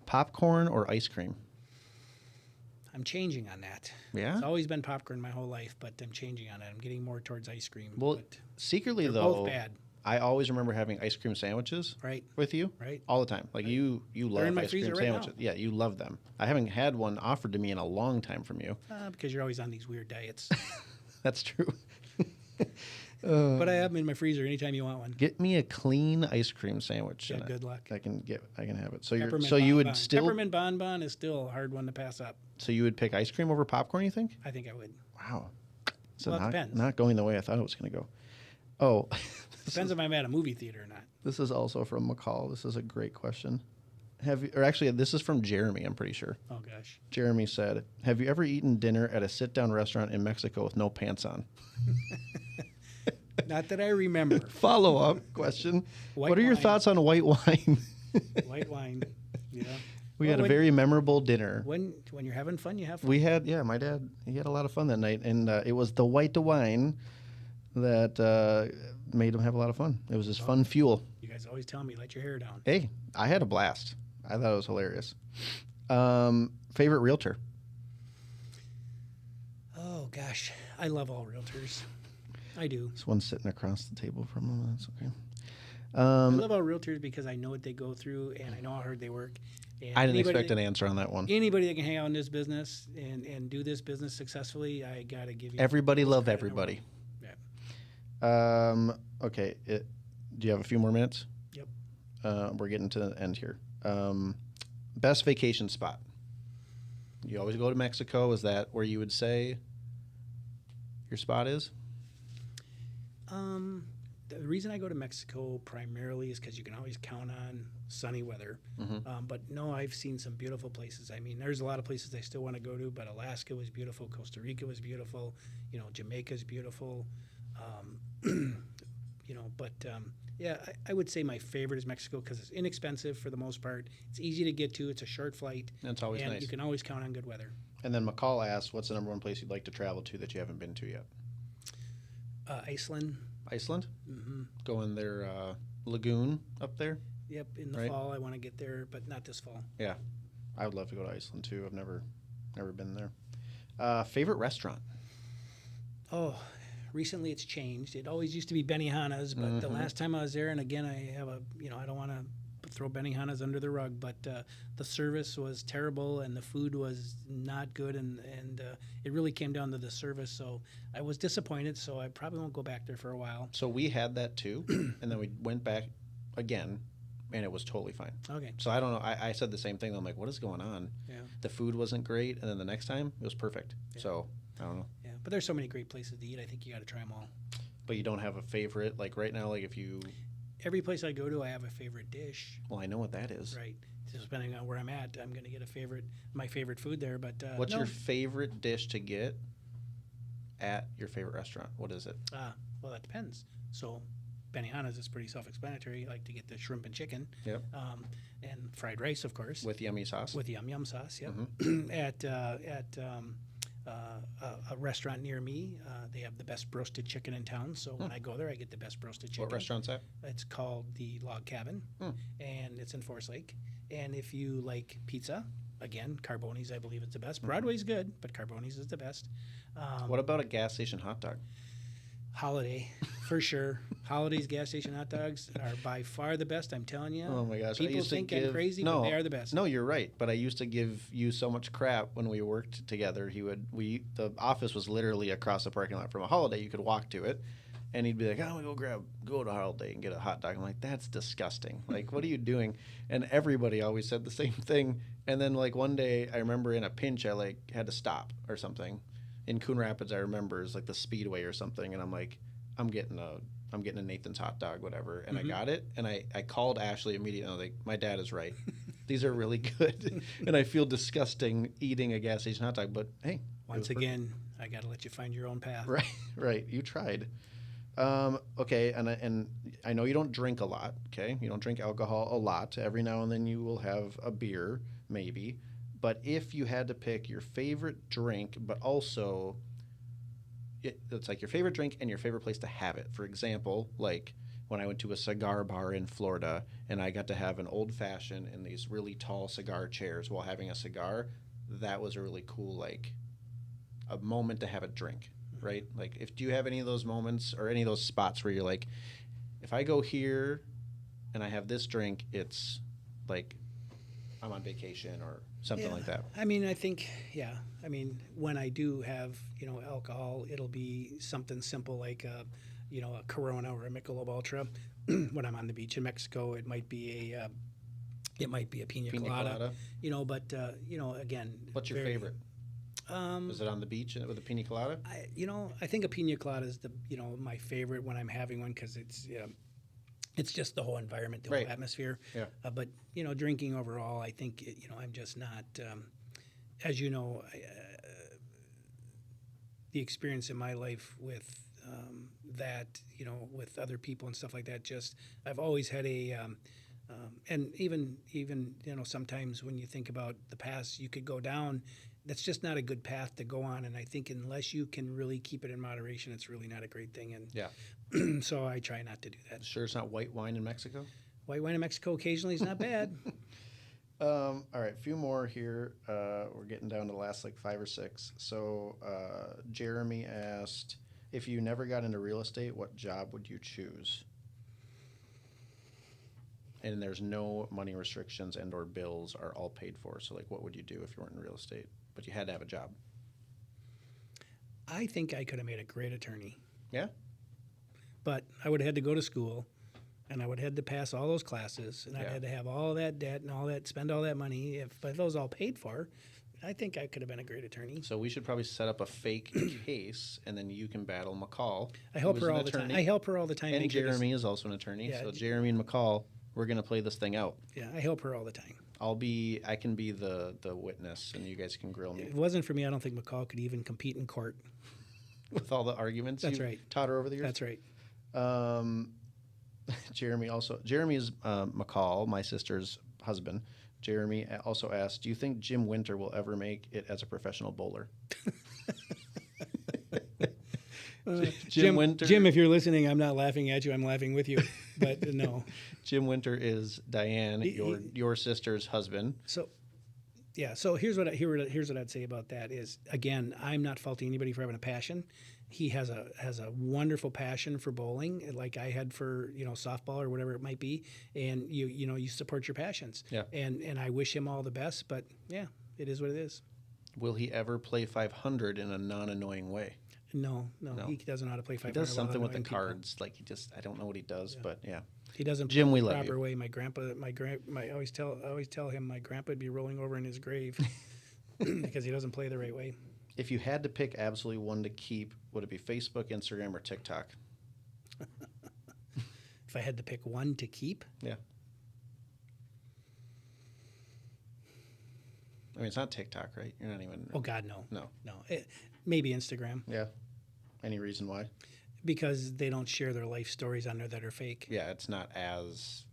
Popcorn or ice cream? I'm changing on that. Yeah. It's always been popcorn my whole life, but I'm changing on it. I'm getting more towards ice cream. Well, but secretly they're though, both bad, I always remember having ice cream sandwiches right? with you Right. all the time. Like you love in my ice cream freezer right sandwiches. now. Yeah, you love them. I haven't had one offered to me in a long time from you. Because you're always on these weird diets. That's true. But I have them in my freezer anytime you want one. Get me a clean ice cream sandwich. Yeah, and good luck. I can have it. So Peppermint you would bonbon. still Peppermint bonbon is still a hard one to pass up. so you would pick ice cream over popcorn, you think? I think I would. Wow. So Well, it depends. not going the way I thought it was going to go. Oh, Depends if I'm at a movie theater or not. this is also from McCall. This is a great question. This is from Jeremy, I'm pretty sure. Oh, gosh. Jeremy said, "Have you ever eaten dinner at a sit-down restaurant in Mexico with no pants on?" Not that I remember. Follow-up question. White What are your wine. thoughts on white wine? White wine. Yeah. We Well, had a very memorable dinner. When you're having fun, you have fun. We had, my dad, he had a lot of fun that night, and it was the white wine that made him have a lot of fun. It was his fun fuel. You guys always tell me, let your hair down. Hey, I had a blast. I thought it was hilarious. Favorite realtor? Oh, gosh. I love all realtors. I do. This one's sitting across the table from him. That's okay. I love all realtors because I know what they go through and I know how hard they work. And I didn't expect an answer on that one. Anybody that can hang out in this business and do this business successfully, I got to give you. Everybody love credit in the everybody. world. Okay. Do you have a few more minutes? Yep. We're getting to the end here. Best vacation spot? You always go to Mexico. Is that where you would say your spot is? The reason I go to Mexico primarily is because you can always count on sunny weather. But no, I've seen some beautiful places. I mean, there's a lot of places I still want to go to, but Alaska was beautiful. Costa Rica was beautiful. Jamaica's beautiful. Yeah, I would say my favorite is Mexico because it's inexpensive for the most part. It's easy to get to. It's a short flight. That's always and nice. You can always count on good weather. And then McCall asked, what's the number one place you'd like to travel to that you haven't been to yet? Iceland. Iceland? Mm-hmm. Go in their lagoon up there? Yep, in the Right. fall I want to get there, but not this fall. Yeah. I would love to go to Iceland too. I've never been there. Favorite restaurant? Oh, recently it's changed. It always used to be Benihana's, but the last time I was there, and again I have I don't want to throw Benihana's under the rug, but the service was terrible and the food was not good, and it really came down to the service. So I was disappointed. So I probably won't go back there for a while. So we had that too, and then we went back again, and it was totally fine. Okay. So I don't know. I said the same thing. I'm like, what is going on? Yeah. The food wasn't great, and then the next time it was perfect. Yeah. So I don't know. Yeah, but there's so many great places to eat. I think you got to try them all. But you don't have a favorite, like right now, like if you. Every place I go to, I have a favorite dish. Well, I know what that is. Right. So depending on where I'm at, I'm going to get my favorite food there. But What's no. your favorite dish to get at your favorite restaurant? What is it? Well, that depends. So Benihana's is pretty self-explanatory. I like to get the shrimp and chicken. Yep. And fried rice, of course. With yummy sauce. With yum yum sauce, yep. Mm-hmm. A restaurant near me, they have the best roasted chicken in town. So when I go there, I get the best roasted chicken. What restaurant's that? It's called the Log Cabin, and it's in Forest Lake. And if you like pizza, again, Carboni's, I believe, is the best. Broadway's good, but Carboni's is the best. What about a gas station hot dog? Holiday, for sure. Holiday's gas station hot dogs are by far the best. I'm telling you. Oh my gosh! I People used to think give, I'm crazy, no, but they are the best. No, you're right. But I used to give you so much crap when we worked together. The office was literally across the parking lot from a Holiday. You could walk to it, and he'd be like, "Oh, go to Holiday and get a hot dog." I'm like, "That's disgusting. Like, what are you doing?" And everybody always said the same thing. And then like one day, I remember in a pinch, I like had to stop or something. In Coon Rapids, I remember it was like the Speedway or something, and I'm like, I'm getting a Nathan's hot dog, whatever. And I got it. And I called Ashley immediately. I was like, my dad is right. These are really good. And I feel disgusting eating a gas station hot dog. But hey. Once again, I got to let you find your own path. Right, right. You tried. Okay. And I know you don't drink a lot. Okay. You don't drink alcohol a lot. Every now and then you will have a beer, maybe. But if you had to pick your favorite drink, but also it's like your favorite drink and your favorite place to have it. For example, like when I went to a cigar bar in Florida and I got to have an old fashioned in these really tall cigar chairs while having a cigar, that was a really cool, like a moment to have a drink, right? Like do you have any of those moments or any of those spots where you're like, if I go here and I have this drink, it's like I'm on vacation or something like that. I mean, I think, I mean, when I do have, alcohol, it'll be something simple like, a Corona or a Michelob Ultra. When I'm on the beach in Mexico, it might be a pina colada. But again. What's your favorite? Is it on the beach with a pina colada? I think a pina colada is my favorite when I'm having one because it's just the whole environment, the whole atmosphere. Yeah. But drinking overall, I think I'm just not. As you know, the experience in my life with that, with other people and stuff like that. Just I've always had a, and even sometimes when you think about the past, you could go down. That's just not a good path to go on. And I think unless you can really keep it in moderation, it's really not a great thing. And so I try not to do that. Sure, it's not white wine in Mexico? White wine in Mexico occasionally is not bad. All right, a few more here. We're getting down to the last like 5 or 6. So Jeremy asked, if you never got into real estate, what job would you choose? And there's no money restrictions and or bills are all paid for. So like what would you do if you weren't in real estate, but you had to have a job? I think I could have made a great attorney. Yeah? But I would have had to go to school, and I would have had to pass all those classes, and I had to have all that debt and all that, spend all that money. But those all paid for, I think I could have been a great attorney. So we should probably set up a fake case, and then you can battle McCall. I help her all the time. I help her all the time. And Jeremy is also an attorney. Yeah, so Jeremy and McCall, we're going to play this thing out. Yeah, I help her all the time. I can be the witness, and you guys can grill me. If it wasn't for me, I don't think McCall could even compete in court. With all the arguments taught her over the years? That's right. Jeremy is McCall, my sister's husband. Jeremy also asked, do you think Jim Winter will ever make it as a professional bowler? Jim Winter. Jim, if you're listening, I'm not laughing at you. I'm laughing with you. But no. Jim Winter is Diane, your sister's husband. So here's what I'd say about that is, again, I'm not faulting anybody for having a passion. He has a wonderful passion for bowling, like I had for softball or whatever it might be, and you support your passions. Yeah. And I wish him all the best, but yeah, it is what it is. Will he ever play 500 in a non-annoying way? No. He doesn't know how to play 500. He does something with the cards, like I don't know what he does, but yeah. He doesn't Jim, play we the love proper you. way. I always tell him my grandpa would be rolling over in his grave because he doesn't play the right way. If you had to pick absolutely one to keep, would it be Facebook, Instagram, or TikTok? If I had to pick one to keep? Yeah. I mean, it's not TikTok, right? You're not even... Oh, God, no. No. Maybe Instagram. Yeah. Any reason why? Because they don't share their life stories on there that are fake. Yeah, it's not as...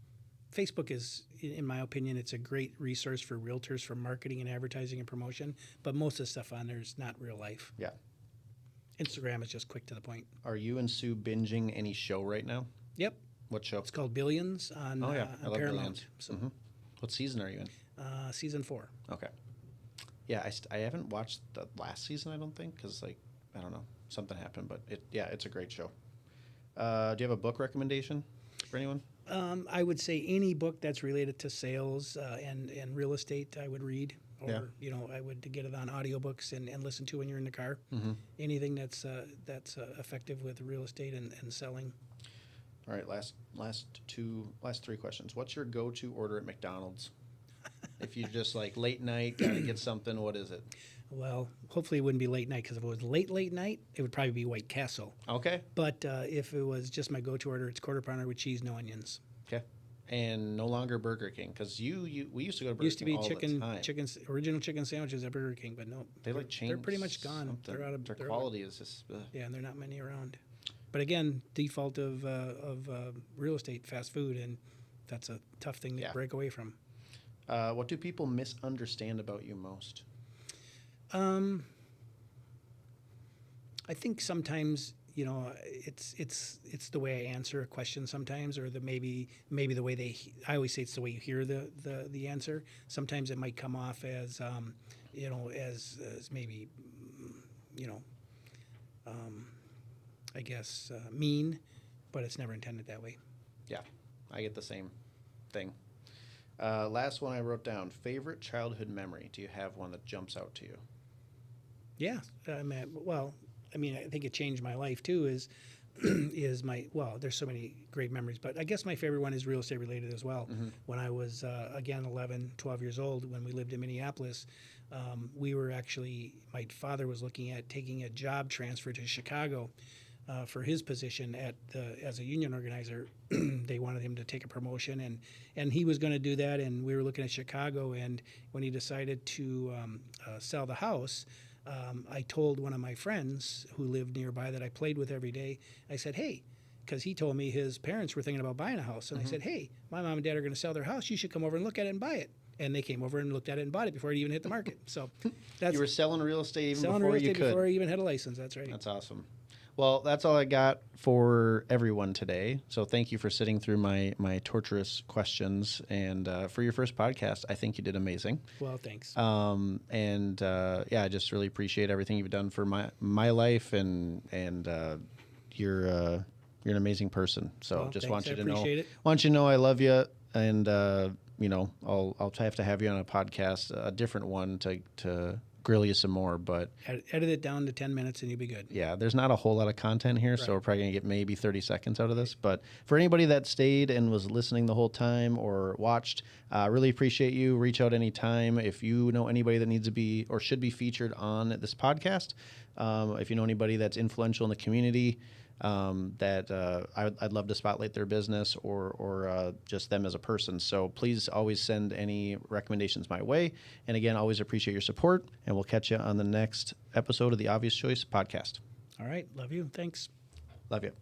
Facebook is, in my opinion, it's a great resource for realtors for marketing and advertising and promotion, but most of the stuff on there is not real life. Yeah. Instagram is just quick to the point. Are you and Sue binging any show right now? Yep. What show? It's called Billions on, I love Paramount. Billions. So. Mm-hmm. What season are you in? Season 4. Okay. Yeah, I haven't watched the last season, I don't think, because, I don't know, something happened, but it's a great show. Do you have a book recommendation for anyone? I would say any book that's related to sales and real estate I would read. Or, I would get it on audiobooks and listen to when you're in the car. Mm-hmm. Anything that's effective with real estate and selling. All right, last three questions. What's your go-to order at McDonald's? If you just like late night, gotta get something, what is it? Well, hopefully it wouldn't be late night, because if it was late night, it would probably be White Castle. Okay. But if it was just my go-to order, it's quarter pounder with cheese, no onions. Okay. And no longer Burger King, because we used to go to Burger Used to King be all the time. original chicken sandwiches at Burger King, but no, They like changed. they're pretty much gone. Something. They're out of Their they're quality is just. Yeah, and there are not many around. But again, default of real estate, fast food, and that's a tough thing to break away from. What do people misunderstand about you most? I think sometimes it's the way I answer a question sometimes, or maybe the way I always say it's the way you hear the answer. Sometimes it might come off as as maybe I guess mean, but it's never intended that way. Yeah, I get the same thing. Last one I wrote down. Favorite childhood memory. Do you have one that jumps out to you? Yeah. I think it changed my life too. Is there's so many great memories, but I guess my favorite one is real estate related as well. Mm-hmm. When I was, 11, 12 years old, when we lived in Minneapolis, we were my father was looking at taking a job transfer to Chicago for his position as a union organizer. They wanted him to take a promotion, and he was going to do that, and we were looking at Chicago, and when he decided to sell the house, I told one of my friends who lived nearby that I played with every day, I said, hey, because he told me his parents were thinking about buying a house. And I said, hey, my mom and dad are going to sell their house. You should come over and look at it and buy it. And they came over and looked at it and bought it before it even hit the market. So that's You were selling real estate even selling before real estate you could. before I even had a license. That's right. That's awesome. Well, that's all I got for everyone today. So thank you for sitting through my torturous questions. And for your first podcast, I think you did amazing. Well, thanks. I just really appreciate everything you've done for my life, and you're an amazing person. So just thanks. want you I to know, appreciate it. want you to know I love you, and I'll have to have you on a podcast, a different one to grill you some more, but edit it down to 10 minutes and you'll be good. Yeah, there's not a whole lot of content here, so we're probably going to get maybe 30 seconds out of this. But for anybody that stayed and was listening the whole time or watched, really appreciate you. Reach out anytime. If you know anybody that needs to be or should be featured on this podcast, if you know anybody that's influential in the community, I'd love to spotlight their business or just them as a person. So please always send any recommendations my way. And again, always appreciate your support, and we'll catch you on the next episode of the Obvious Choice podcast. All right. Love you. Thanks. Love you.